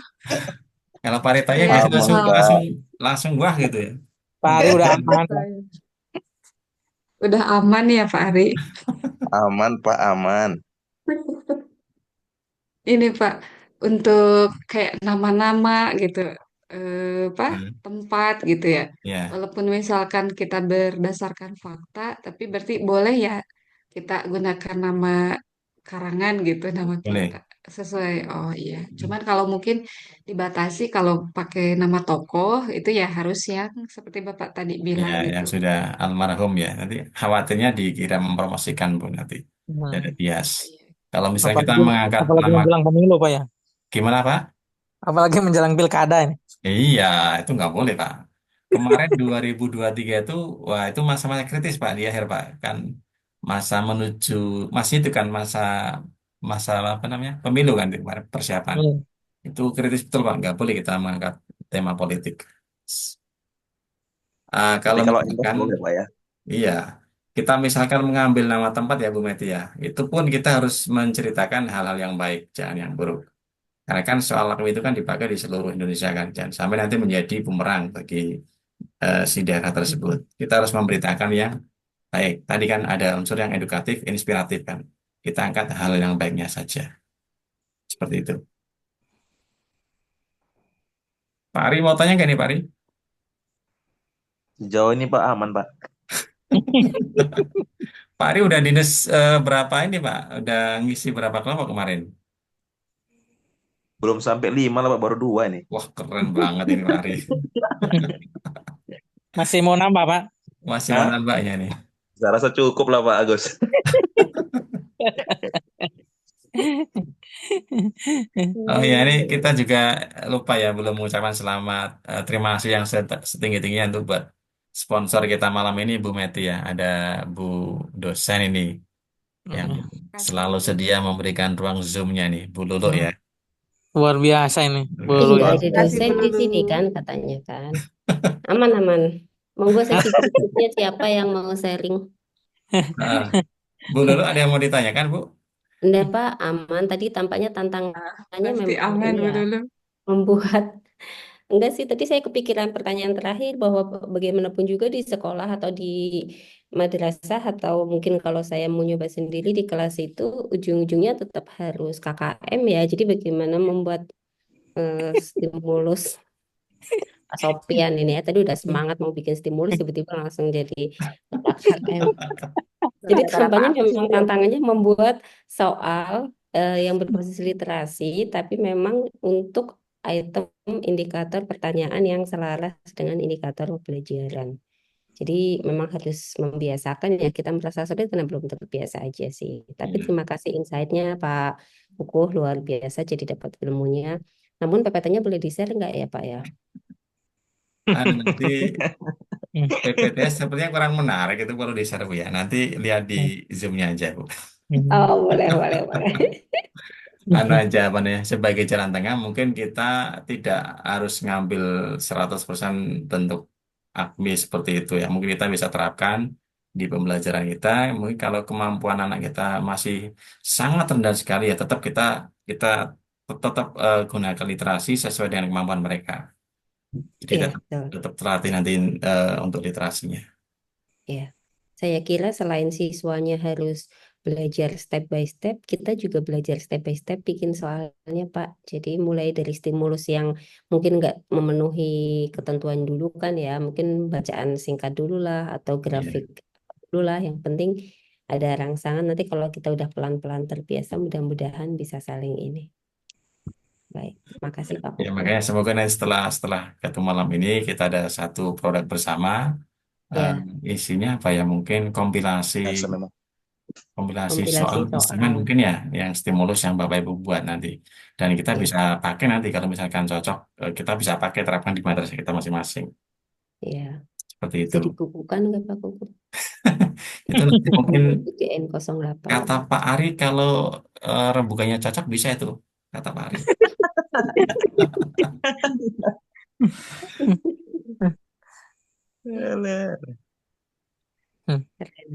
Speaker 1: Kalau Pari tanya
Speaker 3: Kayak
Speaker 1: biasanya
Speaker 8: Aman
Speaker 1: langsung
Speaker 3: hal
Speaker 1: langsung
Speaker 8: Pak,
Speaker 1: langsung wah gitu ya.
Speaker 2: Pak Ari udah aman.
Speaker 3: udah aman ya, Pak Ari.
Speaker 8: aman Pak, aman.
Speaker 3: Ini Pak, untuk kayak nama-nama gitu, apa
Speaker 1: Hmm,
Speaker 3: tempat gitu ya.
Speaker 1: ya,
Speaker 3: Walaupun misalkan kita berdasarkan fakta, tapi berarti boleh ya kita gunakan nama karangan gitu, nama kita
Speaker 1: boleh.
Speaker 3: sesuai. Oh iya, cuman kalau mungkin dibatasi kalau pakai nama tokoh itu ya harus yang seperti Bapak tadi
Speaker 1: Ya,
Speaker 3: bilang
Speaker 1: yang
Speaker 3: gitu.
Speaker 1: sudah almarhum ya. Nanti khawatirnya dikira mempromosikan Bu nanti. Ada
Speaker 2: Hmm.
Speaker 1: bias.
Speaker 3: Iya.
Speaker 1: Kalau misalnya kita
Speaker 2: Apalagi
Speaker 1: mengangkat
Speaker 2: apalagi
Speaker 1: nama
Speaker 2: menjelang pemilu Pak ya.
Speaker 1: gimana Pak?
Speaker 2: Apalagi menjelang pilkada ini.
Speaker 1: Iya, itu nggak boleh, Pak. Kemarin 2023 itu, wah itu masa-masa kritis, Pak, di akhir, Pak. Kan masa menuju, masih itu kan masa masa apa namanya, pemilu kan, itu, Pak, persiapan.
Speaker 2: Hmm.
Speaker 1: Itu kritis betul, Pak. Nggak boleh kita mengangkat tema politik.
Speaker 8: Tapi
Speaker 1: Kalau
Speaker 8: kalau endorse
Speaker 1: misalkan,
Speaker 8: boleh Pak ya.
Speaker 1: iya, kita misalkan mengambil nama tempat ya, Bu Meti ya, itu pun kita harus menceritakan hal-hal yang baik, jangan yang buruk. Karena kan soal lagu itu kan dipakai di seluruh Indonesia kan, jangan sampai nanti menjadi bumerang bagi si daerah tersebut. Kita harus memberitakan yang baik. Tadi kan ada unsur yang edukatif, inspiratif kan. Kita angkat hal yang baiknya saja. Seperti itu. Pak Ari mau tanya nggak nih Pak Ari?
Speaker 8: Sejauh ini Pak aman Pak.
Speaker 1: Pak Ari udah dinas berapa ini Pak? Udah ngisi berapa kelompok kemarin?
Speaker 8: Belum sampai 5 lah Pak, baru 2 ini.
Speaker 1: Wah keren banget ini Pak Ari.
Speaker 2: Masih mau nambah, Pak?
Speaker 1: Masih mau
Speaker 8: Hah?
Speaker 1: nambahnya nih.
Speaker 8: Saya rasa cukup lah Pak Agus.
Speaker 1: Oh ya, ini kita juga lupa ya belum mengucapkan selamat. Terima kasih yang setinggi-tingginya untuk buat sponsor kita malam ini Bu Meti ya. Ada Bu dosen ini yang
Speaker 2: Hmm.
Speaker 1: selalu sedia memberikan ruang Zoom-nya nih, Bu Lulu ya.
Speaker 2: Luar biasa ini, Bu
Speaker 1: Oke.
Speaker 2: Lulu
Speaker 7: Nggak
Speaker 2: ya.
Speaker 7: ada
Speaker 5: Terima kasih
Speaker 7: dosen
Speaker 5: Bu
Speaker 7: di sini
Speaker 5: Lulu.
Speaker 7: kan katanya kan. Aman. Monggo sesi berikutnya siapa yang mau sharing?
Speaker 1: Nah, Bu Lulu ada yang mau ditanyakan Bu?
Speaker 7: Enggak Pak, aman. Tadi tampaknya tantangannya
Speaker 3: Pasti
Speaker 7: memang
Speaker 3: aman
Speaker 7: ini
Speaker 3: Bu
Speaker 7: ya,
Speaker 3: Lulu.
Speaker 7: membuat enggak sih, tadi saya kepikiran pertanyaan terakhir bahwa bagaimanapun juga di sekolah atau di madrasah atau mungkin kalau saya mau nyoba sendiri di kelas itu ujung-ujungnya tetap harus KKM ya. Jadi bagaimana membuat stimulus Sopian ini ya tadi udah semangat mau bikin stimulus tiba-tiba langsung jadi KKM. Jadi
Speaker 4: Nggak ada
Speaker 7: tampaknya
Speaker 4: apa-apa sih
Speaker 7: memang
Speaker 4: Bu.
Speaker 7: tantangannya membuat soal yang berbasis literasi, tapi memang untuk item indikator pertanyaan yang selaras dengan indikator pembelajaran. Jadi memang harus membiasakan ya, kita merasa sulit karena belum terbiasa aja sih. Tapi
Speaker 1: Iya.
Speaker 7: terima kasih insight-nya Pak Kukuh, luar biasa jadi dapat ilmunya. Namun PPT-nya boleh di-share nggak ya Pak ya?
Speaker 1: Nanti PPTS sepertinya kurang menarik itu kalau di-share Bu ya. Nanti lihat di Zoom-nya aja Bu.
Speaker 7: Oh, boleh.
Speaker 1: Anu aja apa nih, sebagai jalan tengah mungkin kita tidak harus ngambil 100% bentuk AKMI seperti itu ya. Mungkin kita bisa terapkan di pembelajaran kita. Mungkin kalau kemampuan anak kita masih sangat rendah sekali ya tetap kita tetap gunakan literasi sesuai dengan kemampuan mereka. Jadi
Speaker 7: Iya,
Speaker 1: tetap
Speaker 7: betul.
Speaker 1: tetap terlatih nanti untuk literasinya.
Speaker 7: Iya. Saya kira selain siswanya harus belajar step by step, kita juga belajar step by step bikin soalnya, Pak. Jadi mulai dari stimulus yang mungkin nggak memenuhi ketentuan dulu kan ya, mungkin bacaan singkat dulu lah atau
Speaker 1: Iya.
Speaker 7: grafik dulu lah. Yang penting ada rangsangan. Nanti kalau kita udah pelan-pelan terbiasa, mudah-mudahan bisa saling ini. Baik, makasih Pak
Speaker 1: Ya,
Speaker 7: Kuku.
Speaker 1: makanya semoga nanti setelah ketemu malam ini kita ada satu produk bersama. Eh,
Speaker 7: Ya,
Speaker 1: isinya apa ya? Mungkin kompilasi
Speaker 8: Biasa memang.
Speaker 1: kompilasi
Speaker 7: kompilasi
Speaker 1: soal instrumen
Speaker 7: soal.
Speaker 1: mungkin ya, yang stimulus yang Bapak Ibu buat nanti. Dan kita
Speaker 7: Ya,
Speaker 1: bisa pakai nanti kalau misalkan cocok, kita bisa pakai terapkan di madrasah kita masing-masing.
Speaker 7: ya.
Speaker 1: Seperti itu.
Speaker 7: Bisa dikukuhkan nggak Pak Kuku?
Speaker 1: Itu nanti mungkin
Speaker 7: UGN 08.
Speaker 1: kata Pak Ari kalau rembukannya cocok bisa itu, kata Pak Ari.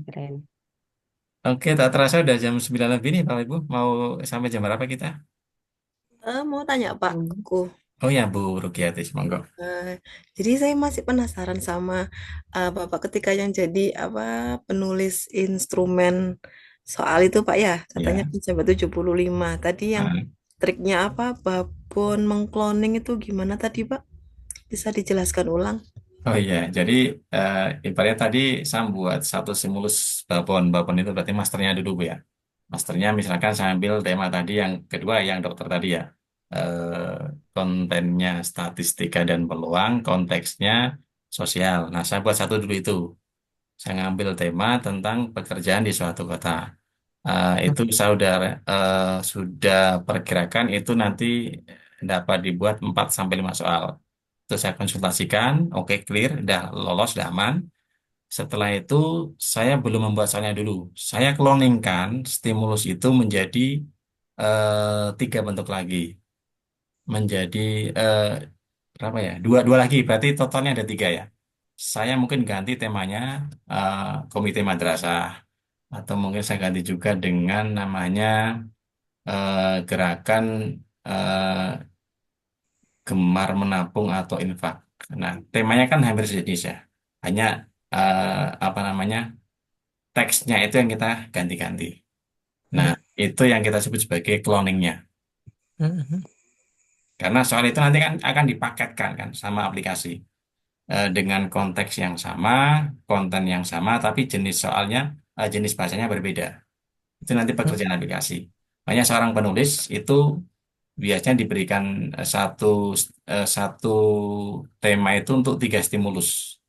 Speaker 7: Keren.
Speaker 1: Oke, tak terasa udah jam 9 lebih nih Bapak Ibu. Mau sampai jam berapa kita?
Speaker 5: Mau tanya Pak
Speaker 7: Hmm.
Speaker 5: Kuku.
Speaker 1: Oh ya Bu Rukiatis, monggo.
Speaker 5: Jadi saya masih penasaran sama Bapak ketika yang jadi apa penulis instrumen soal itu Pak ya, katanya
Speaker 1: Ya.
Speaker 5: pejabat 75. Tadi yang
Speaker 1: Nah,
Speaker 5: triknya apa? Babon mengkloning itu gimana tadi Pak? Bisa dijelaskan ulang?
Speaker 1: oh iya, jadi ibaratnya tadi saya buat satu simulus babon. Babon itu berarti masternya dulu Bu ya. Masternya misalkan saya ambil tema tadi yang kedua yang dokter tadi ya. Kontennya statistika dan peluang, konteksnya sosial. Nah, saya buat satu dulu itu. Saya ngambil tema tentang pekerjaan di suatu kota. Itu saya sudah perkirakan itu nanti dapat dibuat 4 sampai 5 soal. Itu Terus saya konsultasikan, oke clear, udah lolos, udah aman. Setelah itu saya belum membuat soalnya dulu. Saya cloningkan stimulus itu menjadi 3 bentuk lagi. Menjadi eh, berapa ya? Dua lagi, berarti totalnya ada 3 ya. Saya mungkin ganti temanya eh, komite madrasah. Atau mungkin saya ganti juga dengan namanya gerakan eh, gemar menabung atau infak. Nah, temanya kan hampir sejenis ya. Hanya apa namanya teksnya itu yang kita ganti-ganti. Nah, itu yang kita sebut sebagai cloningnya.
Speaker 2: Mhm.
Speaker 1: Karena soal itu nanti kan akan dipaketkan kan sama aplikasi. Dengan konteks yang sama, konten yang sama, tapi jenis soalnya, jenis bahasanya berbeda. Itu nanti pekerjaan aplikasi. Makanya seorang penulis itu biasanya diberikan satu tema itu untuk 3 stimulus.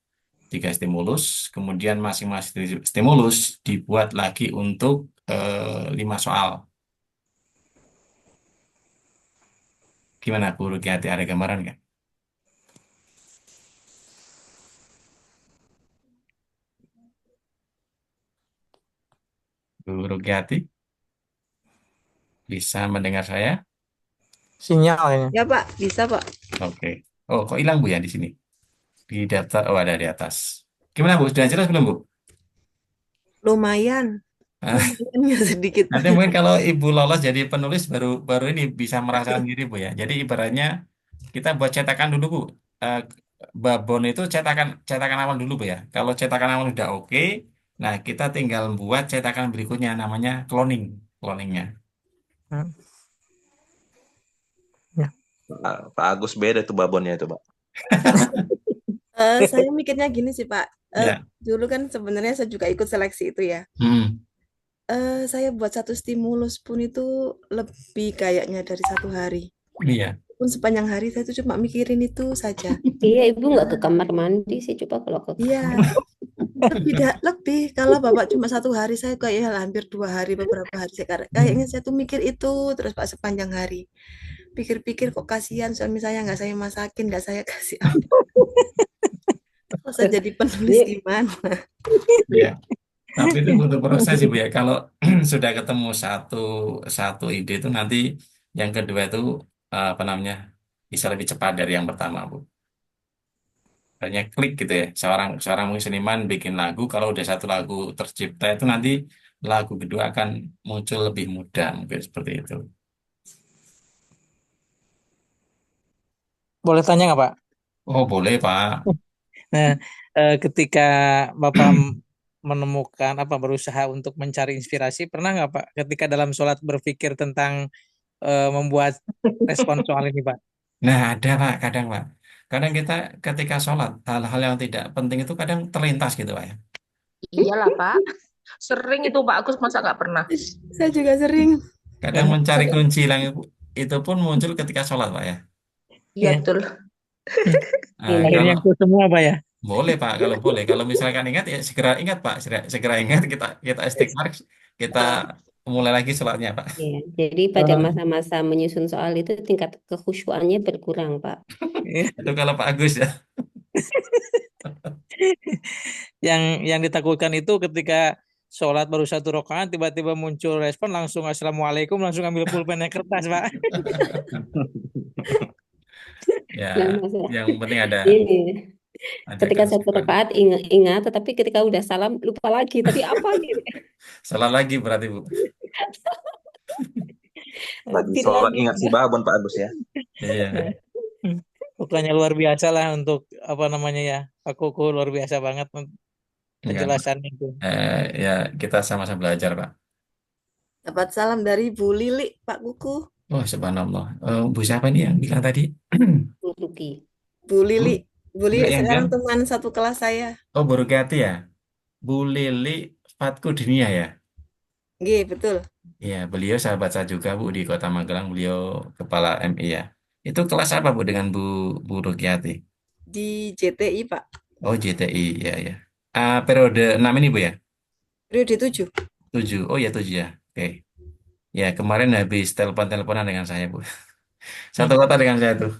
Speaker 1: 3 stimulus, kemudian masing-masing stimulus dibuat lagi untuk 5 soal. Gimana Bu Rukiati, ada gambaran nggak? Bu Rukiati bisa mendengar saya?
Speaker 2: Sinyal kayaknya.
Speaker 5: Ya Pak, bisa Pak.
Speaker 1: Oke. Oh, kok hilang Bu ya di sini? Di daftar, oh ada di atas. Gimana Bu? Sudah jelas belum Bu?
Speaker 5: Lumayan. Lumayan ya sedikit
Speaker 1: Nanti
Speaker 5: Pak.
Speaker 1: mungkin kalau Ibu lolos jadi penulis baru baru ini bisa merasakan diri Bu ya. Jadi ibaratnya kita buat cetakan dulu Bu. Eh, Babon itu cetakan cetakan awal dulu Bu ya. Kalau cetakan awal udah oke, nah kita tinggal buat cetakan berikutnya namanya cloningnya.
Speaker 2: Hmm. Ya.
Speaker 8: Pak Agus beda tuh babonnya itu, Pak.
Speaker 5: Saya mikirnya gini sih Pak.
Speaker 1: Ya.
Speaker 5: Dulu kan sebenarnya saya juga ikut seleksi itu ya.
Speaker 1: Hmm.
Speaker 5: Saya buat satu stimulus pun itu lebih kayaknya dari 1 hari.
Speaker 1: Iya.
Speaker 5: Pun sepanjang hari saya tuh cuma mikirin itu saja.
Speaker 7: Iya, Ibu nggak ke kamar mandi sih. Coba kalau ke
Speaker 5: Iya. Tidak lebih. Kalau Bapak cuma 1 hari, saya kayak hampir 2 hari, beberapa hari. Kayaknya saya tuh mikir itu terus Pak sepanjang hari. Pikir-pikir kok kasihan suami saya nggak saya masakin, nggak saya kasih apa. Kalau saya jadi penulis gimana?
Speaker 1: Iya. Tapi itu butuh proses sih Bu ya. Kalau sudah ketemu satu satu ide itu nanti yang kedua itu apa namanya bisa lebih cepat dari yang pertama Bu. Hanya klik gitu ya. Seorang seorang mungkin seniman bikin lagu, kalau udah satu lagu tercipta itu nanti lagu kedua akan muncul lebih mudah mungkin seperti itu.
Speaker 2: Boleh tanya nggak Pak?
Speaker 1: Oh boleh Pak.
Speaker 2: Nah, ketika Bapak menemukan berusaha untuk mencari inspirasi, pernah nggak Pak ketika dalam sholat berpikir tentang membuat respon soal ini Pak?
Speaker 1: Nah ada Pak, kadang Pak. Kadang kita ketika sholat hal-hal yang tidak penting itu kadang terlintas gitu Pak ya.
Speaker 9: Iyalah Pak, sering itu Pak Agus masa nggak pernah.
Speaker 5: Saya juga sering.
Speaker 1: Kadang mencari kunci hilang itu pun muncul ketika sholat Pak ya.
Speaker 9: Iya
Speaker 2: Iya.
Speaker 9: betul.
Speaker 1: Nah,
Speaker 2: Akhirnya
Speaker 1: kalau
Speaker 2: itu semua Pak ya.
Speaker 1: boleh Pak, kalau boleh. Kalau misalkan ingat ya segera ingat Pak, segera ingat kita kita istighfar, kita mulai lagi sholatnya Pak.
Speaker 7: Iya, jadi pada masa-masa menyusun soal itu tingkat kekhusyuannya berkurang, Pak.
Speaker 1: Itu kalau Pak Agus ya.
Speaker 2: Yang ditakutkan itu ketika sholat baru 1 rakaat tiba-tiba muncul respon langsung assalamualaikum langsung ambil pulpen kertas Pak.
Speaker 1: Ya,
Speaker 7: Nah, masalah
Speaker 1: yang penting ada
Speaker 7: ini ketika satu
Speaker 1: keasikan.
Speaker 7: rakaat ingat, tetapi ketika udah salam lupa lagi. Tadi apa gitu?
Speaker 1: Salah lagi berarti Bu.
Speaker 8: Lagi
Speaker 7: Repeat
Speaker 8: sholat
Speaker 7: lagi.
Speaker 8: ingat si babon Pak Agus ya.
Speaker 1: Iya.
Speaker 2: Pokoknya luar biasa lah untuk ya Pak Kuku, luar biasa banget
Speaker 1: Enggak, Pak.
Speaker 2: penjelasannya itu.
Speaker 1: Ya kita sama-sama belajar Pak.
Speaker 5: Dapat salam dari Bu Lili, Pak Kuku.
Speaker 1: Oh subhanallah. Bu siapa nih yang bilang tadi?
Speaker 7: Bu Ruki.
Speaker 5: Bu Lili. Bu Lili
Speaker 1: Enggak yang
Speaker 5: sekarang
Speaker 1: bilang?
Speaker 5: teman satu kelas saya.
Speaker 1: Oh Bu Rukiati ya. Bu Lili Fatku Dinia ya.
Speaker 5: Nggih, betul.
Speaker 1: Iya, beliau sahabat saya juga Bu di Kota Magelang. Beliau kepala MI ya. Itu kelas apa Bu dengan Bu Rukiati?
Speaker 5: Di JTI, Pak.
Speaker 1: Oh JTI ya ya. Periode 6 ini Bu ya.
Speaker 5: Periode 7.
Speaker 1: 7. Oh ya 7 ya. Oke. Ya kemarin habis telepon-teleponan dengan saya Bu. Satu kota dengan saya tuh.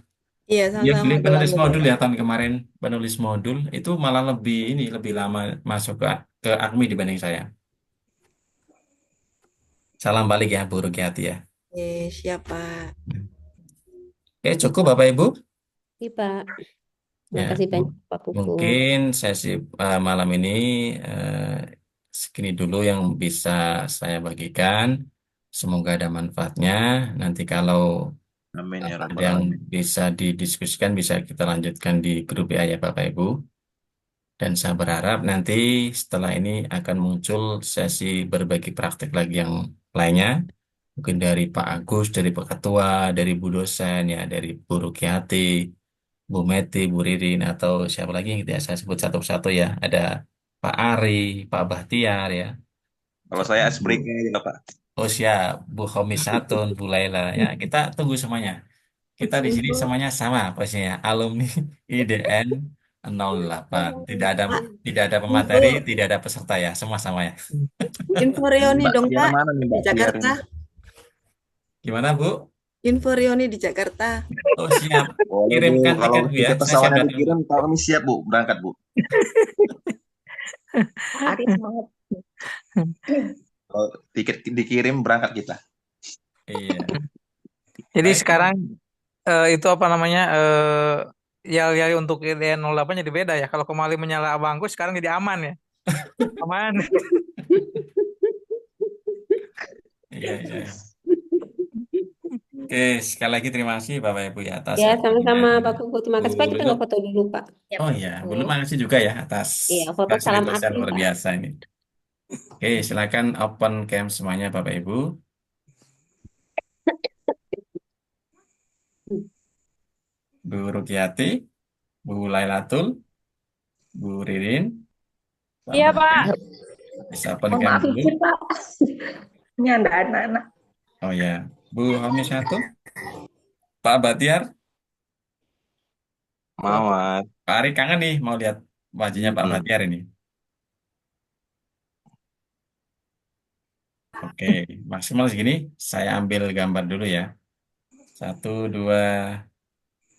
Speaker 5: Iya,
Speaker 1: Ya,
Speaker 5: sama-sama
Speaker 1: beli
Speaker 5: doa
Speaker 1: penulis
Speaker 5: Bapak.
Speaker 1: modul ya tahun kemarin, penulis modul itu malah lebih lama masuk ke AKMI dibanding saya. Salam balik ya, Bu Rukiati ya.
Speaker 5: Siap Pak.
Speaker 1: Oke, cukup Bapak Ibu.
Speaker 7: Iya, Pak.
Speaker 1: Ya,
Speaker 7: Terima kasih banyak, Pak Puput.
Speaker 1: mungkin sesi malam ini eh, segini dulu yang bisa saya bagikan. Semoga ada manfaatnya. Nanti kalau
Speaker 8: Amin ya
Speaker 1: ada
Speaker 8: rabbal
Speaker 1: yang
Speaker 8: alamin.
Speaker 1: bisa didiskusikan, bisa kita lanjutkan di grup WA ya Bapak Ibu. Dan saya berharap nanti setelah ini akan muncul sesi berbagi praktik lagi yang lainnya. Mungkin dari Pak Agus, dari Pak Ketua, dari Bu dosen, ya, dari Bu Rukiati, Bu Meti, Bu Ririn, atau siapa lagi yang tidak saya sebut satu-satu ya. Ada Pak Ari, Pak Bahtiar ya.
Speaker 8: Kalau
Speaker 1: Serta
Speaker 8: saya
Speaker 1: Bu
Speaker 8: icebreaker ya Pak.
Speaker 1: Oh siap, Bu Khomisatun, Bu Laila ya. Kita tunggu semuanya. Kita di sini semuanya sama posisinya, alumni IDN 08. Tidak ada pemateri,
Speaker 5: Info,
Speaker 1: tidak ada peserta ya, semua sama ya.
Speaker 5: info reuni
Speaker 8: Mbak
Speaker 5: dong
Speaker 8: Tiara
Speaker 5: Pak
Speaker 8: mana nih
Speaker 5: di
Speaker 8: Mbak Tiara
Speaker 5: Jakarta.
Speaker 8: ini?
Speaker 1: Gimana Bu?
Speaker 5: Info reuni di Jakarta.
Speaker 1: Oh siap,
Speaker 8: Boleh Bu,
Speaker 1: kirimkan
Speaker 8: kalau
Speaker 1: tiket Bu ya,
Speaker 8: tiket
Speaker 1: saya siap
Speaker 8: pesawatnya
Speaker 1: datang Bu.
Speaker 8: dikirim, kami siap Bu, berangkat Bu.
Speaker 4: Ari semangat.
Speaker 8: Kalau tiket dikirim, berangkat kita.
Speaker 1: Iya.
Speaker 2: Jadi
Speaker 1: Baik,
Speaker 2: sekarang itu apa namanya yel-yel untuk IDN 08 jadi beda ya. Kalau kemarin menyala Abang Agus sekarang jadi aman ya. Aman.
Speaker 1: iya, iya. Oke, sekali lagi terima kasih Bapak Ibu ya atas
Speaker 7: Ya,
Speaker 1: waktunya.
Speaker 7: sama-sama Pak Puput. Terima
Speaker 1: Bu
Speaker 7: kasih, Pak. Kita
Speaker 1: Lulu.
Speaker 7: nggak foto dulu, Pak.
Speaker 1: Oh iya, Bu Lulu makasih juga ya atas
Speaker 7: Iya, foto salam
Speaker 1: fasilitas yang
Speaker 7: aktif,
Speaker 1: luar
Speaker 7: Pak.
Speaker 1: biasa ini. Oke, silakan open cam semuanya Bapak Ibu. Bu Rukiati, Bu Lailatul, Bu Ririn, Pak
Speaker 6: Iya, Pak.
Speaker 1: Bahtiar. Bisa open
Speaker 4: Mohon
Speaker 1: cam
Speaker 4: maaf
Speaker 1: dulu.
Speaker 4: izin Pak. Ini ada anak-anak.
Speaker 1: Oh ya, Bu Khomisatun, Pak Bahtiar,
Speaker 8: Mawar.
Speaker 1: Pak Ari kangen nih mau lihat wajahnya Pak Bahtiar ini. Oke, maksimal segini. Saya ambil gambar dulu ya. 1, 2.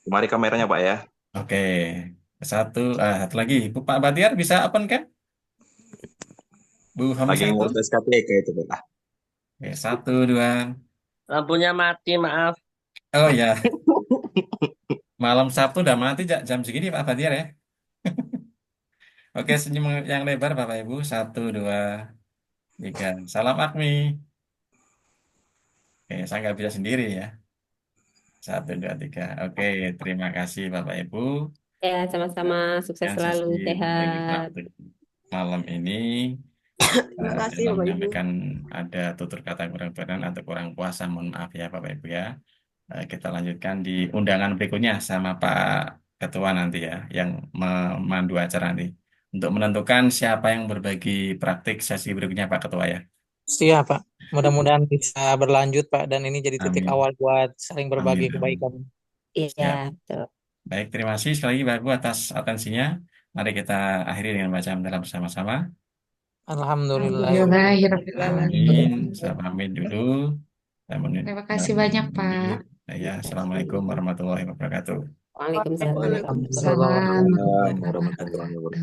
Speaker 8: Kemari kameranya Pak ya.
Speaker 1: Oke, satu lagi. Pak Bahtiar bisa open cam? Bu
Speaker 8: Lagi
Speaker 1: Khomisatun.
Speaker 8: ngurus SKPK itu Pak.
Speaker 1: Oke, 1, 2.
Speaker 9: Lampunya mati, maaf.
Speaker 1: Oh ya, malam Sabtu udah mati jam segini Pak Bahtiar ya. Oke, senyum yang lebar Bapak Ibu. 1, 2, 3. Salam Akmi. Oke, saya nggak bisa sendiri ya. 1, 2, 3. Oke, terima kasih Bapak Ibu.
Speaker 7: Ya, sama-sama. Sukses
Speaker 1: Yang
Speaker 7: selalu.
Speaker 1: sesi berbagi
Speaker 7: Sehat.
Speaker 1: praktik malam ini
Speaker 5: Terima kasih
Speaker 1: dalam
Speaker 5: Bapak Ibu.
Speaker 1: menyampaikan ada tutur kata kurang berkenan atau kurang puasa, mohon maaf ya Bapak Ibu ya. Kita lanjutkan di undangan berikutnya sama Pak Ketua nanti ya, yang memandu acara nanti. Untuk menentukan siapa yang berbagi praktik sesi berikutnya Pak Ketua ya.
Speaker 2: Siap, Pak. Mudah-mudahan bisa berlanjut, Pak, dan ini jadi titik
Speaker 1: Amin.
Speaker 2: awal buat saling berbagi
Speaker 1: Amin. Amin.
Speaker 2: kebaikan.
Speaker 7: Iya,
Speaker 1: Siap.
Speaker 7: betul.
Speaker 1: Baik, terima kasih sekali lagi Pak Ibu atas atensinya. Mari kita akhiri dengan baca hamdalah bersama-sama.
Speaker 2: Alhamdulillah.
Speaker 1: Amin. Saya pamit dulu.
Speaker 3: Terima kasih banyak, Pak.
Speaker 1: Ya, Assalamualaikum warahmatullahi wabarakatuh.
Speaker 7: Waalaikumsalam.
Speaker 2: Waalaikumsalam.
Speaker 3: Waalaikumsalam warahmatullahi
Speaker 8: Warahmatullahi
Speaker 3: wabarakatuh.
Speaker 8: wabarakatuh.